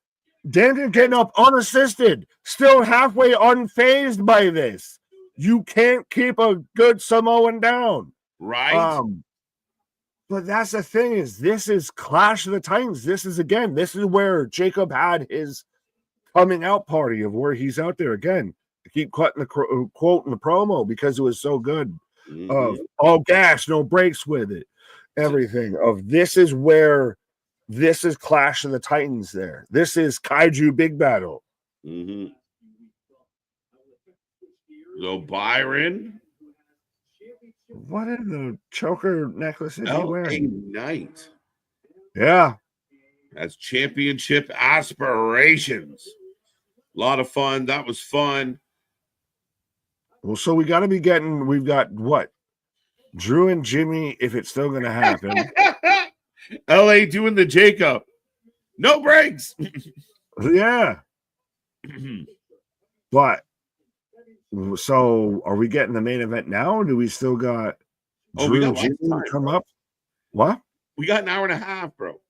Daniel getting up unassisted, still halfway unfazed by this. You can't keep a good Samoan down. Right. But that's the thing is, this is Clash of the Titans. This is where Jacob had his coming out party of where he's out there again. I keep quoting the promo because it was so good. Of all gas, no brakes with it. Everything of this is where this is Clash of the Titans there. This is Kaiju Big Battle. So Byron. What in the choker necklace is he wearing? Knight. Yeah. That's championship aspirations. A lot of fun. That was fun. Well, so we've got what? Drew and Jimmy, if it's still going to happen. LA doing the Jacob. No breaks. Yeah. But, so are we getting the main event now? Or do we still got Drew and Jimmy come up? What? We got an hour and a half, bro.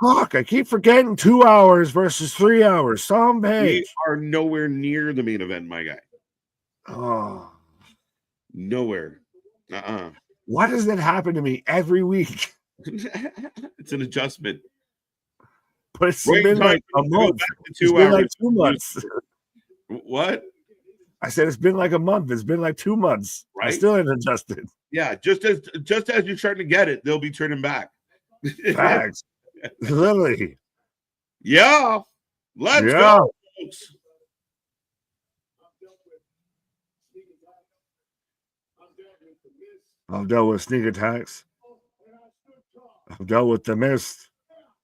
Fuck, I keep forgetting 2 hours versus 3 hours. We are nowhere near the main event, my guy. Oh. Nowhere. Why does that happen to me every week? It's an adjustment. But it's been like a month. It's been like 2 months. What? I said it's been like a month. It's been like 2 months. I still ain't adjusted. Yeah, just as you're starting to get it, they'll be turning back. Facts. Literally. Yeah. Let's Yeah. go, folks. I've dealt with sneak attacks. I've dealt with the mist,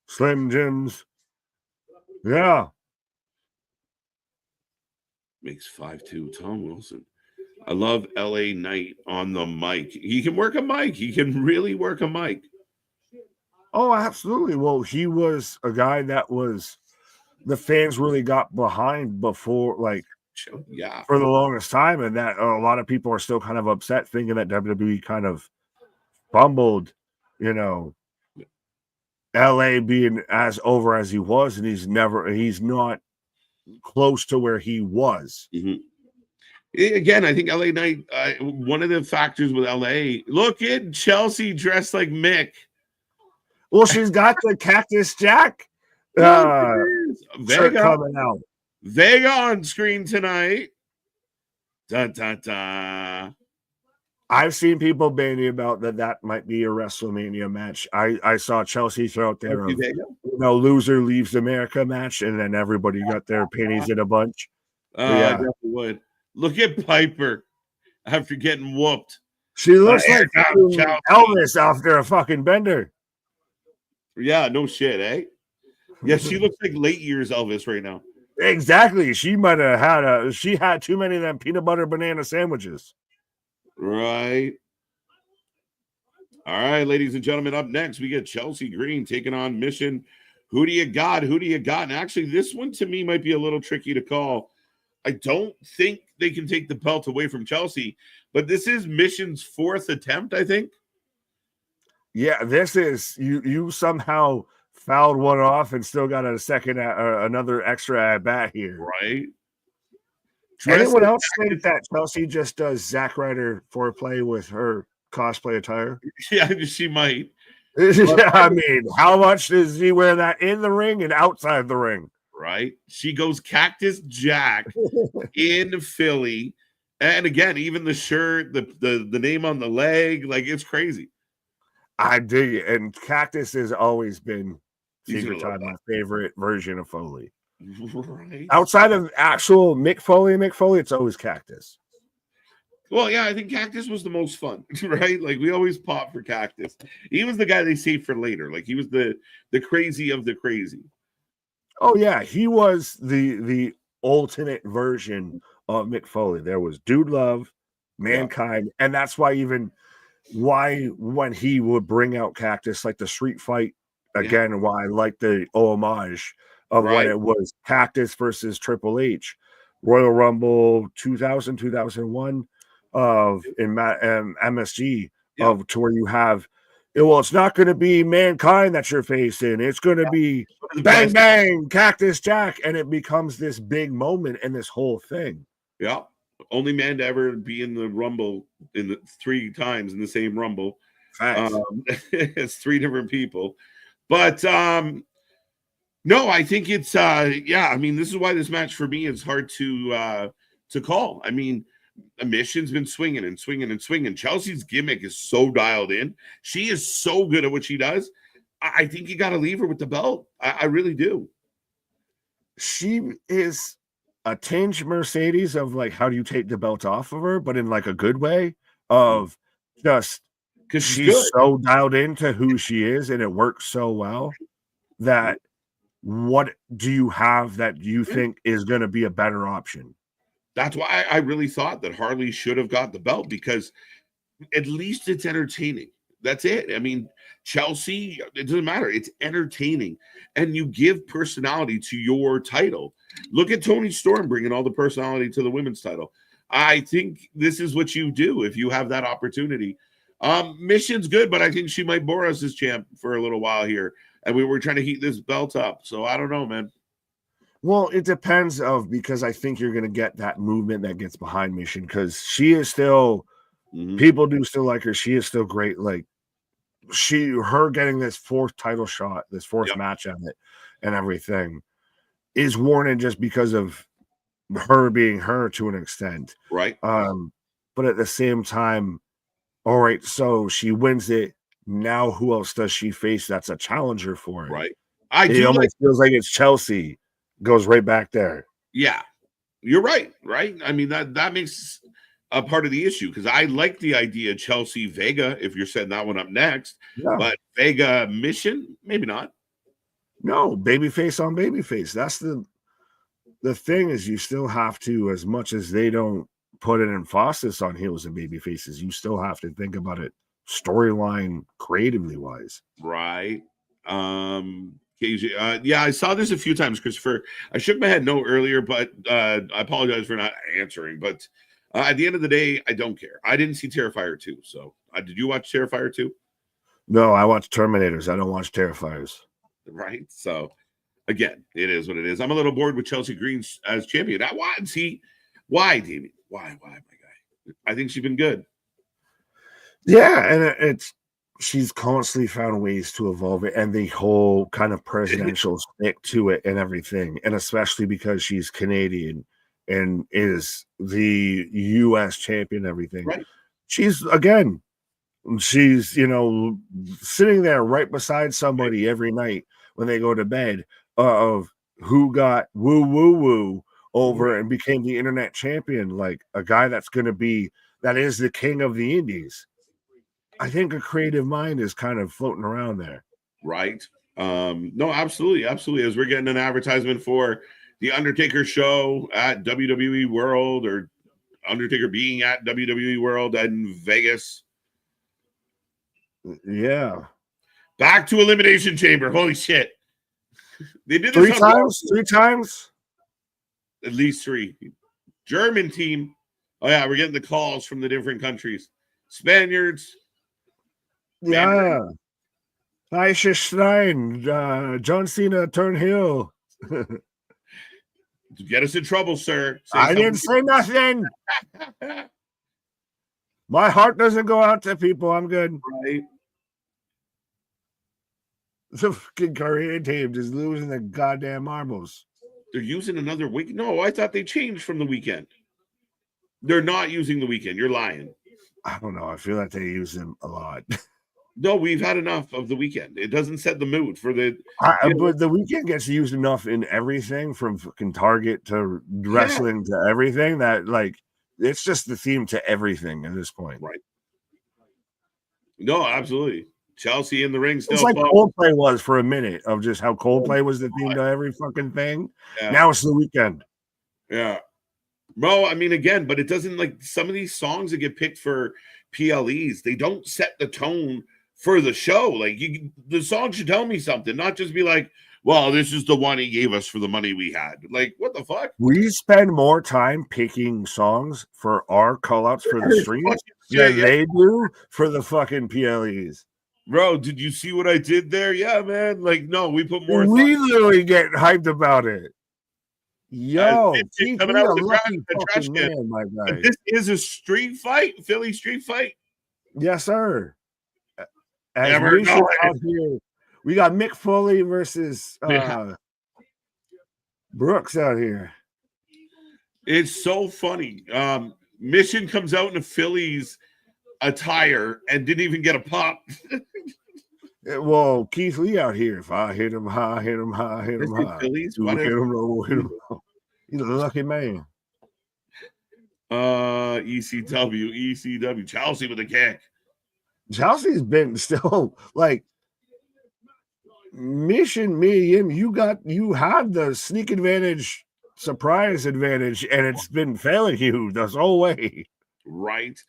Slim Jims. Yeah. Makes 5-2. Tom Wilson. I love LA Knight on the mic. He can work a mic. He can really work a mic. Oh, absolutely. Well, he was a guy that was the fans really got behind before, like, yeah, for the longest time, and that a lot of people are still kind of upset, thinking that WWE kind of fumbled, you know, LA being as over as he was, and he's not close to where he was. Mm-hmm. Again, I think LA Knight, one of the factors with LA, look at Chelsea dressed like Mick. Well, she's got the Cactus Jack shirt coming out. Vega on screen tonight. Da, da, da. I've seen people bandy about that might be a WrestleMania match. I saw Chelsea throw out there of, loser leaves America match, and then everybody got their panties in a bunch. I definitely would. Look at Piper after getting whooped. She looks like Elvis after a fucking bender. Yeah, no shit, eh? Yeah, she looks like late years Elvis right now. Exactly. She might have had too many of them peanut butter banana sandwiches. Right. All right, ladies and gentlemen, up next, we get Chelsea Green taking on Mission. Who do you got? Who do you got? And actually, this one to me might be a little tricky to call. I don't think they can take the belt away from Chelsea, but this is Mission's fourth attempt, I think. Yeah, this is you somehow fouled one off and still got a second, another extra at bat here. Right. Anyone else think that Chelsea just does Zack Ryder foreplay with her cosplay attire? Yeah, she might. I mean, how much does he wear that in the ring and outside the ring? Right. She goes Cactus Jack in Philly. And again, even the shirt, the name on the leg, like it's crazy. I dig it. And Cactus has always been secret time my favorite version of Foley. Right. Outside of actual Mick Foley, it's always Cactus. Well, yeah, I think Cactus was the most fun, right? Like we always pop for Cactus. He was the guy they saved for later. Like he was the crazy of the crazy. Oh yeah, he was the alternate version of Mick Foley. There was Dude Love, Mankind, and that's why when he would bring out Cactus, like the street fight again, and why I like the homage of when it was Cactus versus Triple H, Royal Rumble 2000, 2001 in MSG to where you have. Well, it's not going to be Mankind that you're facing. It's going to be bang, bang, Cactus Jack. And it becomes this big moment in this whole thing. Yeah. Only man to ever be in the Rumble three times in the same Rumble. It's three different people. But no, I think it's I mean, this is why this match for me is hard to call. I mean, Mission's been swinging and swinging and swinging. Chelsea's gimmick is so dialed in. She is so good at what she does. I think you got to leave her with the belt. I really do. She is a tinge Mercedes of like, how do you take the belt off of her? But in like a good way of just because she's so dialed into who she is and it works so well that what do you have that you think is going to be a better option? That's why I really thought that Harley should have got the belt because at least it's entertaining. That's it. I mean, Chelsea, it doesn't matter. It's entertaining. And you give personality to your title. Look at Toni Storm bringing all the personality to the women's title. I think this is what you do if you have that opportunity. Mission's good, but I think she might bore us as champ for a little while here. And we were trying to heat this belt up. So I don't know, man. Well, it depends because I think you're going to get that movement that gets behind Mission because she is still, people do still like her. She is still great. Like her getting this fourth title shot, this fourth match at it and everything is warranted just because of her being her to an extent. Right. But at the same time, all right, so she wins it. Now who else does she face that's a challenger for it? Right. It almost feels like it's Chelsea. Goes right back there. Yeah. You're right. Right. I mean, that makes a part of the issue because I like the idea of Chelsea Vega if you're setting that one up next. Yeah. But Vega Mission, maybe not. No, babyface on babyface. That's the thing is you still have to, as much as they don't put an emphasis on heels and baby faces, you still have to think about it storyline creatively wise. Right. KJ, yeah, I saw this a few times, Christopher. I shook my head no earlier, but I apologize for not answering. But at the end of the day, I don't care. I didn't see Terrifier 2. So did you watch Terrifier 2? No, I watch Terminators. I don't watch Terrifiers. Right. So again, it is what it is. I'm a little bored with Chelsea Green as champion. Why, Damien? Why, my guy? I think she's been good. Yeah, and she's constantly found ways to evolve it, and the whole kind of presidential stick to it and everything, and especially because she's Canadian and is the U.S. champion and everything. Right. She's sitting there right beside somebody every night when they go to bed of who got woo over and became the internet champion, like a guy that is the king of the indies. I think a creative mind is kind of floating around there. Right. No, absolutely. Absolutely. As we're getting an advertisement for the Undertaker show at WWE World, or Undertaker being at WWE World in Vegas. Yeah. Back to Elimination Chamber. Holy shit. They did this three times. At least 3. German team. Oh, yeah. We're getting the calls from the different countries. Spaniards. Yeah. Aisha Stein, John Cena, turn heel. Get us in trouble, sir. I didn't say nothing. My heart doesn't go out to people. I'm good. Right. The fucking Korean team just losing the goddamn marbles. They're using another week. No, I thought they changed from the weekend. They're not using the weekend. You're lying. I don't know. I feel like they use them a lot. No, we've had enough of the weekend. It doesn't set the mood for the. But the weekend gets used enough in everything from fucking Target to wrestling to everything that it's just the theme to everything at this point. Right. No, absolutely. Chelsea in the ring still. It's like Coldplay was for a minute of just how Coldplay was the theme to every fucking thing. Yeah. Now it's the weekend. Yeah. Bro, I mean, again, but it doesn't some of these songs that get picked for PLEs, they don't set the tone for the show. The song should tell me something, not just be like, well, this is the one he gave us for the money we had. What the fuck? We spend more time picking songs for our call-outs for the streams than they do for the fucking PLEs. Bro, did you see what I did there? Yeah, man. No, we put more. We literally get hyped about it. Yo, coming out with the trash can, my guy. This is a street fight, Philly street fight. Yes, sir. Out here, we got Mick Foley versus Brooks out here. It's so funny. Mission comes out in a Phillies attire and didn't even get a pop. Well, Keith Lee out here. If I hit him high, hit him high, hit him high. Phillies, hit him low, hit him low. He's a lucky man. ECW, Chelsea with a kick. Chelsea's been still Mission, me, him. You had the sneak advantage, surprise advantage, and it's been failing you this whole way. Right.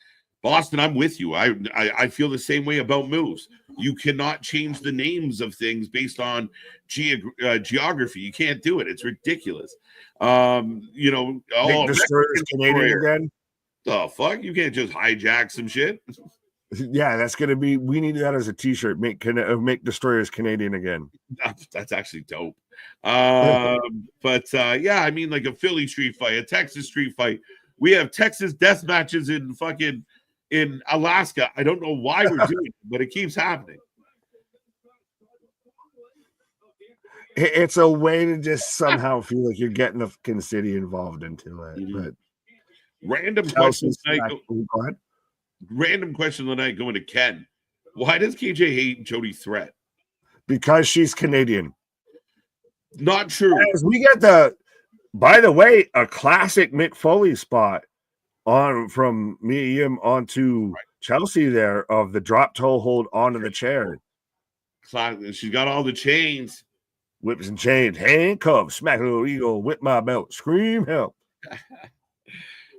Boston, I'm with you. I feel the same way about moves. You cannot change the names of things based on geography. You can't do it. It's ridiculous. Destroyer's Canadian again. The fuck? You can't just hijack some shit. Yeah, that's gonna be. We need that as a T-shirt. Make Destroyers Canadian again. That's actually dope. Yeah, I mean, a Philly street fight, a Texas street fight. We have Texas death matches in Alaska. I don't know why we're doing it, but it keeps happening. It's a way to just somehow feel like you're getting the fucking city involved into it. Mm-hmm. But random questions. Random question of the night going to Ken. Why does KJ hate Jody Threat? Because she's Canadian. Not true. As we get by the way, a classic Mick Foley spot from Miriam onto Chelsea there of the drop toe hold onto the chair. She's got all the chains. Whips and chains, handcuffs, smack little eagle, whip my belt, scream help.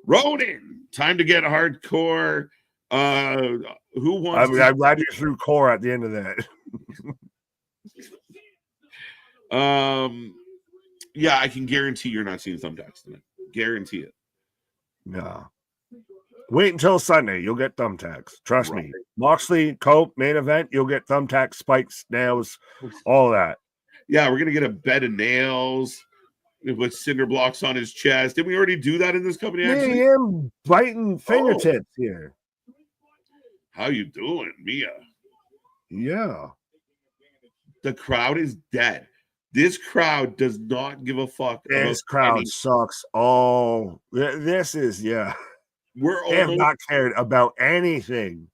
Ronan, time to get hardcore. Who wants? I'm glad you threw core at the end of that. Yeah, I can guarantee you're not seeing thumbtacks tonight. Guarantee it. No. Wait until Sunday. You'll get thumbtacks. Trust me. Moxley, Cope, main event. You'll get thumbtacks, spikes, nails, all that. Yeah, we're gonna get a bed of nails with cinder blocks on his chest. Did we already do that in this company? Actually, I am biting fingertips here. How you doing, Mia? Yeah. The crowd is dead. This crowd does not give a fuck. This crowd sucks. Oh, this is They have not cared about anything.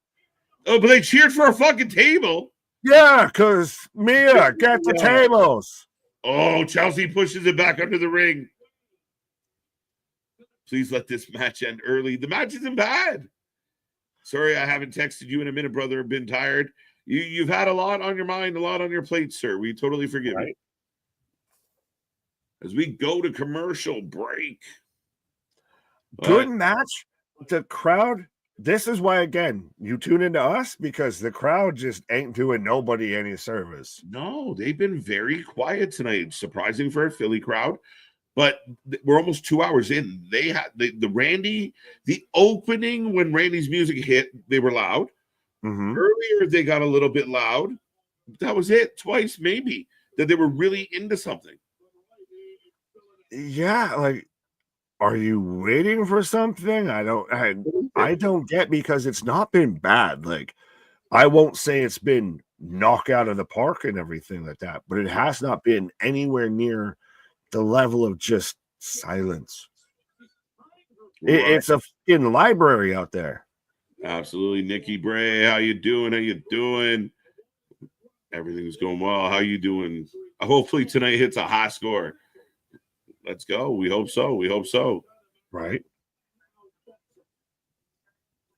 Oh, but they cheered for a fucking table. Yeah, because Mia, get the tables. Oh, Chelsea pushes it back under the ring. Please let this match end early. The match isn't bad. Sorry, I haven't texted you in a minute, brother. I've been tired. You've had a lot on your mind, a lot on your plate, sir. We totally forgive you. As we go to commercial break. Good match. The crowd. This is why, again, you tune into us because the crowd just ain't doing nobody any service. No, they've been very quiet tonight. Surprising for a Philly crowd, but we're almost 2 hours in. They had the opening when Randy's music hit, they were loud. Mm-hmm. Earlier, they got a little bit loud. That was it. Twice, maybe, that they were really into something. Yeah, like, are you waiting for something? I don't get, because it's not been bad. Like, I won't say it's been knock out of the park and everything like that, but it has not been anywhere near the level of just silence. Right. It's a fucking library out there. Absolutely. Nikki Bray, how you doing? How you doing? Everything's going well. How you doing? Hopefully tonight hits a high score. Let's go. We hope so. We hope so. Right.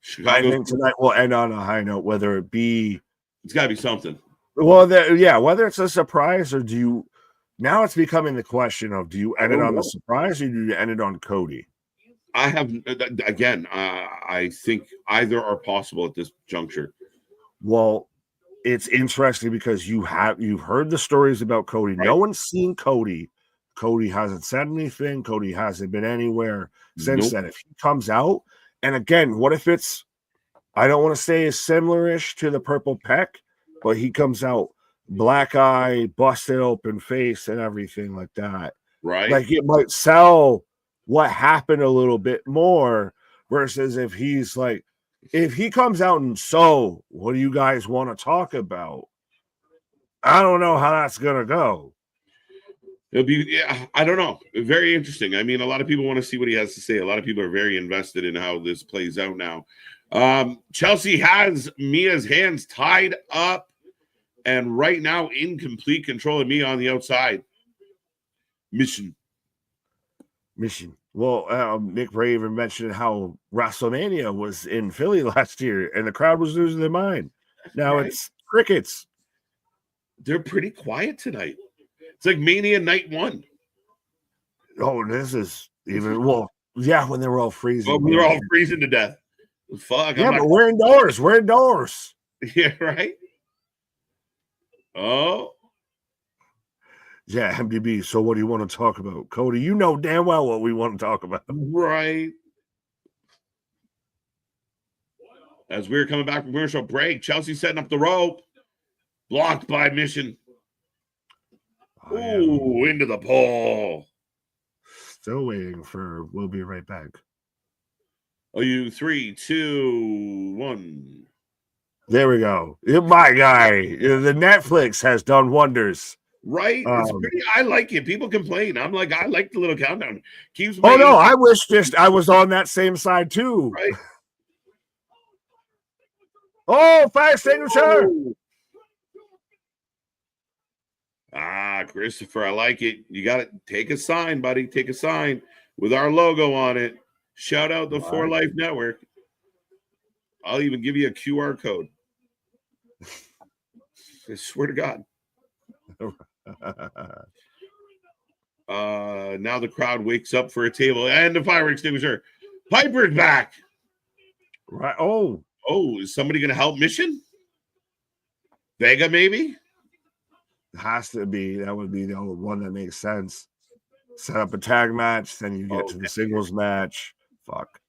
Chicago. I think tonight will end on a high note, whether it be. It's got to be something. Well, whether it's a surprise or now it's becoming the question of, do you end it on the surprise or do you end it on Cody? I think either are possible at this juncture. Well, it's interesting because you've heard the stories about Cody. Right. No one's seen Cody. Cody hasn't said anything. Cody hasn't been anywhere since then. If he comes out, and again, what if it's, I don't want to say is similar-ish to the Purple Peck, but he comes out black eye, busted open face, and everything like that. Right. Like, it might sell what happened a little bit more versus if he's like, if he comes out and what do you guys want to talk about? I don't know how that's going to go. It'll be, I don't know. Very interesting. I mean, a lot of people want to see what he has to say. A lot of people are very invested in how this plays out now. Chelsea has Mia's hands tied up and right now in complete control of Mia on the outside. Mission. Well, Nick Ray even mentioned how WrestleMania was in Philly last year and the crowd was losing their mind. Now It's crickets. They're pretty quiet tonight. It's like Mania night 1. Oh, this is even when they were all freezing. Well, we were all freezing to death. Fuck. Yeah, but we're indoors. We're indoors. Yeah, right. Oh. Yeah, MDB. So what do you want to talk about? Cody, you know damn well what we want to talk about. Right. As we're coming back from commercial break, Chelsea setting up the rope. Blocked by Mission. Ooh, into the pole. Still waiting for we'll be right back. Oh, 3, 2, 1. There we go. My guy. The Netflix has done wonders. Right? It's pretty, I like it. People complain. I'm like, I like the little countdown. I wish I was on that same side too. Right. Oh, fire extinguisher. Christopher, I like it. You got to take a sign, buddy. Take a sign with our logo on it. Shout out the For Life Network. I'll even give you a QR code. I swear to God. Now the crowd wakes up for a table and the fire extinguisher. Piper's back. Right. Oh, is somebody going to help Mission? Vega, maybe? Has to be. That would be the only one that makes sense. Set up a tag match, then you get to the singles match. Fuck.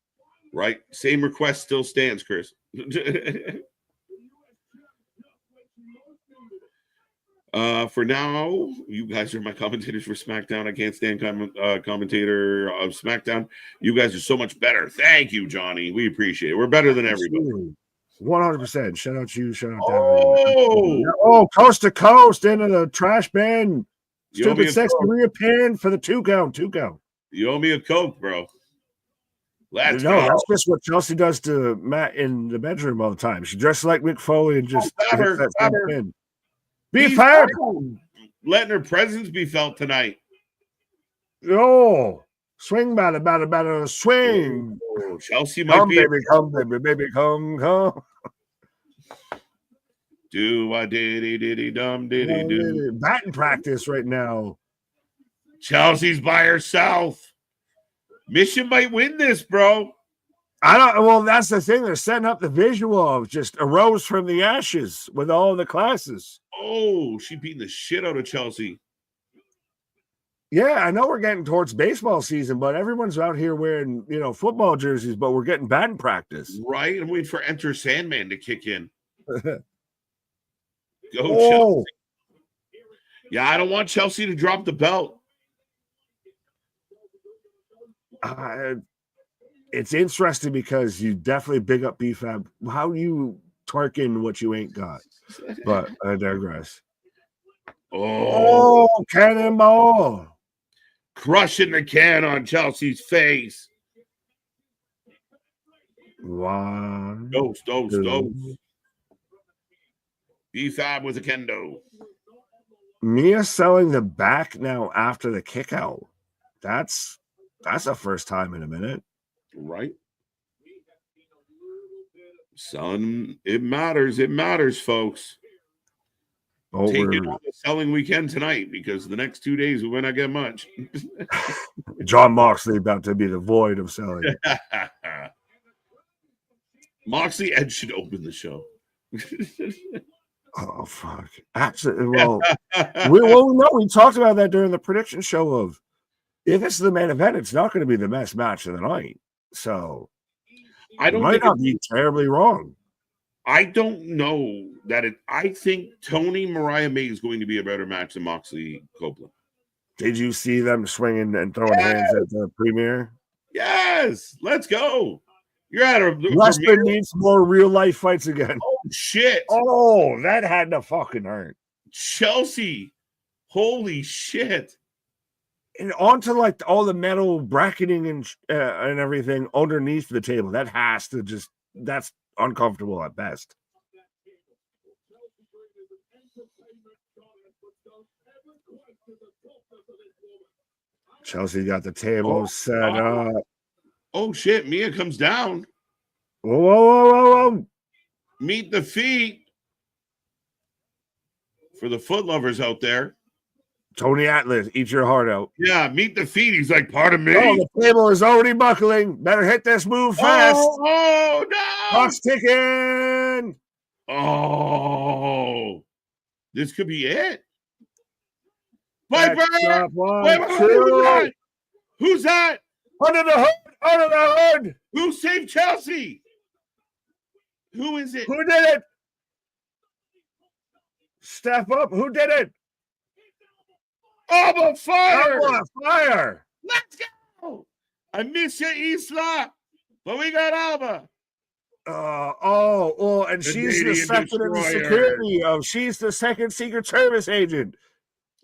Right. Same request still stands, Chris. For now, you guys are my commentators for SmackDown. I can't stand commentator of SmackDown. You guys are so much better. Thank you, Johnny. We appreciate it. We're better than everybody. 100%. Shout out you. Shout out Devin. Oh, coast to coast into the trash bin. Stupid sexy rear pin for the 2 count. 2 count. You owe me a Coke, bro. Let's go. That's just what Chelsea does to Matt in the bedroom all the time. She dresses like Mick Foley and just hits that same pin. Be fair. Letting her presence be felt tonight. Oh, swing, batter, swing. Oh, Chelsea might be. Come, baby, come. Do I diddy dum diddy do. Batting practice right now. Chelsea's by herself. Mission might win this, bro. Well, that's the thing. They're setting up the visual of just arose from the ashes with all the classes. Oh, she beating the shit out of Chelsea. Yeah, I know we're getting towards baseball season, but everyone's out here wearing, football jerseys, but we're getting batting practice. Right. I'm waiting for Enter Sandman to kick in. Go, Chelsea. Yeah, I don't want Chelsea to drop the belt. It's interesting because you definitely big up BFAB. How you twerking what you ain't got? But I digress. Oh, cannonball. Crushing the can on Chelsea's face. One. Dose. BFAB with a kendo. Mia selling the back now after the kick out. That's the first time in a minute. Right. Son, it matters, folks. Take it on the selling weekend tonight because the next 2 days we might not get much. John Moxley about to be the void of selling. Moxley Ed should open the show. Oh fuck! Actually, we talked about that during the prediction show of if it's the main event, it's not going to be the best match of the night. So I don't might not be terribly wrong. I don't know that I think Tony Mariah May is going to be a better match than Moxley Copeland. Did you see them swinging and throwing hands at the premiere? Yes, let's go. You're at a Wrestling needs more real life fights again. Oh shit! Oh, that had to fucking hurt. Chelsea, holy shit! And onto like all the metal bracketing and everything underneath the table. That has to that's uncomfortable at best. Chelsea got the table set up. Oh shit! Mia comes down. Whoa. Meet the feet. For the foot lovers out there. Tony Atlas, eat your heart out. Yeah, meet the feet. He's like, pardon me. Oh, the table is already buckling. Better hit this move fast. Oh no. Clock's ticking. Oh. This could be it. Piper! Wait, Who's that? Under the hood. Who saved Chelsea? Who is it? Who did it? Step up. Who did it? Alba fire! Fire! Let's go! I miss you, Isla, but we got Alba. And she's the second in the security. She's the second Secret Service agent.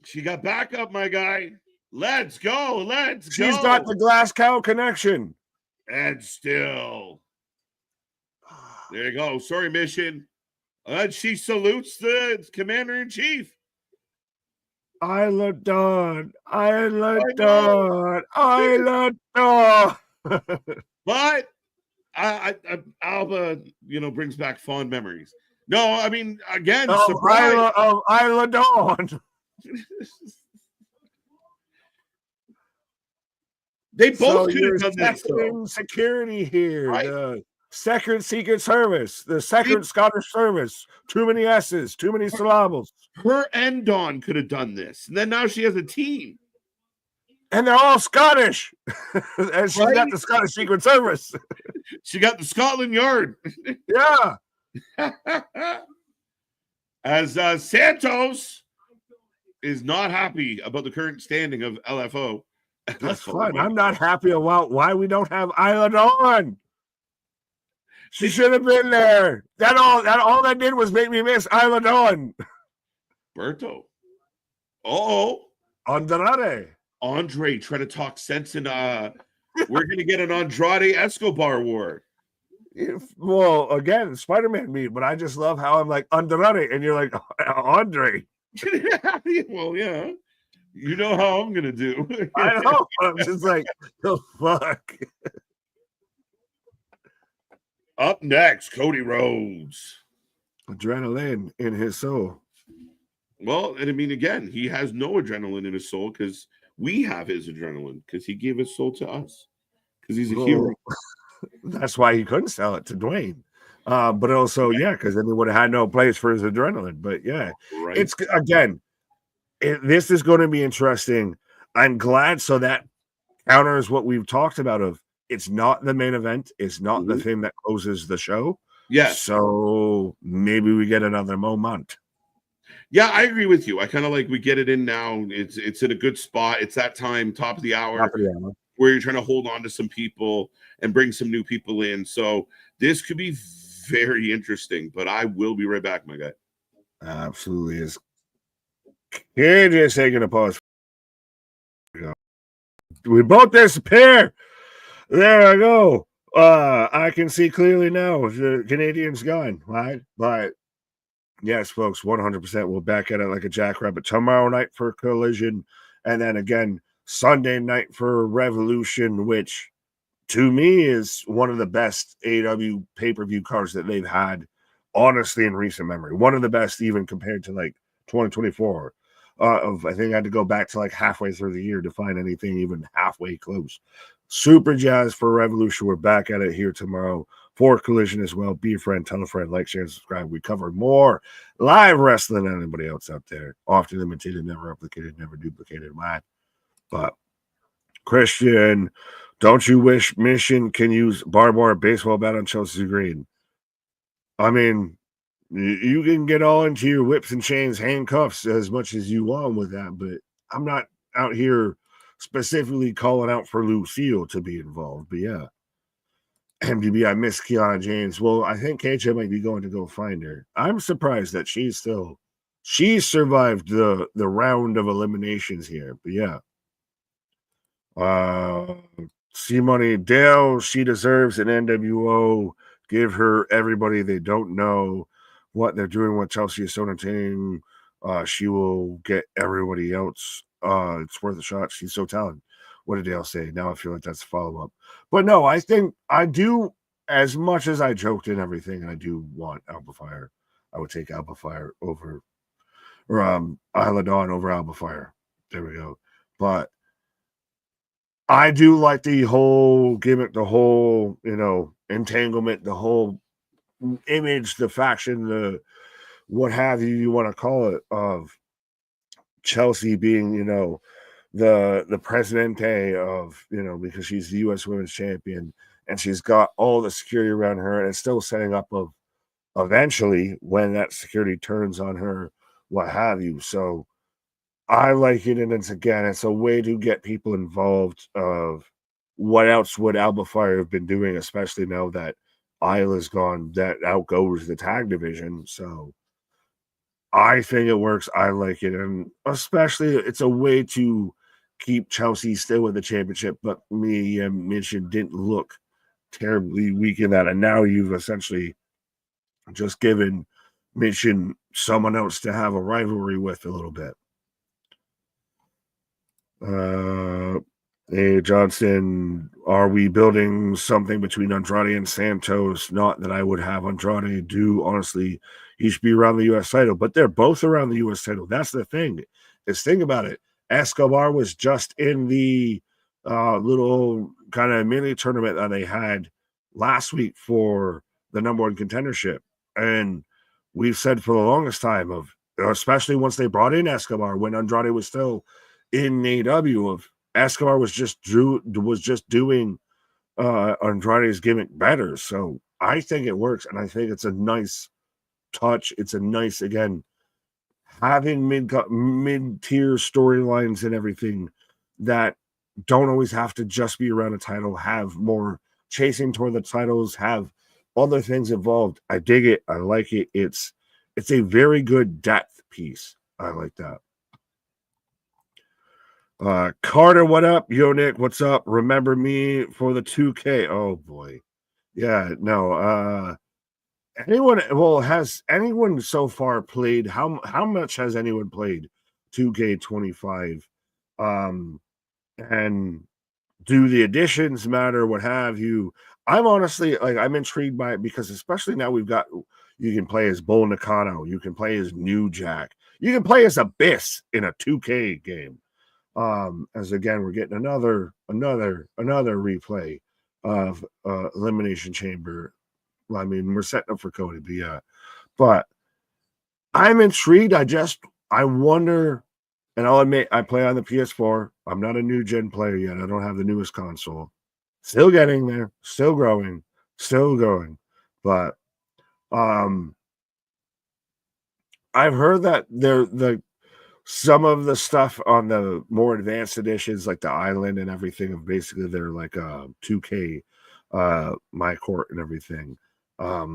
She got backup, my guy. Let's go. She's got the glass cow connection. And still. There you go. Sorry, Mission. She salutes the commander-in-chief. Isla Dawn. Isla Dawn. Isla Dawn. But Alba, brings back fond memories. No, I mean, again, surprise. Isla Dawn. They both could have done this. Security here. Right? The second Secret Service. The second Scottish Service. Too many S's. Too many syllables. Her and Dawn could have done this. And then now she has a team. And they're all Scottish. And she's got the Scottish Secret Service. She got the Scotland Yard. Yeah. As Santos is not happy about the current standing of LFO. That's fine. I'm not happy about why we don't have Isla Dawn. She should have been there. All that did was make me miss Isla Dawn. Berto. Andre trying to talk sense in we're gonna get an Andrade Escobar war. Well, again, Spider-Man me, but I just love how I'm like Andrade, and you're like Andre. Well, yeah. You know how I'm gonna do. I know. I'm just like, the fuck. Up next, Cody Rhodes. Adrenaline in his soul. Well, and I mean, again, he has no adrenaline in his soul because we have his adrenaline because he gave his soul to us because he's a hero. That's why he couldn't sell it to Dwayne. But also, because then he would have had no place for his adrenaline. But it's again, this is going to be interesting. I'm glad so that counters what we've talked about of it's not the main event. It's not the thing that closes the show. Yeah. So maybe we get another moment. Yeah, I agree with you. I kind of like we get it in now. It's in a good spot. It's that time, top of the hour, where you're trying to hold on to some people and bring some new people in. So this could be very interesting, but I will be right back, my guy. Absolutely is. Here, just taking a pause. We both disappear. There I go. I can see clearly now the Canadian's gone, right? But yes, folks, 100% we'll back at it like a jackrabbit tomorrow night for Collision. And then again, Sunday night for Revolution, which to me is one of the best AEW pay-per-view cards that they've had, honestly, in recent memory. One of the best, even compared to like 2024. I think I had to go back to like halfway through the year to find anything even halfway close. Super jazzed for Revolution. We're back at it here tomorrow for Collision as well. Be a friend, tell a friend, like, share, and subscribe. We cover more live wrestling than anybody else out there. Often imitated, never replicated, never duplicated. Why? But Christian, don't you wish Mission can use barbed wire baseball bat on Chelsea Green? I mean, you can get all into your whips and chains, handcuffs as much as you want with that, but I'm not out here specifically calling out for Lucille to be involved. But yeah, MDB, I miss Kiana James. Well, I think KJ might be going to go find her. I'm surprised that she survived the round of eliminations here. But yeah. C-Money Dale, she deserves an NWO. Give her everybody they don't know what they're doing with Chelsea is so entertaining. She will get everybody else. It's worth a shot. She's so talented. What did Dale say? Now I feel like that's a follow-up. But no, I think I do, as much as I joked and everything, I do want Alba Fire. I would take Alba Fire over, or Isla Dawn over Alba Fire. There we go. But I do like the whole gimmick, the whole, entanglement, the whole image, the faction, the what have you want to call it, of Chelsea being, the presidente of, because she's the U.S. Women's Champion and she's got all the security around her, and it's still setting up of eventually when that security turns on her, what have you. So I like it, and it's a way to get people involved of what else would Alba Fire have been doing, especially now that Isla's gone, that outgoes the tag division. So I think it works. I like it, and especially it's a way to keep Chelsea still with the championship, but me and Mission didn't look terribly weak in that, and now you've essentially just giving Mission someone else to have a rivalry with a little bit. Hey, Johnson, are we building something between Andrade and Santos? Not that I would have Andrade do. Honestly, he should be around the U.S. title, but they're both around the U.S. title. That's the thing. Think about it. Escobar was just in the little kind of mini tournament that they had last week for the number one contendership. And we've said for the longest time especially once they brought in Escobar, when Andrade was still in AEW, of Escobar was just doing Andrade's gimmick better. So I think it works, and I think it's a nice touch. It's a nice, again, having mid-tier storylines and everything that don't always have to just be around a title, have more chasing toward the titles, have other things involved. I dig it. I like it. It's a very good depth piece. I like that. Carter, what up? Yo, Nick, what's up? Remember me for the 2K? Oh boy. Yeah, no. Has anyone so far played? How much has anyone played 2K25? And do the additions matter? What have you? I'm honestly I'm intrigued by it, because especially now you can play as Bull Nakano, you can play as New Jack, you can play as Abyss in a 2K game. As again, we're getting another replay of Elimination Chamber. I mean, we're setting up for Cody, but yeah. But I'm intrigued. I wonder, and I'll admit, I play on the PS4. I'm not a new gen player yet. I don't have the newest console. Still getting there, still growing, still going. But I've heard that some of the stuff on the more advanced editions, like the island and everything, of basically they're like 2K, my court and everything, are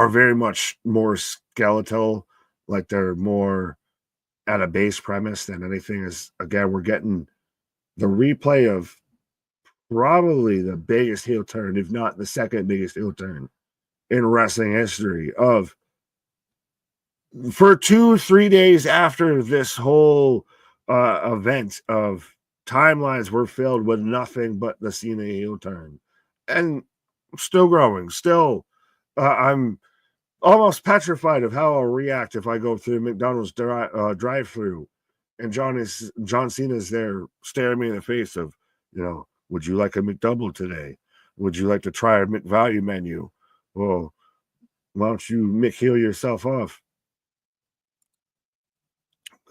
very much more skeletal, like they're more at a base premise than anything. Is again, we're getting the replay of probably the biggest heel turn, if not the second biggest heel turn in wrestling history, of for 2-3 days after this whole event of timelines were filled with nothing but the Cena heel turn, and still growing. Still, I'm almost petrified of how I'll react if I go through McDonald's drive-through and John Cena's there staring me in the face of, would you like a McDouble today? Would you like to try a McValue menu? Well, why don't you McHeal yourself off?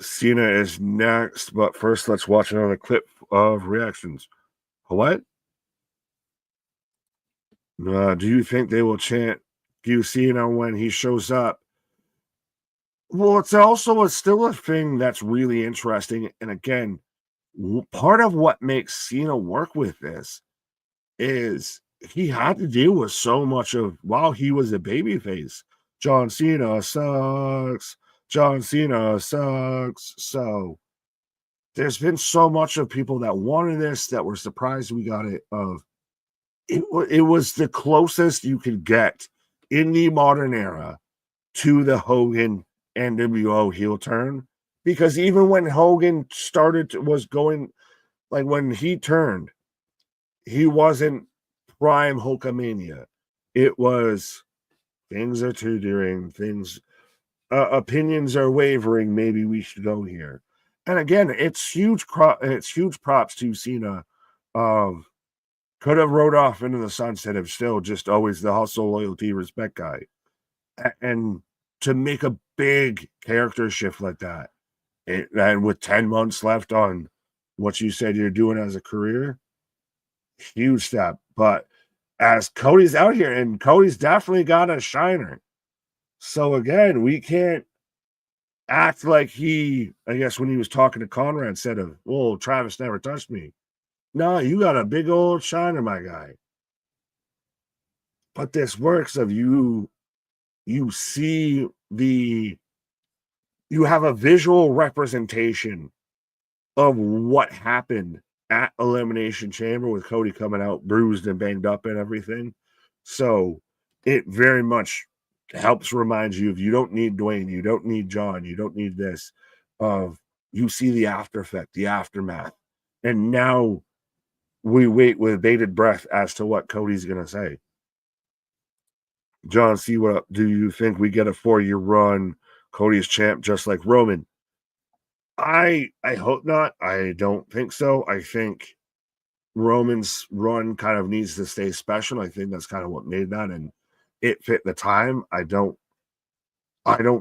Cena is next, but first let's watch another clip of reactions. What? Do you think they will chant Cena when he shows up? Well, it's also still a thing that's really interesting. And again, part of what makes Cena work with this is he had to deal with so much of, while he was a babyface, John Cena sucks. John Cena sucks. So there's been so much of people that wanted this, that were surprised we got it. It was the closest you could get in the modern era to the Hogan NWO heel turn, because even when Hogan was going, like when he turned, he wasn't prime Hulkamania. It was, things are teetering, opinions are wavering, maybe we should go here. And again, it's huge props to Cena. Could have rode off into the sunset of still just always the hustle, loyalty, respect guy. And to make a big character shift like that, and with 10 months left on what you said you're doing as a career, huge step. But as Cody's out here, and Cody's definitely got a shiner. So again, we can't act like I guess when he was talking to Conrad, said of, well, Travis never touched me. No, you got a big old shiner, my guy. But this works of you see you have a visual representation of what happened at Elimination Chamber with Cody coming out bruised and banged up and everything. So it very much helps remind you of you don't need Dwayne, you don't need John, you don't need this. Of you see the after effect, the aftermath, and now we wait with bated breath as to what Cody's gonna say. John, see what do you think we get a 4-year run? Cody's champ just like Roman. I hope not. I don't think so. I think Roman's run kind of needs to stay special. I think that's kind of what made that, and it fit the time. I don't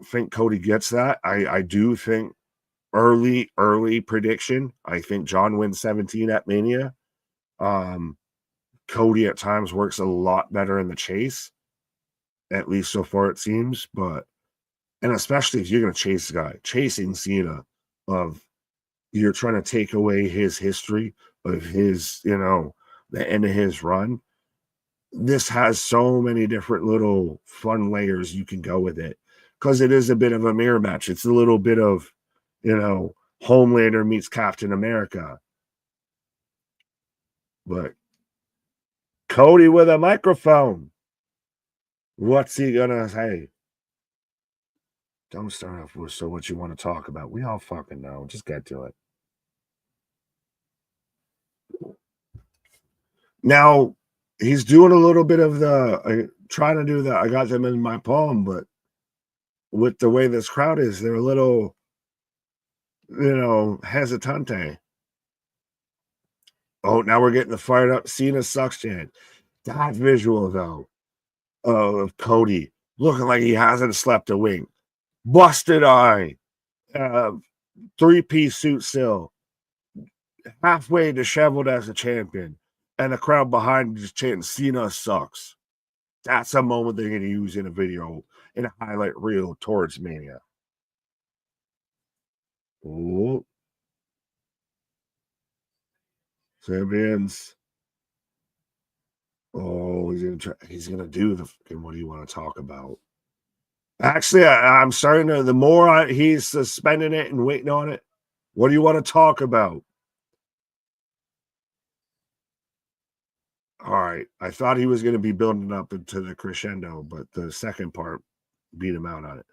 think Cody gets that. I do think early prediction. I think John wins 17 at Mania. Cody at times works a lot better in the chase, at least so far it seems. But and especially if you're gonna chase a guy, chasing Cena, of you're trying to take away his history of his, the end of his run. This has so many different little fun layers you can go with it because it is a bit of a mirror match. It's a little bit of, Homelander meets Captain America. But Cody with a microphone. What's he gonna say? Don't start off with so what you want to talk about. We all fucking know. Just get to it. Now, he's doing a little bit of trying to do that. I got them in my palm, but with the way this crowd is, they're a little, hesitante. Oh, now we're getting the fired up Cena sucks chant. That visual, though, of Cody looking like he hasn't slept a wink. Busted eye. 3-piece suit still. Halfway disheveled as a champion. And the crowd behind just chanting, Cena sucks. That's a moment they're going to use in a video, in a highlight reel towards Mania. Oh. Champions. Oh, he's gonna do the fucking what do you want to talk about? Actually, I'm starting to, the more he's suspending it and waiting on it, what do you want to talk about? All right. I thought he was going to be building up into the crescendo, but the second part beat him out on it.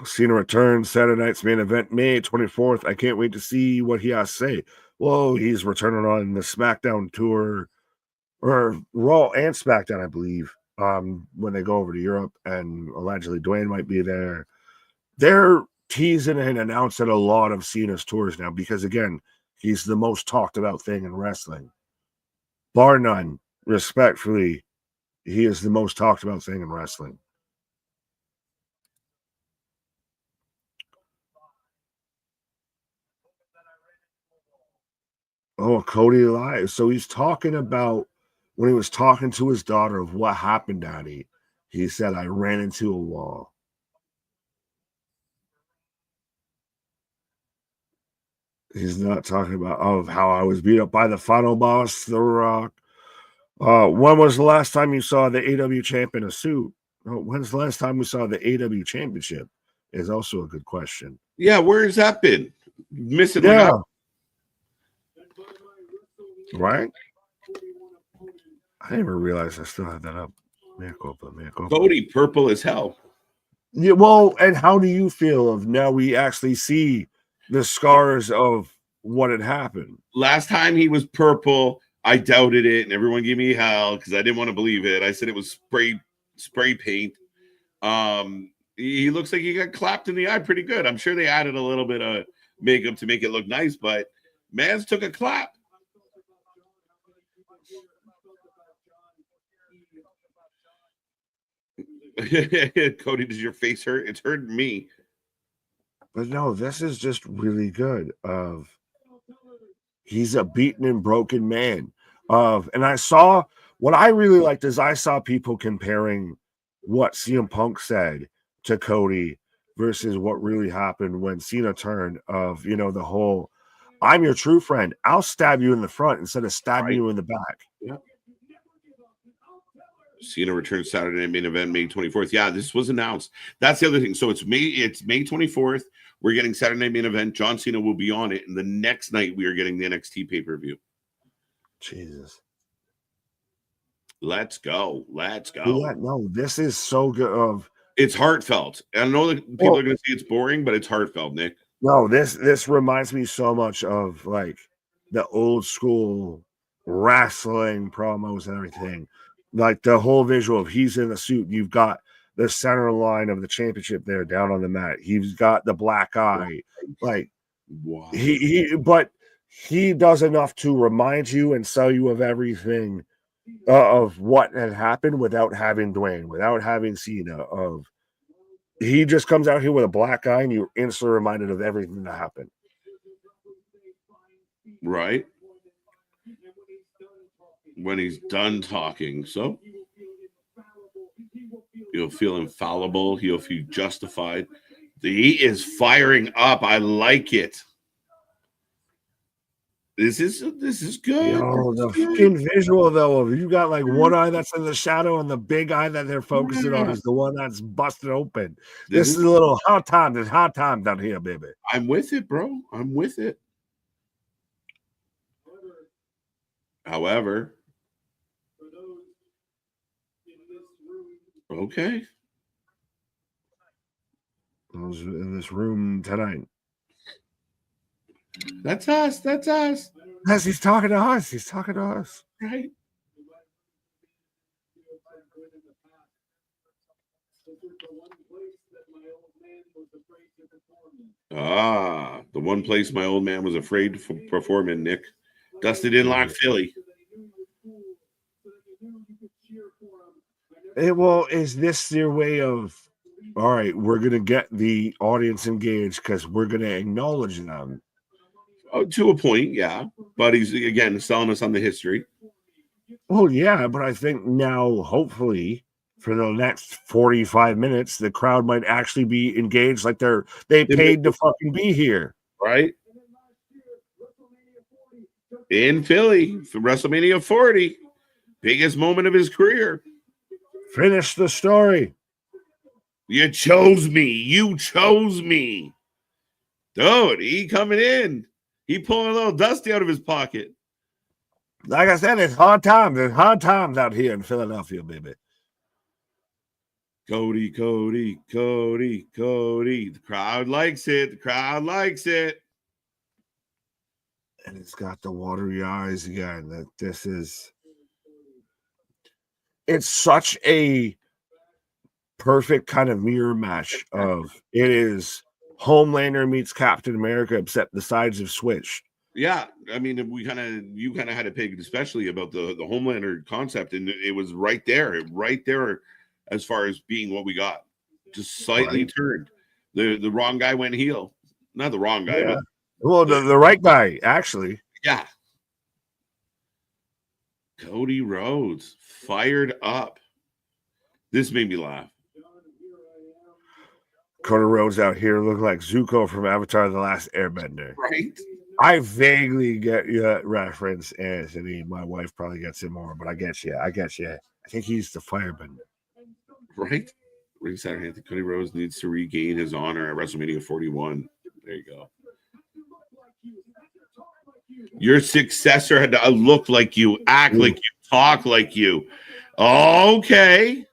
Cena returns Saturday night's main event, May 24th. I can't wait to see what he has to say. Well, he's returning on the SmackDown tour, or Raw and SmackDown, I believe, when they go over to Europe, and allegedly Dwayne might be there. They're teasing and announcing a lot of Cena's tours now because, again, he's the most talked about thing in wrestling. Bar none, respectfully, he is the most talked about thing in wrestling. Oh, Cody live. So he's talking about when he was talking to his daughter of what happened, Daddy. He said, I ran into a wall. He's not talking about how I was beat up by the final boss, The Rock. When was the last time you saw the AW champ in a suit? When's the last time we saw the AW championship? Is also a good question. Yeah, where's that been? Missing. Yeah. Right? I didn't even realize I still had that up. Cody purple as hell. Yeah, well, and how do you feel of now we actually see the scars of what had happened? Last time he was purple, I doubted it, and everyone gave me hell because I didn't want to believe it. I said it was spray paint. He looks like he got clapped in the eye pretty good. I'm sure they added a little bit of makeup to make it look nice, but Mans took a clap. Cody, does your face hurt? It's hurting me. But no, this is just really good. He's a beaten and broken man. And I saw what I really liked is I saw people comparing what CM Punk said to Cody versus what really happened when Cena turned of, the whole, I'm your true friend. I'll stab you in the front instead of stabbing you in the back. Yeah. Cena returns Saturday night main event May 24th. Yeah, this was announced. That's the other thing. So it's May 24th. We're getting Saturday night main event. John Cena will be on it. And the next night we are getting the NXT pay-per-view. Jesus. Let's go. Yeah, no, this is so good. It's heartfelt. I know that people are going to say it's boring, but it's heartfelt, Nick. No, this reminds me so much of like the old school wrestling promos and everything. Like the whole visual of he's in the suit, you've got the center line of the championship there down on the mat. He's got the black eye. Like wow. But he does enough to remind you and sell you of everything of what had happened without having Dwayne, without having Cena. Of he just comes out here with a black eye and you're instantly reminded of everything that happened. Right. When he's done talking. So he'll feel infallible. He'll feel justified. He is firing up. I like it. This is good. Yo, the fucking visual though of you got like one eye that's in the shadow and the big eye that they're focusing on is the one that's busted open. This is a little hot time. There's hot time down here, baby. I'm with it, bro. I'm with it. However, okay. Those in this room tonight. That's us. That's us. Yes, he's talking to us. He's talking to us. Right. The one place my old man was afraid to perform in, Nick. Dusted in like Philly. Well, is this your way of, all right, we're going to get the audience engaged because we're going to acknowledge them? Oh, to a point, yeah. But he's, again, selling us on the history. Well, yeah, but I think now, hopefully, for the next 45 minutes, the crowd might actually be engaged like they paid to fucking be here. Right? In Philly for WrestleMania 40. Biggest moment of his career. Finish the story. You chose me. You chose me. Dude, he coming in. He pulling a little dusty out of his pocket. Like I said, it's hard times. There's hard times out here in Philadelphia, baby. Cody. The crowd likes it. The crowd likes it. And it's got the watery eyes again. That this is. It's such a perfect kind of mirror match of it is Homelander meets Captain America, except the sides have switched. Yeah, I mean, you kind of had to pick, especially about the Homelander concept, and it was right there, as far as being what we got, just slightly turned. The wrong guy went heel, not the wrong guy, yeah. but well, the right guy actually. Yeah. Cody Rhodes fired up. This made me laugh. Cody Rhodes out here look like Zuko from Avatar: The Last Airbender. Right. I vaguely get your reference, Anthony. My wife probably gets it more, but I get you. I think he's the firebender. Right. Ringside Anthony Cody Rhodes needs to regain his honor at WrestleMania 41. There you go. Your successor had to look like you, act like you, talk like you. Okay.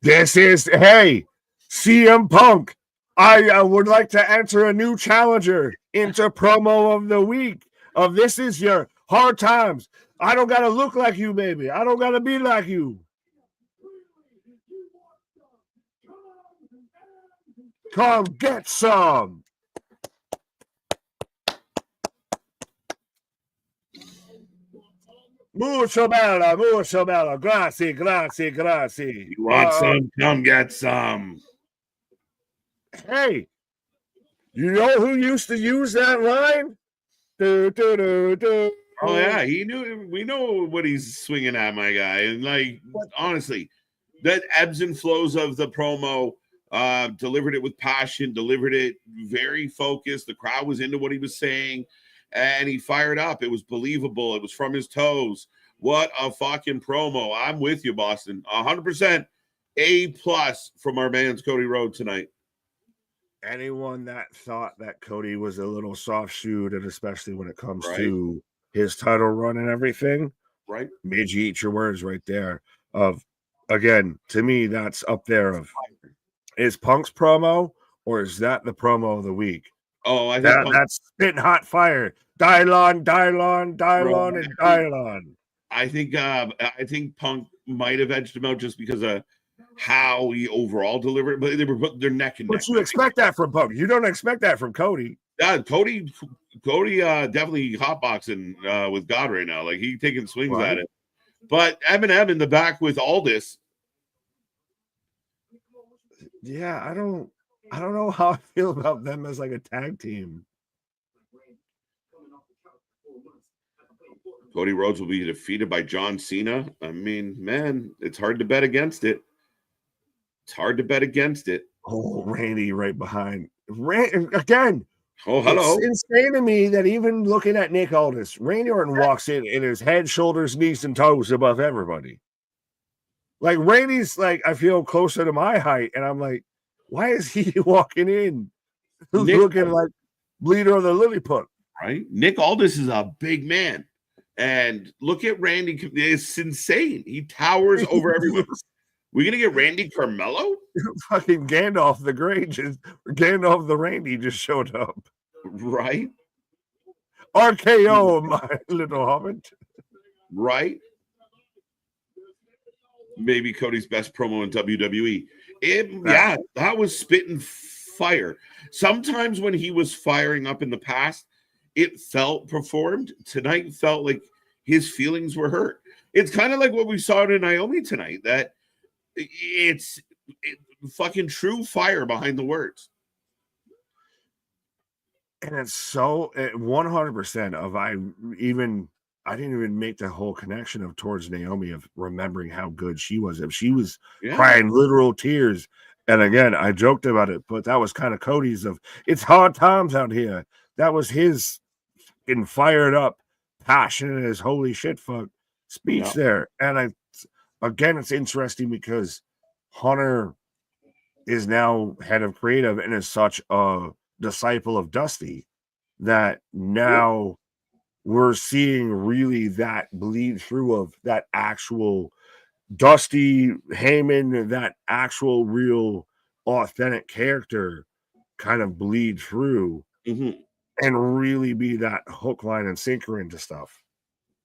This is, hey, CM Punk. I would like to enter a new challenger into promo of the week. Of this is your hard times. I don't got to look like you, baby. I don't got to be like you. Come get some. Mucho bello. Grazie. You want some? Come get some. Hey, you know who used to use that line? Oh yeah, he knew. We know what he's swinging at, my guy. And like, honestly, that ebbs and flows of the promo, delivered it with passion, delivered it very focused. The crowd was into what he was saying, and he fired up. It was believable. It was from his toes. What a fucking promo! I'm with you, Boston. 100% A+ from our man's Cody Rhodes tonight. Anyone that thought that Cody was a little soft-shoed, and especially when it comes to his title run and everything, right? Made you eat your words right there. of, again, to me, that's up there of, is Punk's promo or is that the promo of the week? Oh, I think that's spitting hot fire. Dylon, and Dylon. I think Punk might have edged him out just because of how he overall delivered, but they're neck and neck. But you expect that from Punk. You don't expect that from Cody. Yeah, Cody definitely hotboxing with God right now. Like, he taking swings at it. But Eminem in the back with all this. Yeah, I don't know how I feel about them as like a tag team. Cody Rhodes will be defeated by John Cena. I mean, man, it's hard to bet against it. It's hard to bet against it. Oh, Randy right behind. Again. Oh, hello. It's insane to me that even looking at Nick Aldis, Randy Orton walks in his head, shoulders, knees, and toes above everybody. Like, Randy's like, I feel closer to my height, and I'm like, why is he walking in? Who's looking like Bleeder of the Lilliput? Right? Nick Aldis is a big man. And look at Randy. It's insane. He towers over everyone. We're going to get Randy Carmelo? Fucking Gandalf the Grey, Gandalf the Randy just showed up. Right? RKO, my little hobbit. Right? Maybe Cody's best promo in WWE. Yeah, that was spitting fire. Sometimes when he was firing up in the past, it felt performed. Tonight felt like his feelings were hurt. It's kind of like what we saw in Naomi tonight, that it's fucking true fire behind the words. And it's so 100% of I didn't even make the whole connection of towards Naomi of remembering how good she was. If she was crying literal tears. And again, I joked about it, but that was kind of Cody's of, it's hard times out here. That was his getting fired up, passionate as holy shit fuck speech there. And it's interesting because Hunter is now head of creative and is such a disciple of Dusty that now we're seeing really that bleed through of that actual Dusty Heyman, that actual real authentic character kind of bleed through and really be that hook, line, and sinker into stuff.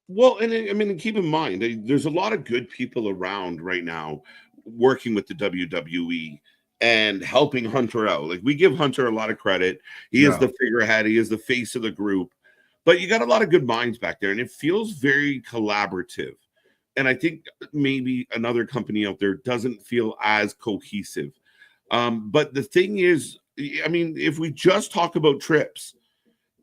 Well, and I mean, keep in mind, there's a lot of good people around right now working with the WWE and helping Hunter out. Like, we give Hunter a lot of credit. He is the figurehead. He is the face of the group. But you got a lot of good minds back there, and it feels very collaborative. And I think maybe another company out there doesn't feel as cohesive. But the thing is, I mean, if we just talk about Trips,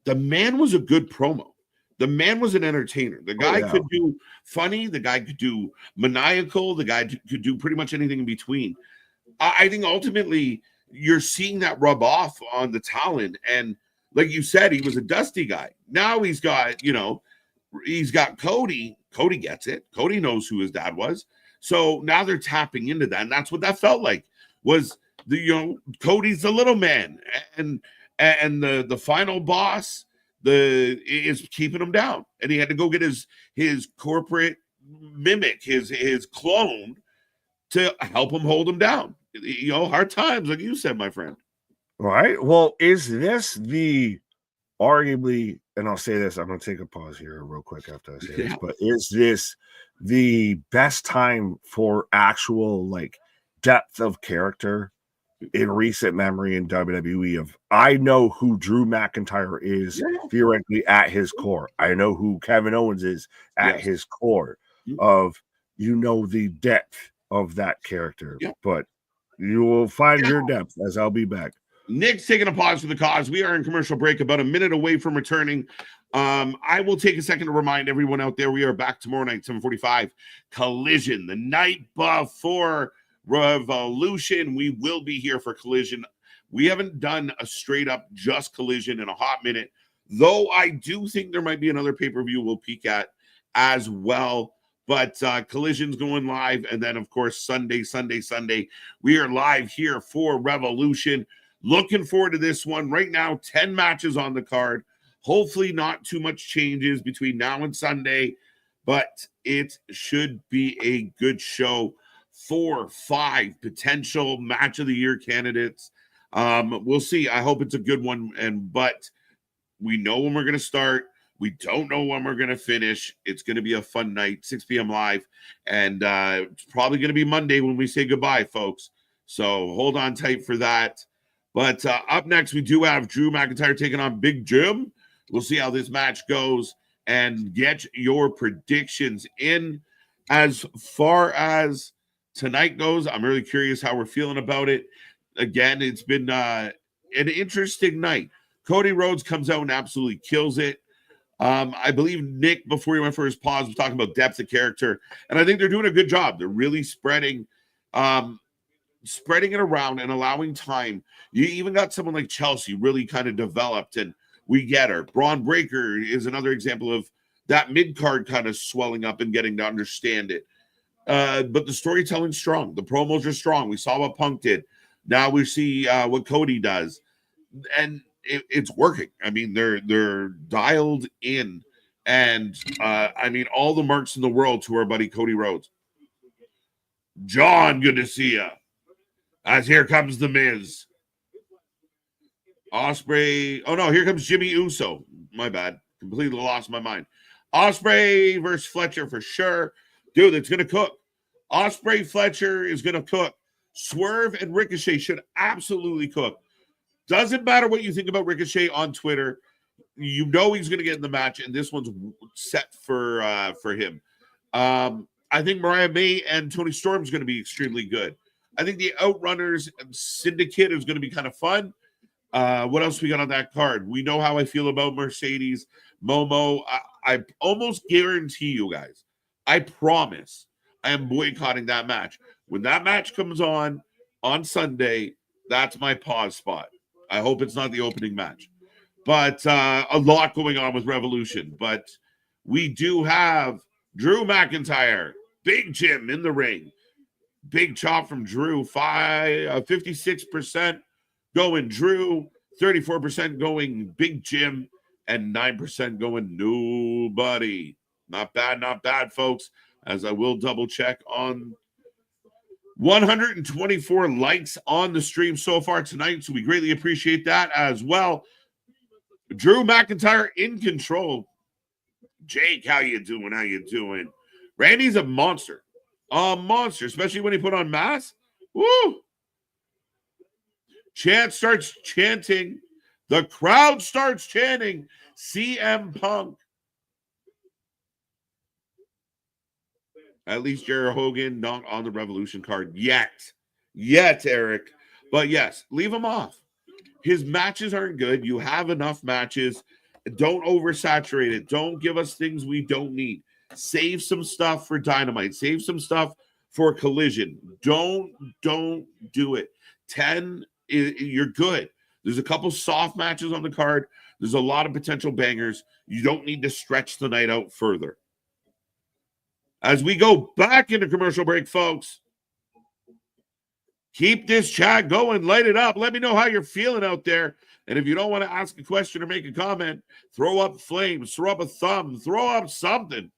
the man was a good promo. The man was an entertainer. The guy could do funny. The guy could do maniacal. The guy could do pretty much anything in between. I think ultimately you're seeing that rub off on the talent. And like you said, he was a Dusty guy. Now he's got, he's got Cody. Cody gets it. Cody knows who his dad was. So now they're tapping into that. And that's what that felt like, was Cody's the little man. And the final boss is keeping him down, and he had to go get his corporate mimic, his clone, to help him hold him down. Hard times, like you said, my friend. Right. Well, is this the arguably, and I'll say this, I'm going to take a pause here real quick after I say this, but is this the best time for actual like depth of character in recent memory in WWE of, I know who Drew McIntyre is theoretically at his core. I know who Kevin Owens is at his core of, the depth of that character, but you will find your depth as I'll be back. Nick's taking a pause for the cause. We are in commercial break, about a minute away from returning. I will take a second to remind everyone out there, we are back tomorrow night, 7:45, Collision, the night before Revolution. We will be here for Collision. We haven't done a straight up just Collision in a hot minute, though I do think there might be another pay-per-view we'll peek at as well. But Collision's going live, and then of course Sunday we are live here for Revolution. Looking forward to this one. Right now 10 matches on the card. Hopefully not too much changes between now and Sunday. but it should be a good show. 4, 5 potential match of the year candidates. We'll see. I hope it's a good one. But we know when we're going to start. We don't know when we're going to finish. It's going to be a fun night, 6 p.m. live. And it's probably going to be Monday when we say goodbye, folks. So hold on tight for that. But up next, we do have Drew McIntyre taking on Big Jim. We'll see how this match goes and get your predictions in. As far as tonight goes, I'm really curious how we're feeling about it. Again, it's been an interesting night. Cody Rhodes comes out and absolutely kills it. I believe Nick, before he went for his pause, was talking about depth of character, and I think they're doing a good job. They're really spreading it around and allowing time. You even got someone like Chelsea really kind of developed, and we get her. Braun Breaker is another example of that mid-card kind of swelling up and getting to understand it. But the storytelling's strong. The promos are strong. We saw what Punk did. Now we see what Cody does. And it's working. I mean, they're dialed in. And, all the marks in the world to our buddy Cody Rhodes. John, good to see you. As here comes The Miz. Ospreay. Oh, no, here comes Jimmy Uso. My bad. Completely lost my mind. Ospreay versus Fletcher for sure. Dude, it's going to cook. Ospreay Fletcher is going to cook. Swerve and Ricochet should absolutely cook. Doesn't matter what you think about Ricochet on Twitter. You know he's going to get in the match, and this one's set for him. I think Mariah May and Toni Storm is going to be extremely good. I think the Outrunners and Syndicate is going to be kind of fun. What else we got on that card? We know how I feel about Mercedes, Momo. I almost guarantee you guys, I promise, I am boycotting that match. When that match comes on Sunday, that's my pause spot. I hope it's not the opening match. But a lot going on with Revolution. But we do have Drew McIntyre, Big Jim in the ring. Big chop from Drew, 56% going Drew, 34% going Big Jim, and 9% going nobody. Not bad, folks, as I will double check on 124 likes on the stream so far tonight, so we greatly appreciate that as well. Drew McIntyre in control. Jake, how you doing? Randy's a monster. Especially when he put on mask. Woo! Chant starts chanting. The crowd starts chanting CM Punk. At least Jared Hogan not on the Revolution card yet, Eric. But yes, leave him off. His matches aren't good. You have enough matches. Don't oversaturate it. Don't give us things we don't need. Save some stuff for Dynamite. Save some stuff for Collision. Don't do it. 10, you're good. There's a couple soft matches on the card. There's a lot of potential bangers. You don't need to stretch the night out further. As we go back into commercial break, folks, keep this chat going. Light it up. Let me know how you're feeling out there. And if you don't want to ask a question or make a comment, throw up flames, throw up a thumb, throw up something.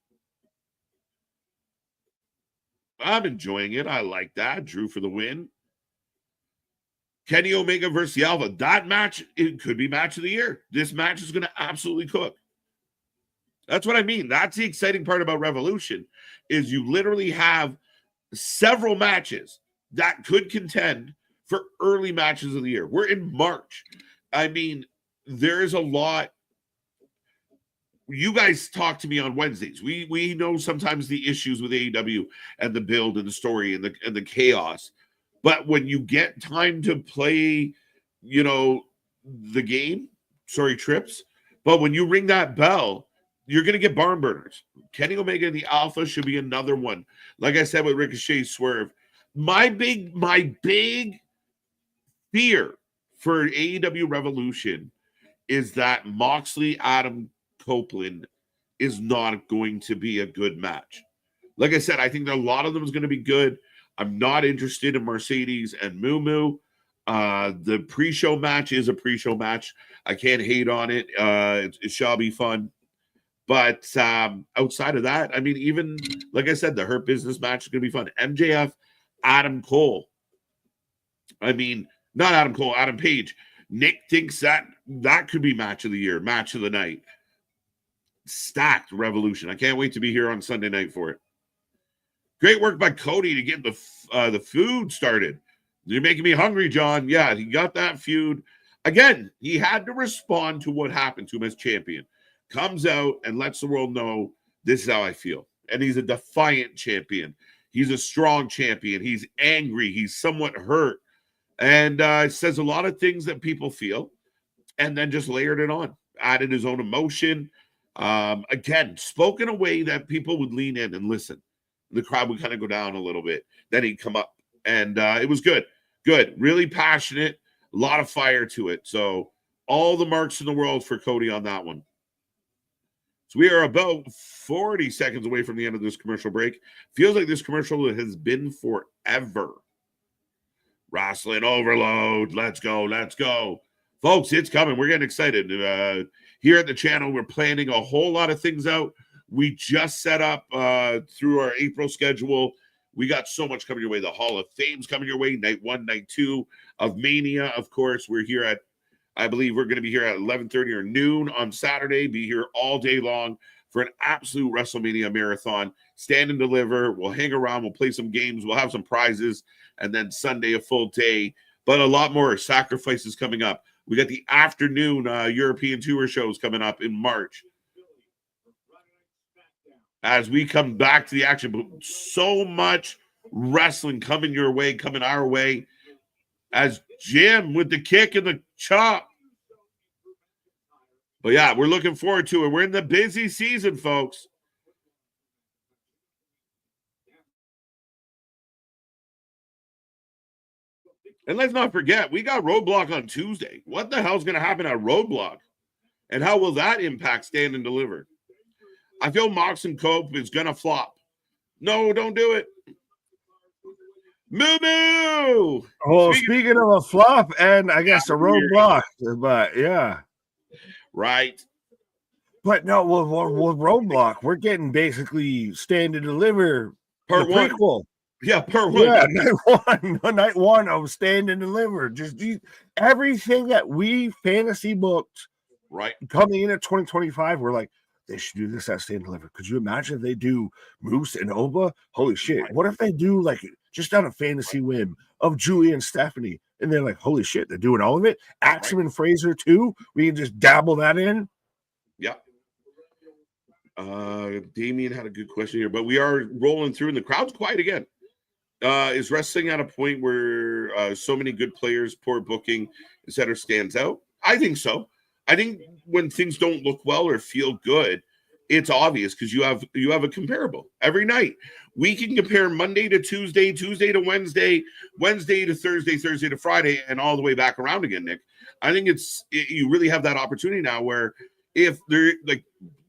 I'm enjoying it. I like that. Drew for the win. Kenny Omega versus the Alpha. That match, it could be match of the year. This match is going to absolutely cook. That's what I mean. That's the exciting part about Revolution, is you literally have several matches that could contend for early matches of the year. We're in March. I mean, there's a lot. You guys talk to me on Wednesdays. We know sometimes the issues with AEW and the build and the story and the chaos. But when you get time to play, the game, trips. But when you ring that bell, you're going to get barn burners. Kenny Omega and the Alpha should be another one. Like I said with Ricochet Swerve. My big fear for AEW Revolution is that Moxley Adam Copeland is not going to be a good match. Like I said, I think that a lot of them is going to be good. I'm not interested in Mercedes and Moo. The pre-show match is a pre-show match. I can't hate on it. It shall be fun. But outside of that, I mean, even like I said, the Hurt Business match is going to be fun. MJF, Adam Cole. I mean, not Adam Cole, Adam Page. Nick thinks that could be match of the year, match of the night. Stacked Revolution. I can't wait to be here on Sunday night for it. Great work by Cody to get the food started. You're making me hungry, John. Yeah, he got that feud. Again, he had to respond to what happened to him as champion. Comes out and lets the world know this is how I feel. And he's a defiant champion. He's a strong champion. He's angry. He's somewhat hurt. And says a lot of things that people feel. And then just layered it on. Added his own emotion. Again, spoke in a way that people would lean in and listen. The crowd would kind of go down a little bit. Then he'd come up. And it was good. Good. Really passionate. A lot of fire to it. So all the marks in the world for Cody on that one. So we are about 40 seconds away from the end of this commercial break. Feels like this commercial has been forever. Wrestling overload. Let's go. Let's go. Folks, it's coming. We're getting excited. Here at the channel, we're planning a whole lot of things out. We just set up through our April schedule. We got so much coming your way. The Hall of Fame's coming your way. Night 1, night 2 of Mania. Of course, we're here at, I believe we're going to be here at 11:30 or noon on Saturday. Be here all day long for an absolute WrestleMania marathon. Stand and deliver. We'll hang around. We'll play some games. We'll have some prizes. And then Sunday, a full day. But a lot more sacrifices coming up. We got the afternoon European tour shows coming up in March. As we come back to the action, but so much wrestling coming your way, coming our way. As Jim with the kick and the chop. But yeah, we're looking forward to it. We're in the busy season, folks. And let's not forget, we got Roadblock on Tuesday. What the hell's going to happen at Roadblock? And how will that impact Stand and Deliver? I feel Mox and Cope is going to flop. No, don't do it. Moo moo! Oh, speaking of a flop and I guess a roadblock, but yeah. Right. But no, with Roadblock, we're getting basically Stand and Deliver part one. Prequel. Yeah, part one. Yeah, night one of Stand and Deliver. Just everything that we fantasy booked right coming in at 2025, we're like, they should do this at Stand and Deliver. Could you imagine if they do Moose and Oba? Holy shit. Right. What if they do like just on a fantasy whim of Julie and Stephanie? And they're like, holy shit, they're doing all of it. Axel and Fraser too. We can just dabble that in. Yeah. Damien had a good question here, but we are rolling through and the crowd's quiet again. Is wrestling at a point where so many good players, poor booking, etc. stands out? I think so. I think when things don't look well or feel good, it's obvious because you have a comparable every night. We can compare Monday to Tuesday, Tuesday to Wednesday, Wednesday to Thursday, Thursday to Friday, and all the way back around again, Nick. I think you really have that opportunity now where if they're like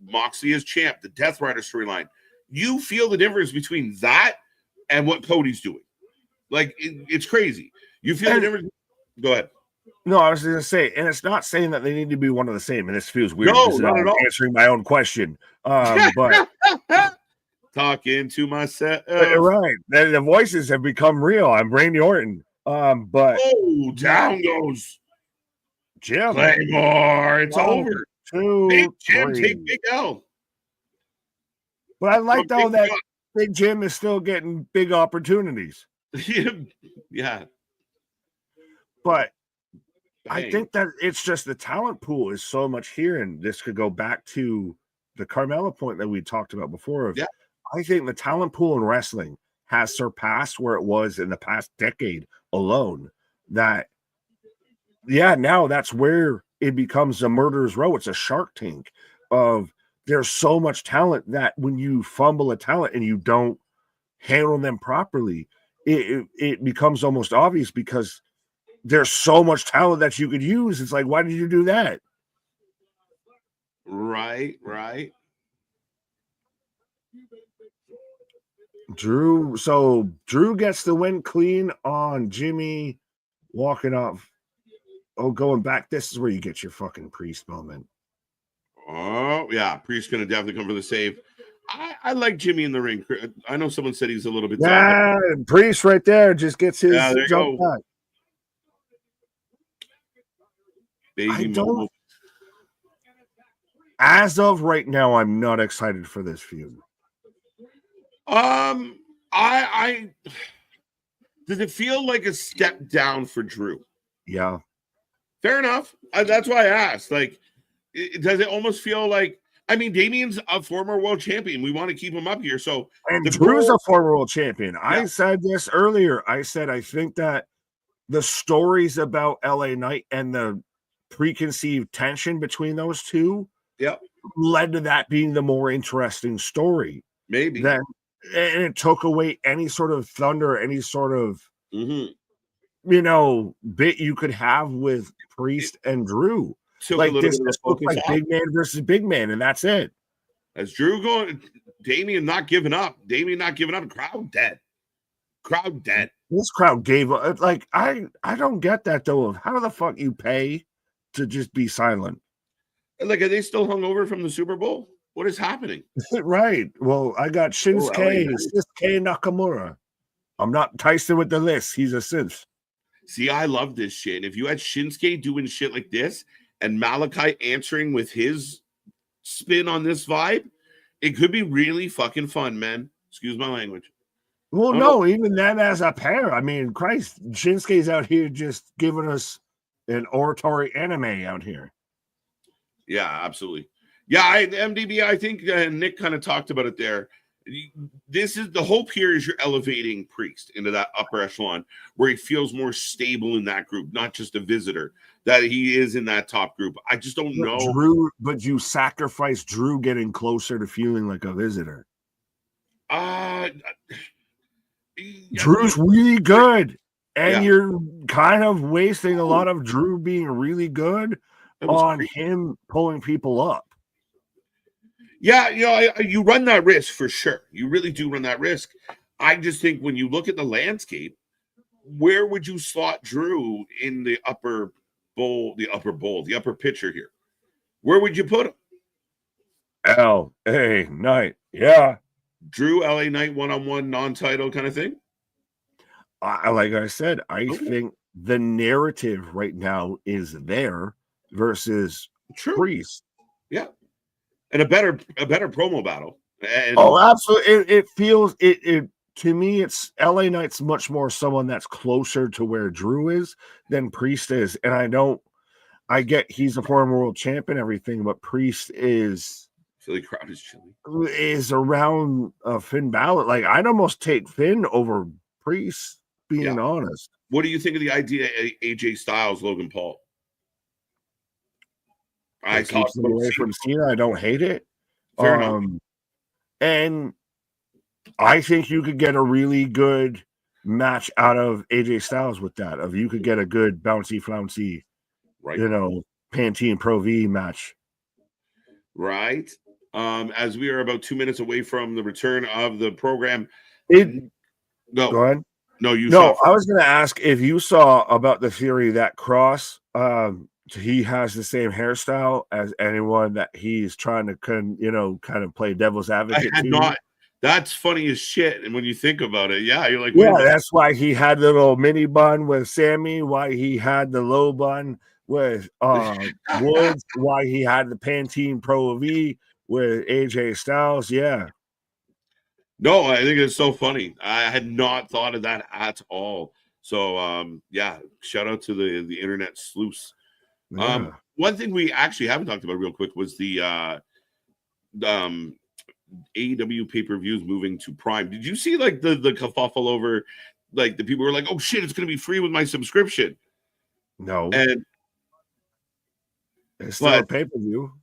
Moxley is champ, the Death Rider storyline, you feel the difference between that and what Cody's doing. Like it's crazy. You feel the difference. Go ahead. No, I was going to say, and it's not saying that they need to be one of the same, and this feels weird. No, not at all. Answering my own question, but talking to myself. Right, the voices have become real. I'm Randy Orton, but down goes Jim Claymore. It's over. Big Jim take Big L. But I like though that Big Jim is still getting big opportunities. Yeah, but I think that it's just the talent pool is so much here, and this could go back to the Carmella point that we talked about before. I think the talent pool in wrestling has surpassed where it was in the past decade alone. That, now that's where it becomes a murderer's row. It's a Shark Tank of there's so much talent that when you fumble a talent and you don't handle them properly, it becomes almost obvious because there's so much talent that you could use. It's like, why did you do that? Right. Drew gets the win clean on Jimmy walking off. Oh, going back. This is where you get your fucking Priest moment. Oh, yeah. Priest going to definitely come for the save. I like Jimmy in the ring. I know someone said he's a little bit tall. Yeah, Priest right there just gets his jump back. Baby as of right now, I'm not excited for this feud. I does it feel like a step down for Drew? Yeah. Fair enough. That's why I asked. Like, does it almost feel like, I mean, Damien's a former world champion. We want to keep him up here. So, and Drew's a former world champion. Yeah. I said this earlier. I said, I think that the stories about LA Knight and the preconceived tension between those two led to that being the more interesting story. Maybe. And it took away any sort of thunder, any sort of, bit you could have with Priest and Drew. Like this looks like big man versus big man, and that's it. As Drew going, Damien not giving up. Crowd dead. This crowd gave up. Like, I don't get that, though, of how the fuck you pay to just be silent. Like, are they still hungover from the Super Bowl? What is happening? Right. Well, I got Shinsuke Nakamura. I'm not Tyson with the list. He's a synth. See, I love this shit. And if you had Shinsuke doing shit like this and Malachi answering with his spin on this vibe, it could be really fucking fun, man. Excuse my language. Well, no, even them as a pair. I mean, Christ, Shinsuke's out here just giving us an oratory anime out here. Yeah, absolutely. Yeah, MDB, I think Nick kind of talked about it there. This is the hope here is you're elevating Priest into that upper echelon where he feels more stable in that group, not just a visitor, that he is in that top group. I just don't know. But you sacrifice Drew getting closer to feeling like a visitor. Drew's really good, and you're kind of wasting a lot of Drew being really good on him pulling people up. Yeah, you run that risk for sure. You really do run that risk. I just think when you look at the landscape, where would you slot Drew in the upper picture here? Where would you put him? LA Knight, yeah. Drew, LA Knight, one-on-one, non-title kind of thing? Like I said, I think the narrative right now is there versus Priest. Yeah. And a better promo battle. And absolutely. It feels it to me, it's LA Knight's much more someone that's closer to where Drew is than Priest is. And I get he's a former world champion, everything, but Priest is Philly crowd is chilly. Is around Finn Balor. Like, I'd almost take Finn over Priest, being honest. What do you think of the idea of AJ Styles, Logan Paul? I keep him away from Cena. I don't hate it. And I think you could get a really good match out of AJ Styles with that. If you could get a good bouncy flouncy, Pantene Pro V match. Right. As we are about 2 minutes away from the return of the program. Go ahead. No, I was going to ask if you saw about the theory that Cross, he has the same hairstyle as anyone that he's trying to, kind of play devil's advocate. I had not. That's funny as shit. And when you think about it, you're like, that's why he had the little mini bun with Sammy, why he had the low bun with Woods, why he had the Pantene Pro V with AJ Styles. Yeah. No, I think it's so funny. I had not thought of that at all. So, shout out to the internet sleuths. Yeah. One thing we actually haven't talked about real quick was the AEW pay-per-views moving to Prime. Did you see like the kerfuffle over, like the people were like, oh shit, it's going to be free with my subscription? No. And it's still a pay-per-view.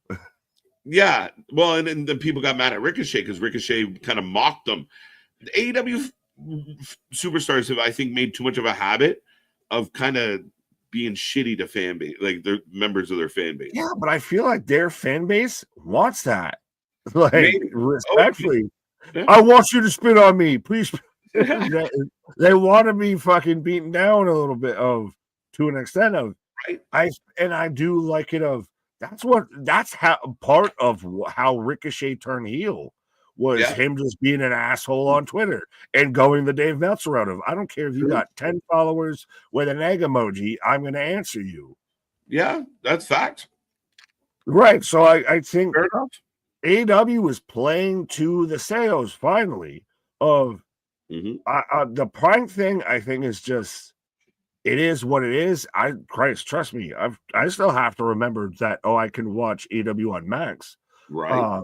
Yeah, well, and then people got mad at Ricochet because Ricochet kind of mocked them. The AEW superstars have, I think, made too much of a habit of kind of being shitty to fan base, like they're members of their fan base. Yeah, but I feel like their fan base wants that. Like, respectfully, I want you to spit on me, please. They want to be fucking beaten down a little bit to an extent of. Right. I do like it of That's how part of how Ricochet turned heel was him just being an asshole on Twitter and going the Dave Meltzer route of, I don't care if you got 10 followers with an egg emoji, I'm going to answer you. Yeah, that's fact. Right. So I think AEW was playing to the sales finally of the Prime thing. I think is just, it is what it is. Trust me, I still have to remember that. I can watch AEW on Max. Right.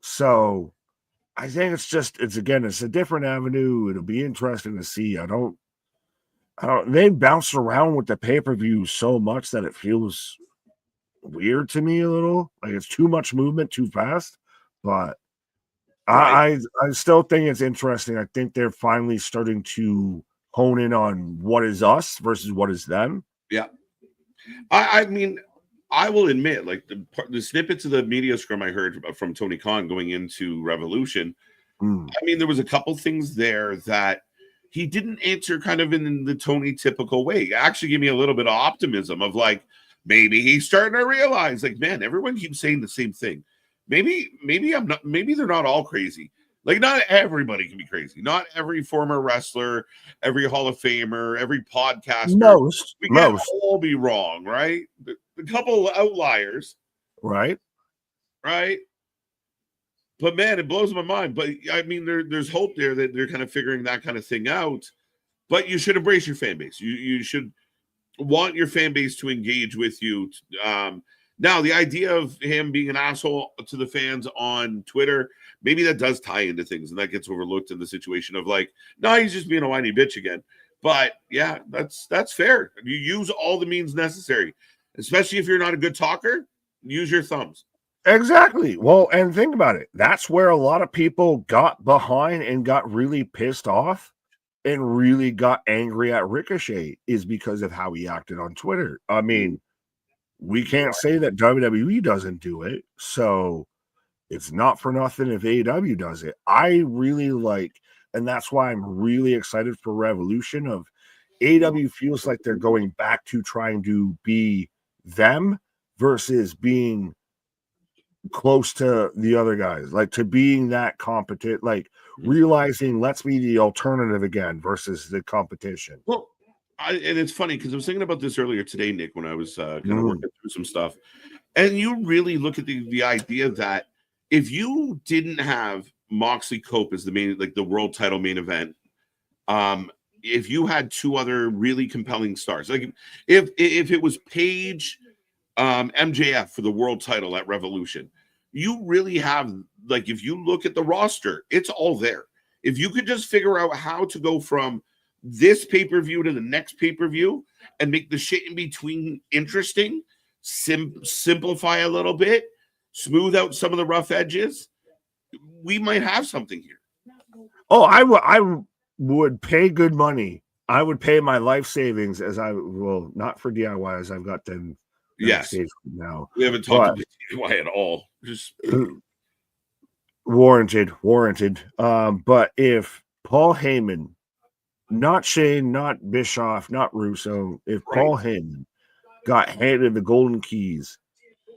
So I think it's a different avenue. It'll be interesting to see. They bounce around with the pay-per-view so much that it feels weird to me a little. Like it's too much movement too fast. But I still think it's interesting. I think they're finally starting to hone in on what is us versus what is them. Yeah. I mean, I will admit, like the snippets of the media scrum I heard from Tony Khan going into Revolution, I mean, there was a couple things there that he didn't answer kind of in the Tony typical way. It actually gave me a little bit of optimism of like, maybe he's starting to realize, like, man, everyone keeps saying the same thing. Maybe they're not all crazy. Like, not everybody can be crazy. Not every former wrestler, every Hall of Famer, every podcaster. We can't all be wrong, right? A couple outliers. Right. But man, it blows my mind. But I mean, there's hope there that they're kind of figuring that kind of thing out. But you should embrace your fan base. You should want your fan base to engage with you. Now, the idea of him being an asshole to the fans on Twitter, maybe that does tie into things, and that gets overlooked in the situation of like, no, he's just being a whiny bitch again. But yeah, that's fair. You use all the means necessary, especially if you're not a good talker. Use your thumbs. Exactly. Well, and think about it. That's where a lot of people got behind and got really pissed off and really got angry at Ricochet is because of how he acted on Twitter. I mean, we can't say that WWE doesn't do it. So it's not for nothing if AEW does it. I really like, and that's why I'm really excited for Revolution of AEW feels like they're going back to trying to be them versus being close to the other guys, like to being that competent, like realizing let's be the alternative again versus the competition. Well, and it's funny because I was thinking about this earlier today, Nick, when I was kind of working through some stuff. And you really look at the idea that if you didn't have Moxley Cope as the main, like the world title main event, if you had two other really compelling stars, like if it was Paige, MJF for the world title at Revolution, you really have, like, if you look at the roster, it's all there. If you could just figure out how to go from this pay-per-view to the next pay-per-view and make the shit in between interesting, simplify a little bit, smooth out some of the rough edges, we might have something here. Oh, I would pay good money. I would pay my life savings as I will, not for DIY as I've got them. Yes. Now we haven't talked about DIY at all. Just warranted. But if Paul Heyman, not Shane, not Bischoff, not Russo, if Paul Heyman got handed the golden keys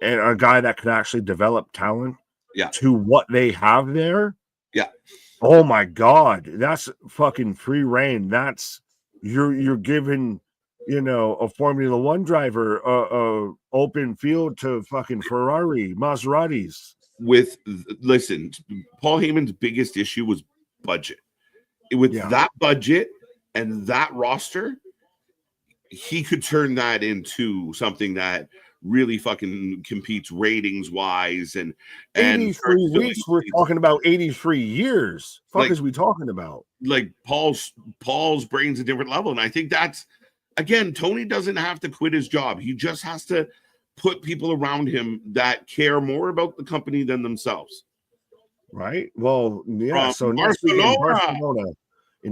and a guy that could actually develop talent to what they have there, oh my God, that's fucking free reign. That's you're giving, a Formula One driver a open field to fucking Ferrari, Maseratis. Listen, Paul Heyman's biggest issue was budget. With that budget and that roster, he could turn that into something that really fucking competes ratings wise and 83 weeks. We're talking about 83 years. Fuck, is we talking about? Like Paul's brain's a different level, and I think that's, again, Tony doesn't have to quit his job. He just has to put people around him that care more about the company than themselves. Right. Well, yeah. So in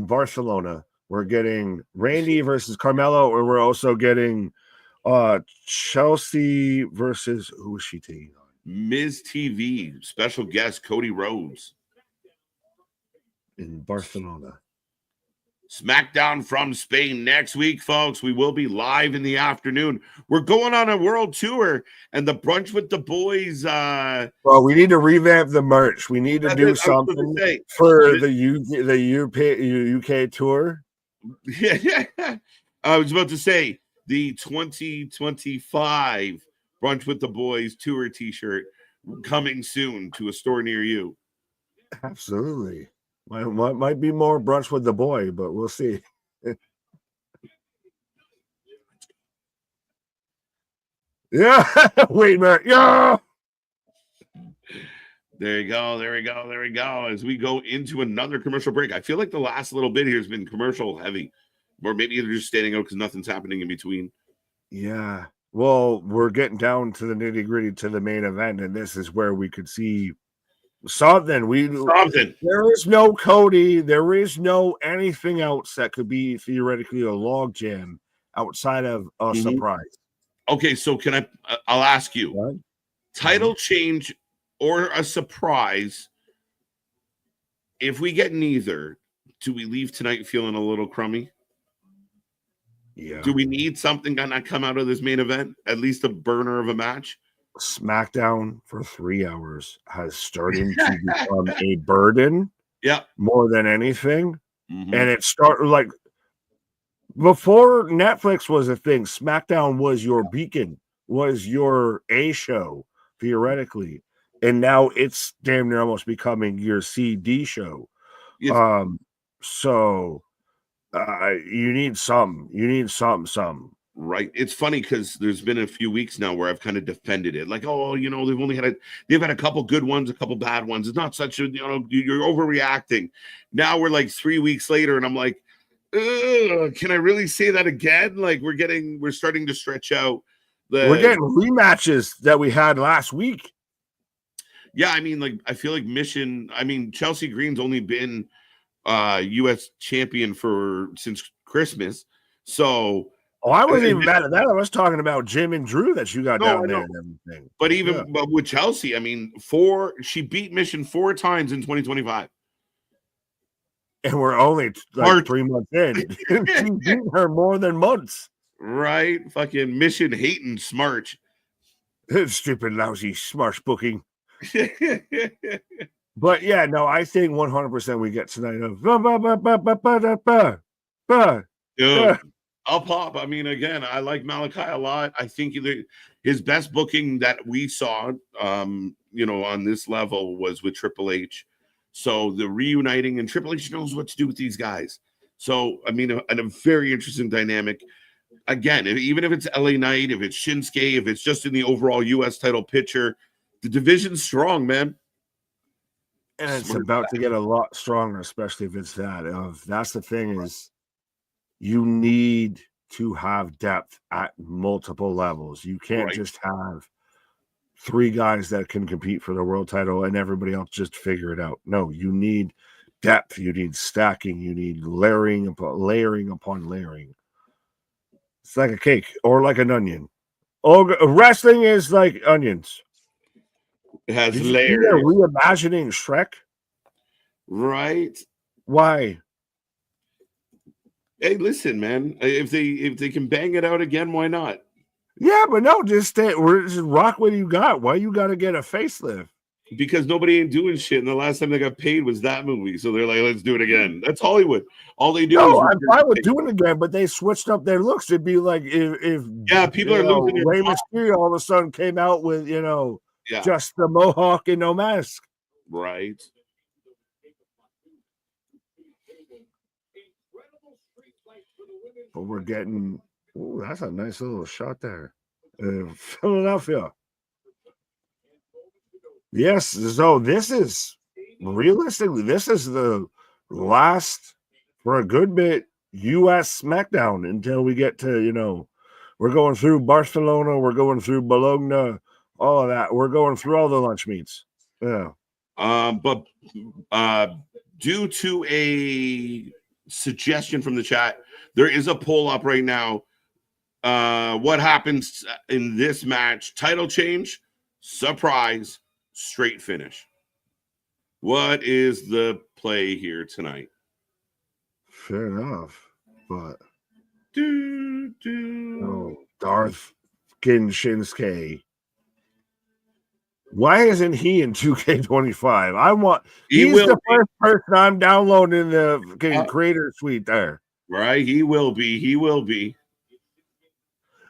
Barcelona, we're getting Randy versus Carmelo, or we're also getting Chelsea versus, who is she taking on? Miz TV, special guest Cody Rhodes. In Barcelona. Smackdown from Spain next week, folks. We will be live in the afternoon. We're going on a world tour, and the brunch with the boys. Well, we need to revamp the merch. We need to do something for the UK tour. Yeah, I was about to say the 2025 brunch with the boys tour T-shirt coming soon to a store near you. Absolutely. Might be more brunch with the boy, but we'll see. Yeah. Wait a minute. Yeah. There you go. There we go. There we go. As we go into another commercial break, I feel like the last little bit here has been commercial heavy, or maybe they're just standing out because nothing's happening in between. Yeah. Well, we're getting down to the nitty gritty to the main event, and this is where we could see something. There is no Cody. There is no anything else that could be theoretically a log jam outside of a surprise. Okay, so I'll ask you, what? Title change or a surprise? If we get neither, do we leave tonight feeling a little crummy? Yeah. Do we need something to come out of this main event? At least a burner of a match? Smackdown for 3 hours has started to become a burden. Yeah. More than anything. And it started like before Netflix was a thing. Smackdown was your beacon, was your A show, theoretically. And now it's damn near almost becoming your CD show. Yes. So you need some. Right. It's funny because there's been a few weeks now where I've kind of defended it. Like, oh, they've had a couple good ones, a couple bad ones. It's not such a, you're overreacting. Now we're like 3 weeks later and I'm like, can I really say that again? Like we're starting to stretch out. We're getting rematches that we had last week. Yeah. I mean, like, I feel like Chelsea Green's only been U.S. champion since Christmas. So, I wasn't even mad at that. I was talking about Jim and Drew that you got down there and everything. But but with Chelsea, I mean, she beat Mission 4 times in 2025. And we're only like 3 months in. She beat her more than months. Right? Fucking Mission hating Smarch. Stupid, lousy Smarch booking. But yeah, no, I think 100% we get tonight of. Dude, I'll pop. I mean, again, I like Malachi a lot. I think his best booking that we saw, on this level was with Triple H. So the reuniting, and Triple H knows what to do with these guys. So, I mean, a very interesting dynamic. Again, even if it's LA Knight, if it's Shinsuke, if it's just in the overall U.S. title picture, the division's strong, man. And it's about to get a lot stronger, especially if it's that. That's the thing is, you need to have depth at multiple levels. You can't just have 3 guys that can compete for the world title and everybody else just figure it out. No, you need depth. You need stacking. You need layering upon layering. It's like a cake or like an onion. Wrestling is like onions. It has layers. They're reimagining Shrek. Right. Why? Hey, listen, man. If they can bang it out again, why not? Yeah, but no, just rock what you got. Why you got to get a facelift? Because nobody ain't doing shit, and the last time they got paid was that movie. So they're like, let's do it again. That's Hollywood. All they do is I'm fine with doing it again, but they switched up their looks. It'd be like if people are losing their Rey Mysterio all of a sudden came out with just the mohawk and no mask. Right. But we're getting that's a nice little shot there. Philadelphia. Yes, so this is realistically, this is the last for a good bit US Smackdown until we get to, we're going through Barcelona, we're going through Bologna, all of that. We're going through all the lunch meats. Yeah. But due to a suggestion from the chat, there is a poll up right now. What happens in this match? Title change, surprise, straight finish. What is the play here tonight? Fair enough. But do. Darth Shinsuke. Why isn't he in 2K25? I want he's the first person I'm downloading the creator suite there. Right, he will be. He will be.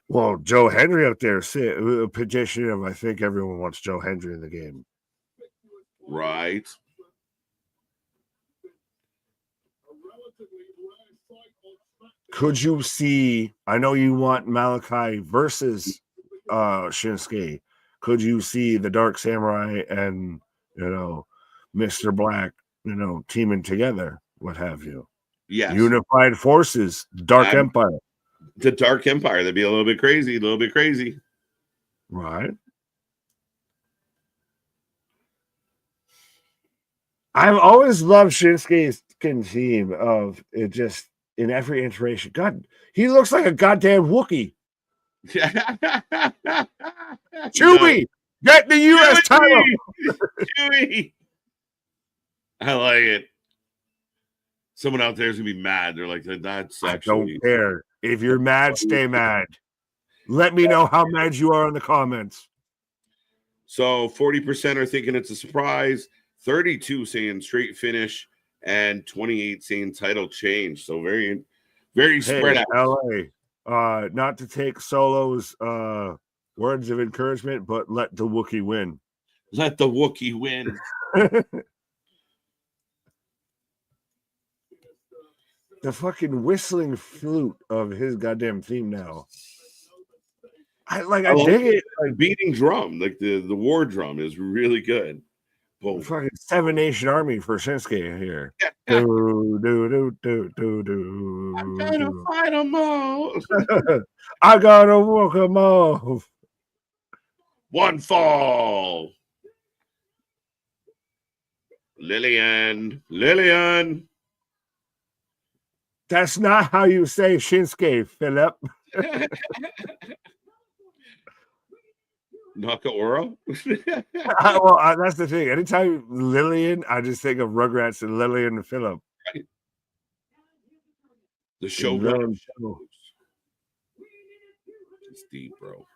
Well, Joe Henry up there, a petition of I think everyone wants Joe Henry in the game. Right. Could you see? I know you want Malachi versus Shinsuke. Could you see the Dark Samurai and Mr. Black, teaming together? What have you? Yes. Unified forces, Dark Empire. The Dark Empire. That'd be a little bit crazy. Right. I've always loved Shinsuke's team of it just in every iteration. God, he looks like a goddamn Wookiee. Chewie, get the U.S. title. Chewie. I like it. Someone out there is gonna be mad. They're like, "That's actually." I don't care. If you're mad, stay mad. Let me know how mad you are in the comments. So 40% are thinking it's a surprise. 32 saying straight finish, and 28 saying title change. So very, very spread out. LA, not to take Solo's words of encouragement, but let the Wookiee win. Let the Wookiee win. The fucking whistling flute of his goddamn theme now. I dig it. Like beating drum, like the war drum is really good. Boom. Fucking 7 Nation Army for Shinsuke here. I'm gonna fight them all. I gotta walk them off. One fall. Lillian. That's not how you say Shinsuke, Philip. Nakamura? Well, that's the thing. Anytime Lillian, I just think of Rugrats and Lillian and Philip. Right. The Shogun. It's deep, bro.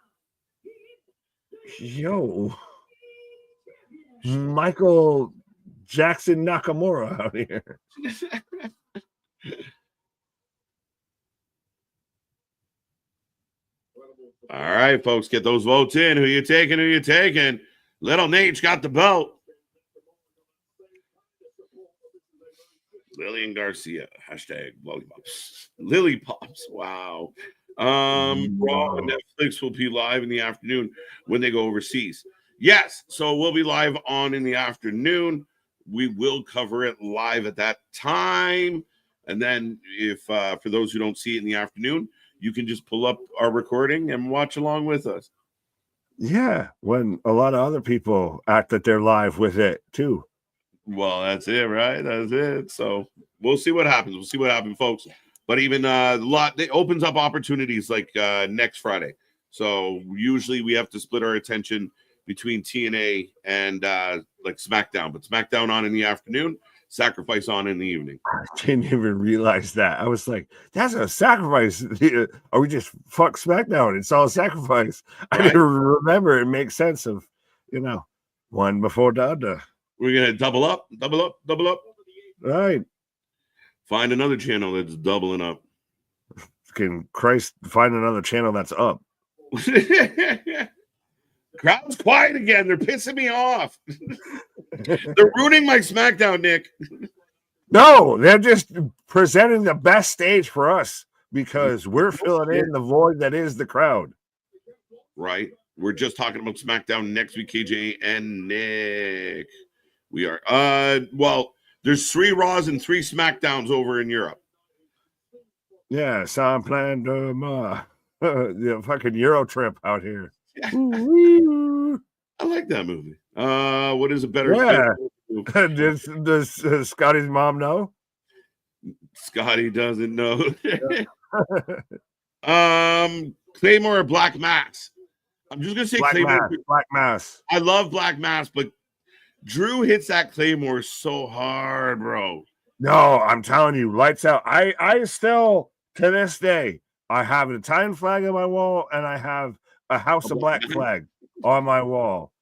Yo. Michael Jackson Nakamura out here. All right, folks, get those votes in. Who you taking? Little Nate's got the belt. Lillian Garcia, hashtag lollipops. Lily Pops, wow. Raw on Netflix will be live in the afternoon when they go overseas. Yes, so we'll be live on in the afternoon. We will cover it live at that time. And then if for those who don't see it in the afternoon, you can just pull up our recording and watch along with us. Yeah, when a lot of other people act that they're live with it too. Well, that's it, right? That's it. So we'll see what happens. We'll see what happens, folks. But even it opens up opportunities like next Friday. So usually we have to split our attention between TNA and like SmackDown. But SmackDown on in the afternoon, Sacrifice on in the evening. I didn't even realize that. I was like, that's a sacrifice. Are we just fuck SmackDown? It's all sacrifice. Right. I didn't remember. It makes sense of, one before the other. We're going to double up. Right. Find another channel that's doubling up. Can Christ find another channel that's up? Crowd's quiet again. They're pissing me off. They're ruining my SmackDown, Nick. No, they're just presenting the best stage for us because we're filling in the void that is the crowd. Right. We're just talking about SmackDown next week, KJ and Nick. We are. Well, there's 3 Raws and 3 SmackDowns over in Europe. Yeah, San Plan de Ma. The fucking Euro trip out here. I like that movie. What is a better? Yeah. Does Scotty's mom know? Scotty doesn't know. Claymore or Black Mass? I'm just gonna say Claymore. Black Mass. I love Black Mass, but Drew hits that Claymore so hard, bro. No, I'm telling you, lights out. I still, to this day, I have an Italian flag on my wall, and I have a House of Black flag on my wall.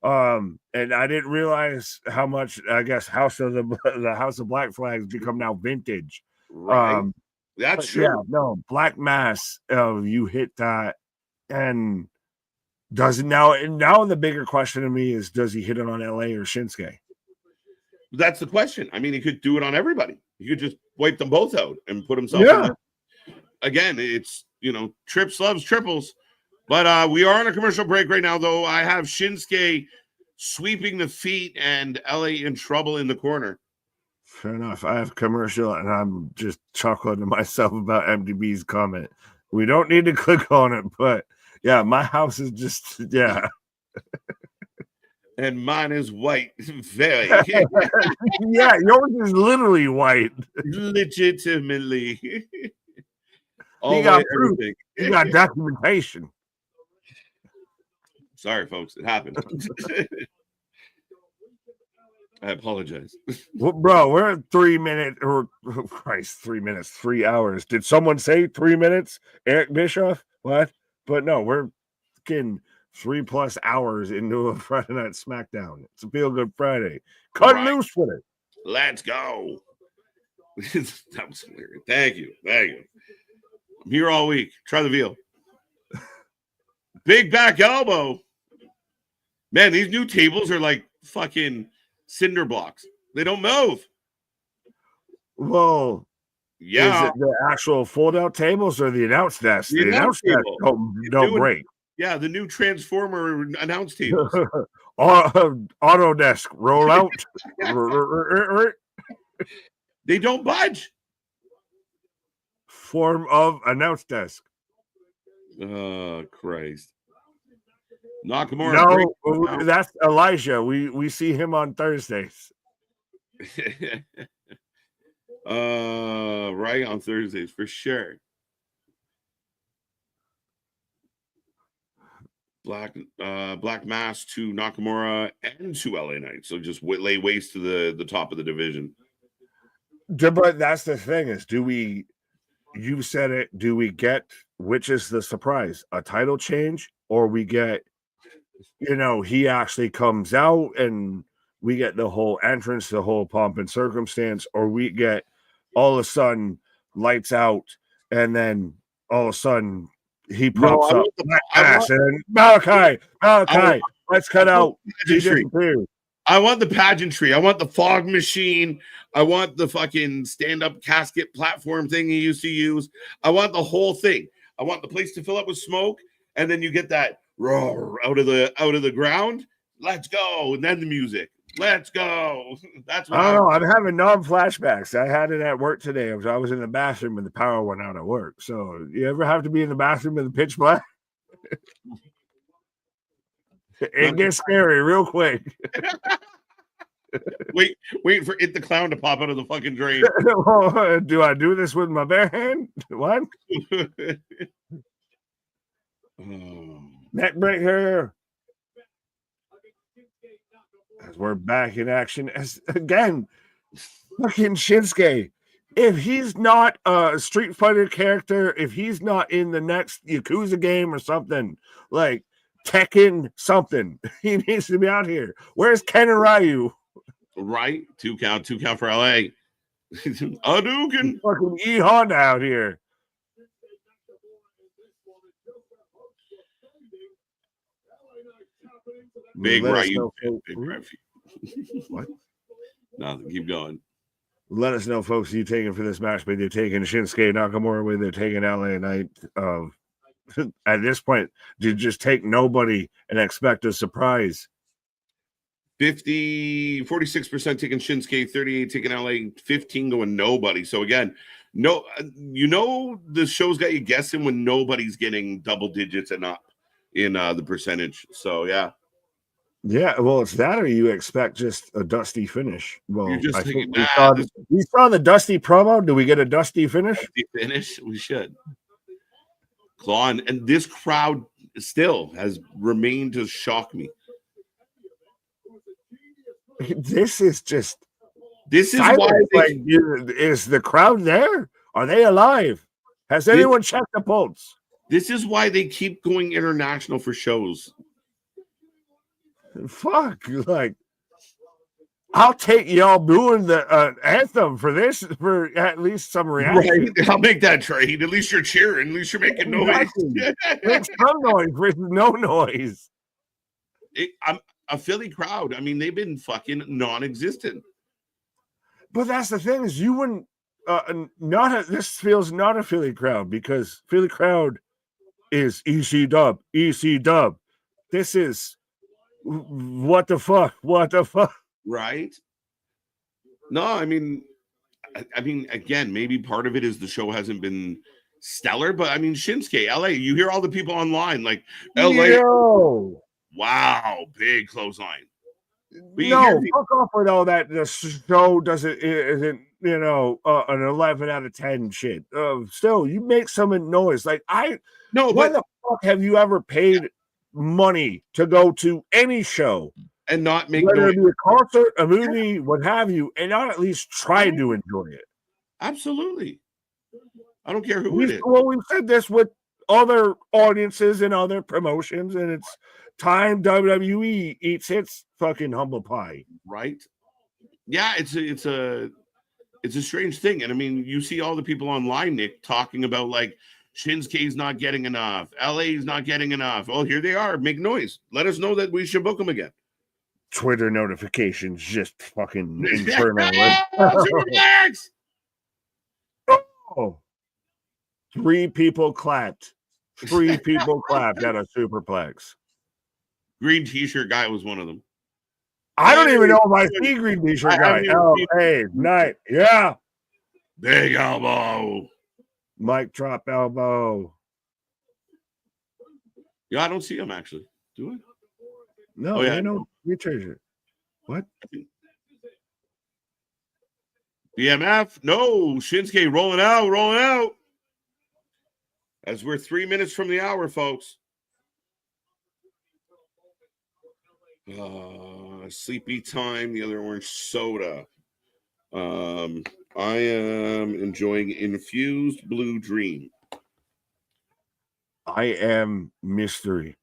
And I didn't realize how much, I guess, the House of Black flags become now vintage. Right. That's true. Yeah, no, Black Mass. You hit that, and does it now? And now the bigger question to me is, does he hit it on LA or Shinsuke? That's the question. I mean, he could do it on everybody. He could just wipe them both out and put himself in there. Again, it's, trips loves triples. But we are on a commercial break right now, though. I have Shinsuke sweeping the feet and LA in trouble in the corner. Fair enough. I have commercial, and I'm just chuckling to myself about MDB's comment. We don't need to click on it, but yeah, my house is just, yeah. And mine is white. Very. Yeah, yours is literally white. Legitimately. You got proof. You got documentation. Sorry, folks. It happened. I apologize. Well, bro, we're at 3 minutes, or Christ, 3 minutes, 3 hours. Did someone say 3 minutes? Eric Bischoff? What? But no, we're getting 3+ hours into a Friday Night Smackdown. It's a Feel Good Friday. Cut loose with it. Let's go. That was hilarious. Thank you. I'm here all week. Try the veal. Big back elbow. Man, these new tables are like fucking cinder blocks. They don't move. Whoa. Yeah. Is it the actual fold-out tables or the announce desk? The announce desk don't break. Yeah, the new Transformer announce tables. Auto desk, roll out. They don't budge. Form of announce desk. Oh, Christ. Nakamura. No, that's Elijah. We see him on Thursdays. Right, on Thursdays for sure. Black Mass to Nakamura and to LA Knight. So just lay waste to the top of the division. But that's the thing is, you said it, do we get, which is the surprise, a title change, or we get, he actually comes out and we get the whole entrance, the whole pomp and circumstance, or we get all of a sudden lights out and then all of a sudden he pops up. And Malachi, let's cut out. I want the pageantry. I want the fog machine. I want the fucking stand-up casket platform thing he used to use. I want the whole thing. I want the place to fill up with smoke, and then you get that roar out of the ground. Let's go, and then the music. Let's go. That's what I don't know. I'm having non-flashbacks. I had it at work today. I was in the bathroom and the power went out at work. So you ever have to be in the bathroom in the pitch black? It gets scary real quick. Wait for It the Clown to pop out of the fucking drain. Do I do this with my bare hand? What? Neck breaker. As we're back in action. Again, fucking Shinsuke. If he's not a Street Fighter character, if he's not in the next Yakuza game or something, like Tekken something, he needs to be out here. Where's Ken and Ryu? Right? 2 count for LA. Hadouken. Fucking E Honda out here. Big Ryu. What? Nothing. Keep going. Let us know, folks, who you taking for this match. Maybe they're taking Shinsuke Nakamura, whether they're taking LA Knight. At this point, do you just take nobody and expect a surprise? 46% taking Shinsuke, 38 taking LA, 15 going nobody. So again, the show's got you guessing when nobody's getting double digits and up in the percentage. So yeah. Yeah, well, it's that, or you expect just a dusty finish. Well, I think we saw the dusty promo. Do we get a dusty finish? We should. Claw, and this crowd still has remained to shock me. This is just This is Silence, why is the crowd there? Are they alive? Has anyone checked the pulse? This is why they keep going international for shows. Fuck, like, I'll take y'all doing the anthem for this, for at least some reaction. Right? I'll make that trade. At least you're cheering. At least you're making noise. Make some noise versus no noise. I'm a Philly crowd. I mean, they've been fucking non-existent. But that's the thing is, you wouldn't this feels not a Philly crowd, because Philly crowd is EC dub. This is what the fuck? Right? No, I mean, again, maybe part of it is the show hasn't been stellar, but I mean, Shinsuke, LA, you hear all the people online like LA. Yo. Wow, big clothesline. No, fuck off with all that. The show isn't an 11 out of 10 shit. Still, you make some noise. Like, when the fuck have you ever paid money to go to any show and not make whether noise? it be a concert, a movie, what have you, and not at least try to enjoy it? Absolutely. I don't care who it is. Well, we've said this with other audiences and other promotions, and it's time WWE eats its fucking humble pie. Right? Yeah, it's a strange thing. And I mean, you see all the people online, Nick, talking about like Shinsuke's not getting enough, LA's not getting enough. Oh, here they are. Make noise. Let us know that we should book them again. Twitter notifications just fucking internal. Oh, 3 people clapped. 3 people clapped at a superplex. Green t-shirt guy was one of them. I don't even know if I see green t-shirt guy. Oh, hey, night. Yeah. Big elbow. Mic drop elbow. Yeah, I don't see him actually. Do I? No, I don't. T-shirt. What? BMF? No. Shinsuke rolling out. As we're 3 minutes from the hour, folks. Sleepy time, the other orange soda. I am enjoying infused blue dream. I am mystery.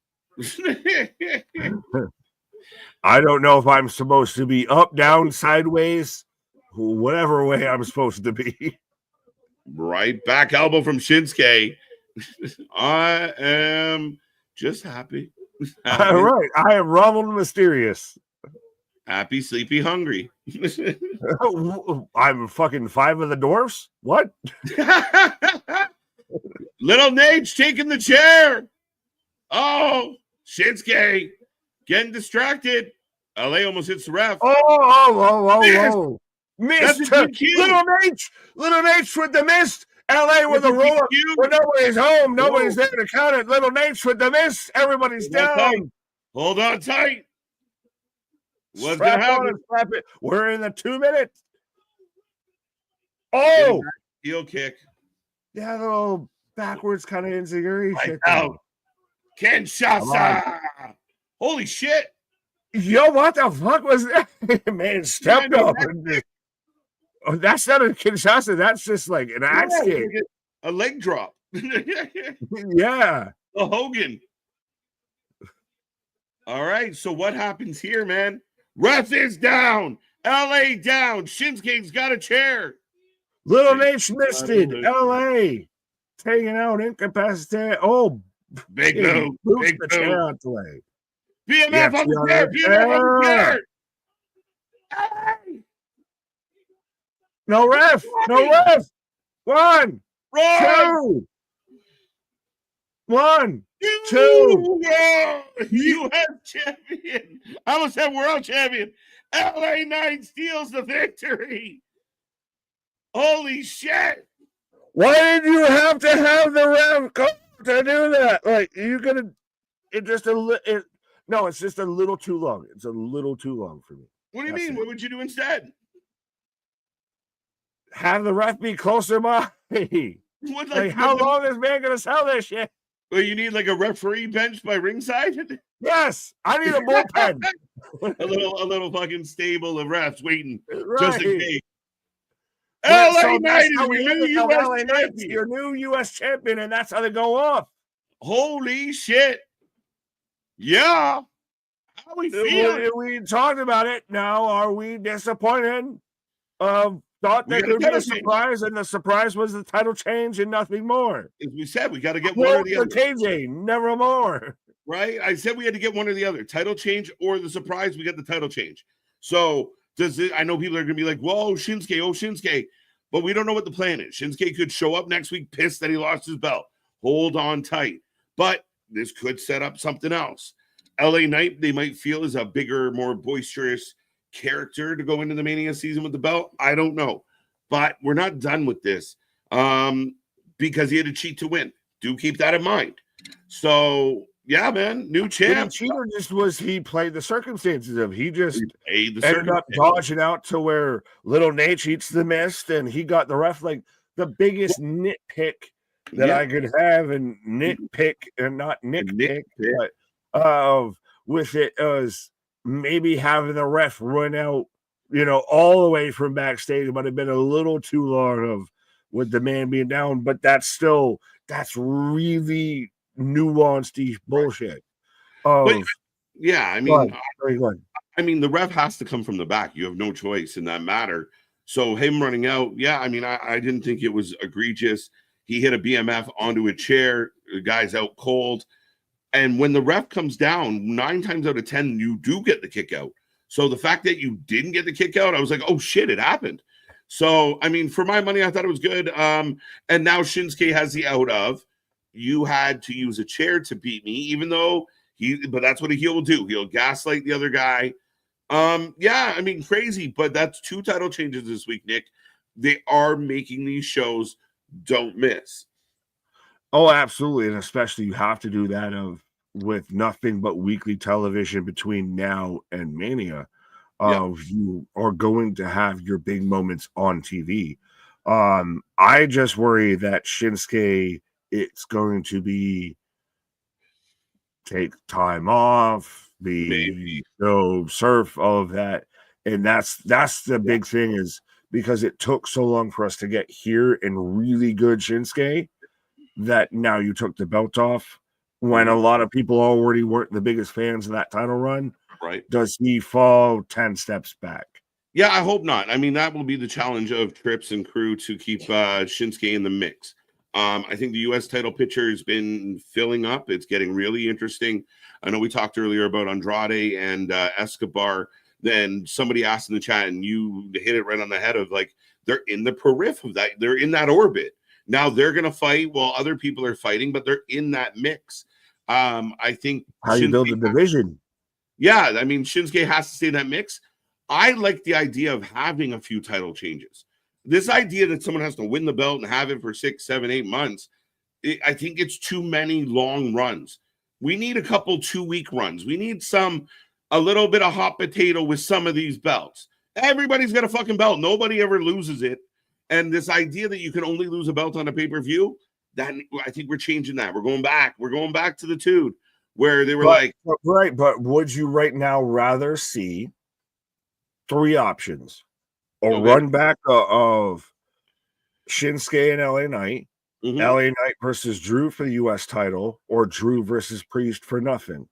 I don't know if I'm supposed to be up, down, sideways, whatever way I'm supposed to be. Right back elbow from Shinsuke. I am just happy. All right. I am Ronald Mysterious. Happy, sleepy, hungry. I'm fucking 5 of the dwarfs. What? Little Nate's taking the chair. Oh, Shinsuke getting distracted. LA almost hits the ref. Oh. Missed. Little Nate's with the mist. LA with a roll up when nobody's home. Nobody's there to count it. Little Nate's with the mist. Everybody's down. Hold on tight. What's going to happen? We're in the 2 minutes. Oh. Heel kick. Yeah, the little backwards kind of insecurity shit. Kinshasa. Holy shit. Yo, what the fuck was that? Man stepped up. Oh, that's not a Kinshasa. That's just like an axe kick. A leg drop. Yeah. A Hogan. All right. So what happens here, man? Ref is down. LA down. Shinsuke's got a chair. Little Nate's misted. LA taking out incapacitated. Oh, big move. Big the chair out the way. BMF on the chair. BMF on the chair. Hey. No ref. No ref. 1, 2. 1, 2. Yeah. U.S. champion. I almost said world champion. LA Knight steals the victory. Holy shit. Why did you have to have the ref come to do that? Like, you could have, it's just a little too long. It's a little too long for me. What do you mean? What would you do instead? Have the ref be closer by. Like, how long is man going to sell this shit? Well, you need like a referee bench by ringside. Yes, I need a bullpen. a little fucking stable of refs waiting just in Right. case. Well, LA so Knight that's is how your we new hit it. U.S. LA Knight's champion. your new U.S. champion, and that's how they go off. Holy shit! Yeah, how we feel? We talked about it. Now, are we disappointed? Thought there could be a surprise, and the surprise was the title change and nothing more. As we said, we got to get one or the other. KJ, never more. Right? I said we had to get one or the other. Title change or the surprise, we get the title change. So does it? I know people are going to be like, whoa, Shinsuke, oh, Shinsuke. But we don't know what the plan is. Shinsuke could show up next week pissed that he lost his belt. Hold on tight. But this could set up something else. LA Knight, they might feel is a bigger, more boisterous character to go into the Mania season with the belt. I don't know. But we're not done with this because he had to cheat to win. Do keep that in mind. So, yeah, man, new champ. He played the circumstances of he ended up dodging out to where Little Nate eats the mist, and he got the ref. Like the biggest nitpick that I could have, and nitpick and not nitpick, but with it was maybe having the ref run out, all the way from backstage. It might have been a little too long with the man being down, but that's really nuanced bullshit. Yeah, I mean, the ref has to come from the back. You have no choice in that matter. So him running out, yeah, I mean, I didn't think it was egregious. He hit a BMF onto a chair. The guy's out cold. And when the ref comes down, 9 times out of 10, you do get the kick out. So the fact that you didn't get the kick out, I was like, oh shit, it happened. So, I mean, for my money, I thought it was good. And now Shinsuke has the out of. You had to use a chair to beat me, even though but that's what a heel will do. He'll gaslight the other guy. Yeah, I mean, crazy, but that's 2 title changes this week, Nick. They are making these shows don't miss. Oh, absolutely. And especially you have to do that with nothing but weekly television between now and Mania. You are going to have your big moments on TV. I just worry that Shinsuke, it's going to be take time off, surf, all of that. And that's the big thing, is because it took so long for us to get here in really good Shinsuke that now you took the belt off when a lot of people already weren't the biggest fans of that title run. Right. Does he fall 10 steps back? Yeah, I hope not. I mean, that will be the challenge of Trips and crew to keep Shinsuke in the mix. I think the U.S. title picture has been filling up. It's getting really interesting. I know we talked earlier about Andrade and Escobar. Then somebody asked in the chat, and you hit it right on the head of, like, they're in the periph of that. They're in that orbit. Now they're going to fight while other people are fighting, but they're in that mix. I think how you build the division. Yeah, I mean, Shinsuke has to stay in that mix. I like the idea of having a few title changes. This idea that someone has to win the belt and have it for 6, 7, 8 months, I think it's too many long runs. We need a couple 2-week runs. We need a little bit of hot potato with some of these belts. Everybody's got a fucking belt. Nobody ever loses it. And this idea that you can only lose a belt on a pay-per-view, that I think we're changing that. We're going back. We're going back to the Tude where they were but would you right now rather see 3 options? A run back of Shinsuke and LA Knight, LA Knight versus Drew for the U.S. title, or Drew versus Priest for nothing?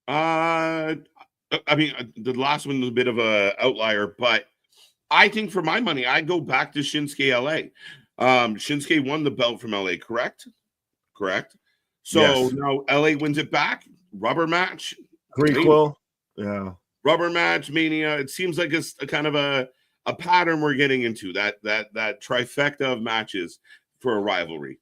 I mean, the last one was a bit of an outlier, but I think for my money, I go back to Shinsuke LA. Shinsuke won the belt from LA, correct? Correct. So now LA wins it back. Rubber match. Prequel. Yeah. Rubber match, Mania. It seems like it's a kind of a pattern we're getting into, that trifecta of matches for a rivalry.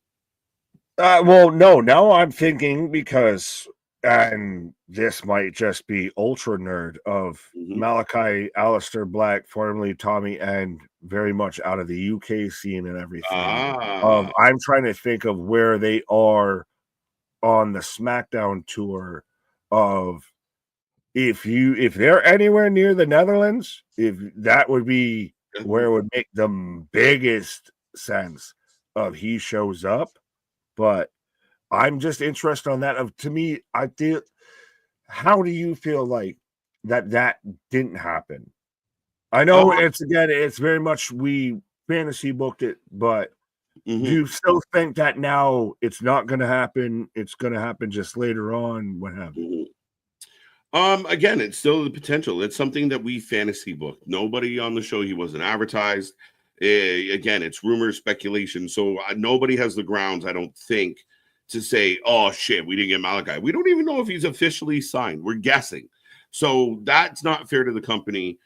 Well, no, now I'm thinking, because, and this might just be ultra nerd of Malachi, Aleister Black, formerly Tommy, and very much out of the UK scene and everything. I'm trying to think of where they are on the SmackDown tour of, if they're anywhere near the Netherlands, if that would be where it would make the biggest sense of he shows up. But I'm just interested on that. To me, I feel. How do you feel like that didn't happen? I know it's very much we fantasy booked it, but do you still think that now it's not going to happen? It's going to happen just later on. What happened? Again, it's still the potential. It's something that we fantasy booked. Nobody on the show, he wasn't advertised. Again, it's rumors, speculation. So nobody has the grounds, I don't think, to say, oh shit, we didn't get Malachi. We don't even know if he's officially signed. We're guessing. So that's not fair to the company.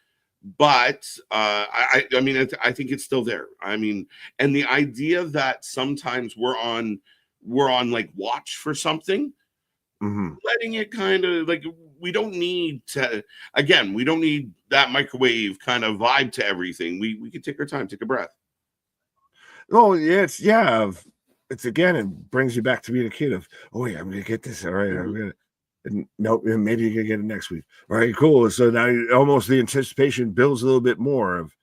But I mean, I think it's still there. I mean, and the idea that sometimes we're on like watch for something, letting it kind of like, we don't need to, again, we don't need that microwave kind of vibe to everything. We can take our time, take a breath. Oh, it's again, it brings you back to being a kid of, oh yeah, I'm gonna get this. All right, I'm gonna. Nope, maybe you can get it next week. All right, cool. So now almost the anticipation builds a little bit more of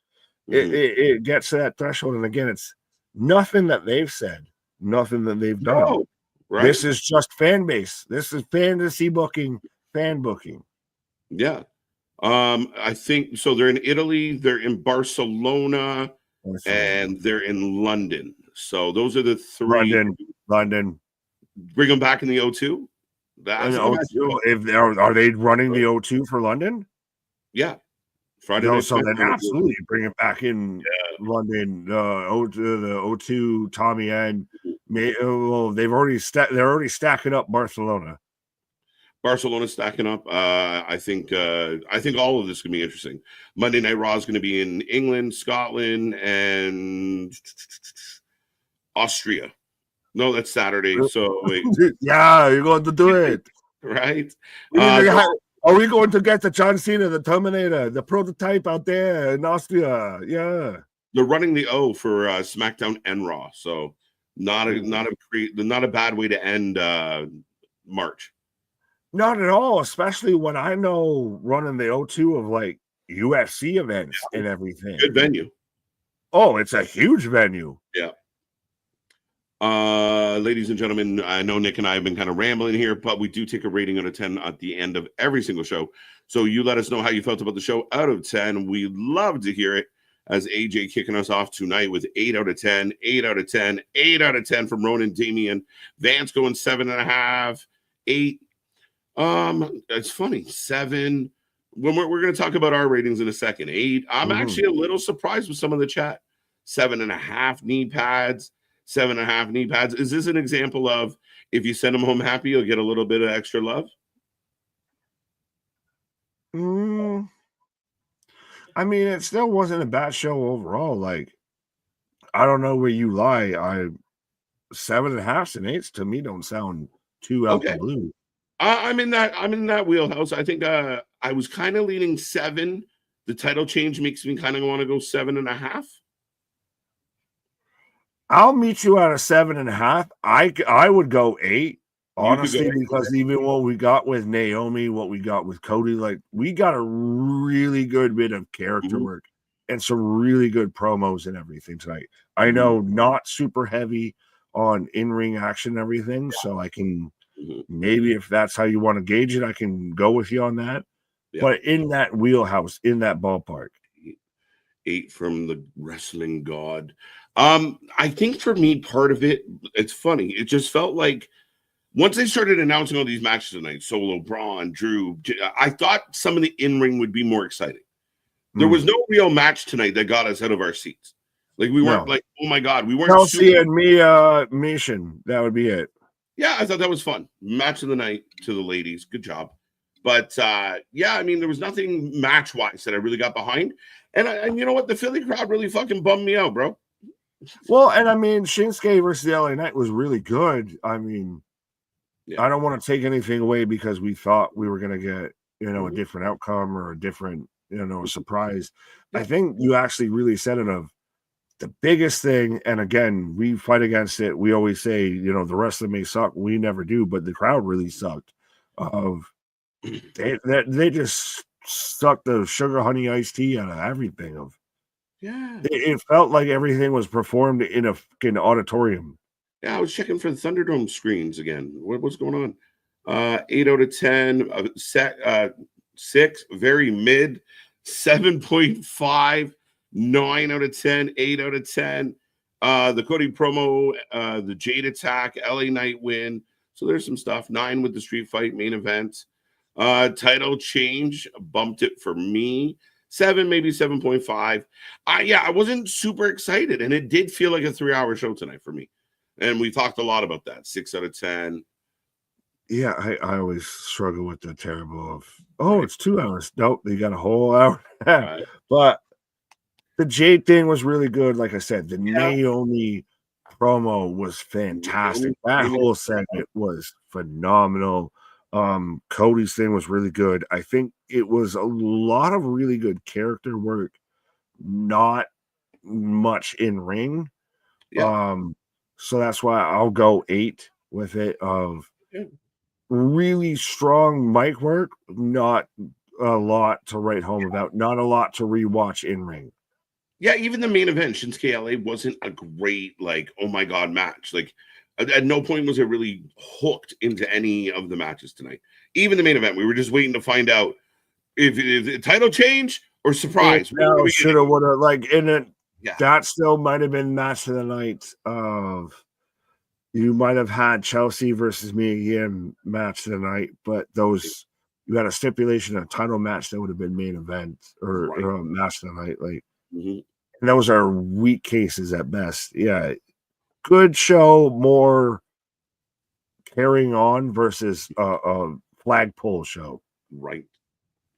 it gets to that threshold. And again, it's nothing that they've said, nothing that they've done. No, right? This is just fan base. This is fantasy booking, fan booking. Yeah. I think so. They're in Italy, they're in Barcelona, and they're in London. So those are the three. London. Bring them back in the O2. If are they running the O2 for London? Yeah, Friday. No, so then absolutely bring it back in London. The O2, Tommy and well, they're already stacking up Barcelona. Barcelona's stacking up. I think all of this can be interesting. Monday Night Raw is going to be in England, Scotland, and Austria. No, that's Saturday. So wait. Yeah, you're going to do it, right? Are we going to get the John Cena, the Terminator, the prototype out there in Austria? Yeah, they're running the O for SmackDown and Raw, so not a bad way to end March. Not at all, especially when I know running the O2 of like UFC events and everything. Good venue. Oh, it's a huge venue. Yeah. Ladies and gentlemen, I know Nick and I have been kind of rambling here, but we do take a rating out of 10 at the end of every single show. So you let us know how you felt about the show out of 10. We'd love to hear it, as AJ kicking us off tonight with 8 out of 10, 8 out of 10, 8 out of 10 from Ronan Damian. Vance going 7.5, 8. It's funny, 7. When we're going to talk about our ratings in a second. 8. I'm actually a little surprised with some of the chat. 7.5 knee pads. 7.5 knee pads. Is this an example of if you send them home happy, you'll get a little bit of extra love? I mean, it still wasn't a bad show overall. Like, I don't know where you lie. 7.5s and 8s to me don't sound too out the blue. I'm in that wheelhouse. I think I was kind of leaning 7. The title change makes me kind of want to go 7.5. I'll meet you at a 7.5. I would go 8, honestly, because even what we got with Naomi, what we got with Cody, like we got a really good bit of character work and some really good promos and everything tonight. I know not super heavy on in-ring action and everything, so I can maybe if that's how you want to gauge it, I can go with you on that. But in that wheelhouse, in that ballpark. 8 from the wrestling god. I think for me, part of it, it's funny. It just felt like once they started announcing all these matches tonight, Solo, Bron, Drew, I thought some of the in-ring would be more exciting. There was no real match tonight that got us out of our seats. Like we weren't like, oh my God, we weren't. Kelsey and Mission. That would be it. Yeah, I thought that was fun. Match of the night to the ladies. Good job. But yeah, I mean, there was nothing match-wise that I really got behind. And you know what? The Philly crowd really fucking bummed me out, bro. Well, and I mean, Shinsuke versus the LA Knight was really good. I mean, I don't want to take anything away because we thought we were going to get, a different outcome or a different, a surprise. I think you actually really said it of the biggest thing. And again, we fight against it. We always say, the rest of them may suck. We never do, but the crowd really sucked. They just sucked the sugar honey iced tea out of everything. It felt like everything was performed in a fucking auditorium. Yeah, I was checking for the Thunderdome screens again. What's going on? 8 out of 10. 6, very mid. 7.5. 9 out of 10. 8 out of 10. The Cody promo, the Jade attack, LA Knight win. So there's some stuff. 9 with the street fight main event. Title change bumped it for me. 7, maybe 7.5. I wasn't super excited, and it did feel like a 3-hour show tonight for me. And we talked a lot about that. 6 out of 10. Yeah, I always struggle with the terrible of, it's 2 hours. Nope, they got a whole hour. Right. But the Jade thing was really good. Like I said, the Naomi promo was fantastic. That whole segment was phenomenal. Cody's thing was really good. I think it was a lot of really good character work, not much in ring. Yeah. So that's why I'll go 8 with it. Of really strong mic work, not a lot to write home about, not a lot to rewatch in ring. Yeah, even the main event, Shinsuke LA, wasn't a great, like, oh my God match. Like, at no point was it really hooked into any of the matches tonight. Even the main event, we were just waiting to find out if the title change or surprise. Should have, would have, like, in it. Yeah. That still might have been match of the night. You might have had Chelsea versus Mia Yim match of the night, but those, you had a stipulation, a title match that would have been main event or match of the night. Like, and those are weak cases at best. Yeah. Good show, more carrying on versus a flagpole show. Right.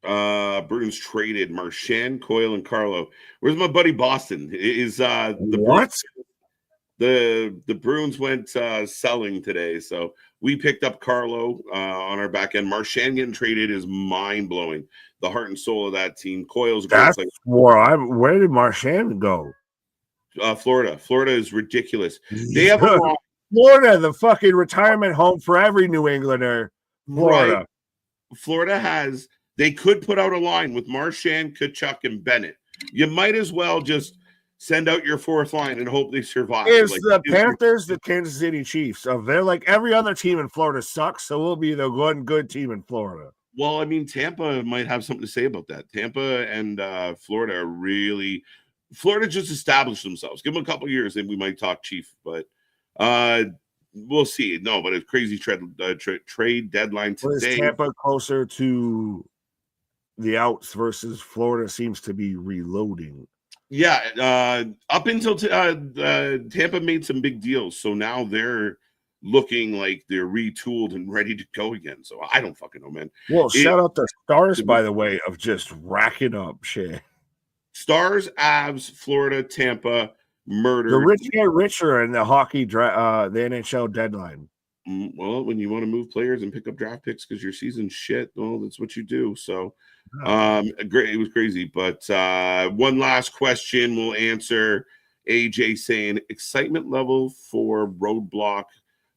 Bruins traded Marchand, Coyle, and Carlo. Where's my buddy Boston? Is the what? The Bruins went selling today, so we picked up Carlo on our back end. Marchand getting traded is mind blowing. The heart and soul of that team. Coyle's that's where did Marchand go? Florida. Florida is ridiculous. They have Florida, the fucking retirement home for every New Englander. Florida. Right. Florida has. They could put out a line with Marchand, Kachuk, and Bennett. You might as well just send out your fourth line and hope they survive. Is like, the Panthers the Kansas City Chiefs? So they're like every other team in Florida sucks, so we'll be the one good team in Florida. Well, I mean, Tampa might have something to say about that. Tampa and Florida are really – Florida just established themselves. Give them a couple years and we might talk Chief, but we'll see. No, but it's crazy trade deadline today. Is Tampa closer to the outs versus Florida seems to be reloading? Yeah, up until Tampa made some big deals, so now they're looking like they're retooled and ready to go again. So I don't fucking know, man. Well, shout out to Stars, by the way, of just racking up shit. Stars, Avs, Florida, Tampa, murder. The rich get richer in the hockey the NHL deadline. Well, when you want to move players and pick up draft picks because your season's shit, well, that's what you do. So great, it was crazy. But one last question we'll answer. AJ saying excitement level for Roadblock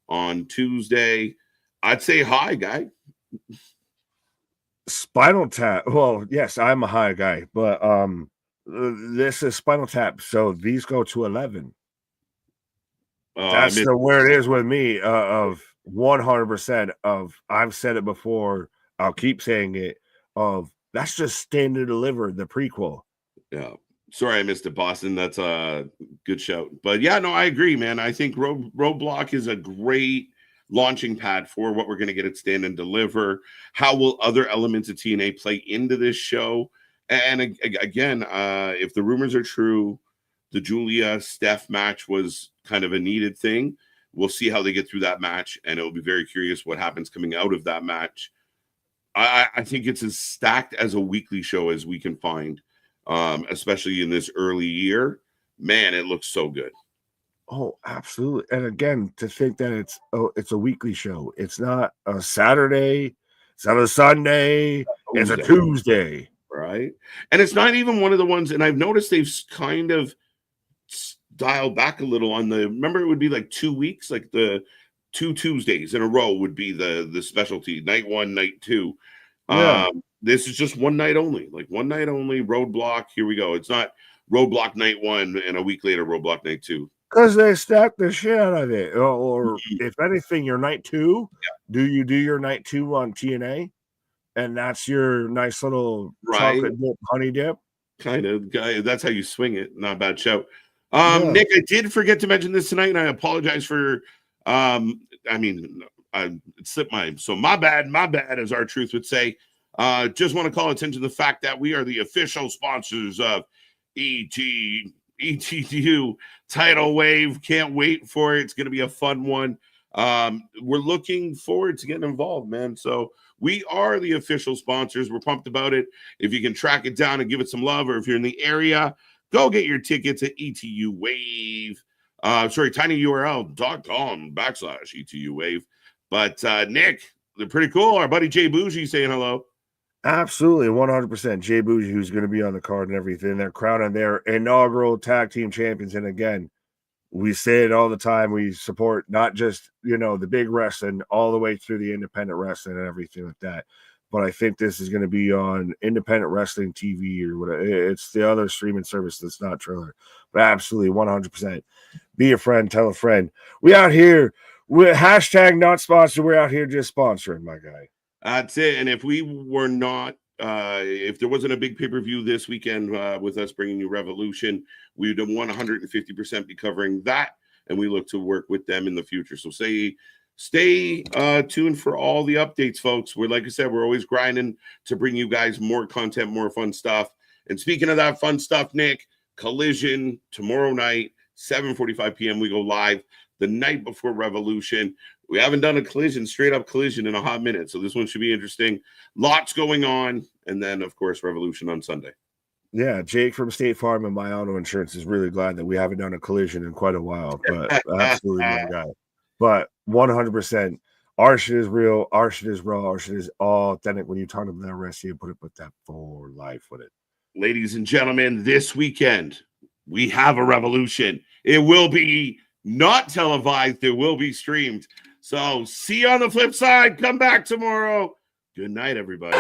on Tuesday. I'd say high, guy. Spinal Tap. Well, yes, I'm a high guy, but this is Spinal Tap, so these go to 11. That's where it is with me. Of 100% of I've said it before. I'll keep saying it. Of that's just Stand and Deliver, the prequel. Yeah. Sorry, I missed it, Boston. That's a good shout. But yeah, no, I agree, man. I think Roadblock is a great launching pad for what we're going to get at Stand and Deliver. How will other elements of TNA play into this show? And again, if the rumors are true, the Julia Steph match was kind of a needed thing. We'll see how they get through that match, and it'll be very curious what happens coming out of that match. I think it's as stacked as a weekly show as we can find. Especially in this early year, man, it looks so good. Oh, absolutely. And again, to think that it's a weekly show. It's not a Saturday, it's not a Sunday, it's a Tuesday. Right. And it's not even one of the ones, and I've noticed they've kind of dialed back a little on remember, it would be like 2 weeks, like the 2 Tuesdays in a row would be the specialty, night 1, night 2. Yeah. This is just one night only, Roadblock. Here we go. It's not Roadblock night 1 and a week later Roadblock night 2. Because they stack the shit out of it. Or if anything, your night 2, do you do your night 2 on TNA? And that's your nice little chocolate dip, honey dip? Kind of. That's how you swing it. Not a bad show. Nick, I did forget to mention this tonight, and I apologize for I slipped my bad, as our truth would say. Just want to call attention to the fact that we are the official sponsors of ETU Tidal Wave. Can't wait for it. It's going to be a fun one. We're looking forward to getting involved, man. So we are the official sponsors. We're pumped about it. If you can track it down and give it some love, or if you're in the area, go get your tickets at ETU Wave. tinyurl.com/ETU Wave. But Nick, they're pretty cool. Our buddy Jay Bougie saying hello. Absolutely, 100%. Jay Bougie, who's going to be on the card and everything. They're crowning their inaugural tag team champions. And again, we say it all the time. We support not just, the big wrestling, all the way through the independent wrestling and everything like that. But I think this is going to be on independent wrestling TV or whatever. It's the other streaming service that's not Triller. But absolutely, 100%. Be a friend, tell a friend. We out here. We're hashtag not sponsored. We're out here just sponsoring, my guy. That's it. And if we were not, if there wasn't a big pay-per-view this weekend with us bringing you Revolution, we would have 150% be covering that. And we look to work with them in the future. So stay tuned for all the updates, folks. Like I said, we're always grinding to bring you guys more content, more fun stuff. And speaking of that fun stuff, Nick, Collision tomorrow night, 7:45 p.m. We go live the night before Revolution. We haven't done a straight up collision in a hot minute. So this one should be interesting. Lots going on. And then, of course, Revolution on Sunday. Yeah, Jake from State Farm and My Auto Insurance is really glad that we haven't done a collision in quite a while. But absolutely my guy. But 100%, our shit is real. Our shit is raw. Our shit is all authentic. When you talk about that rest, you put that for life with it. Ladies and gentlemen, this weekend, we have a Revolution. It will be not televised. It will be streamed. So see you on the flip side. Come back tomorrow. Good night, everybody.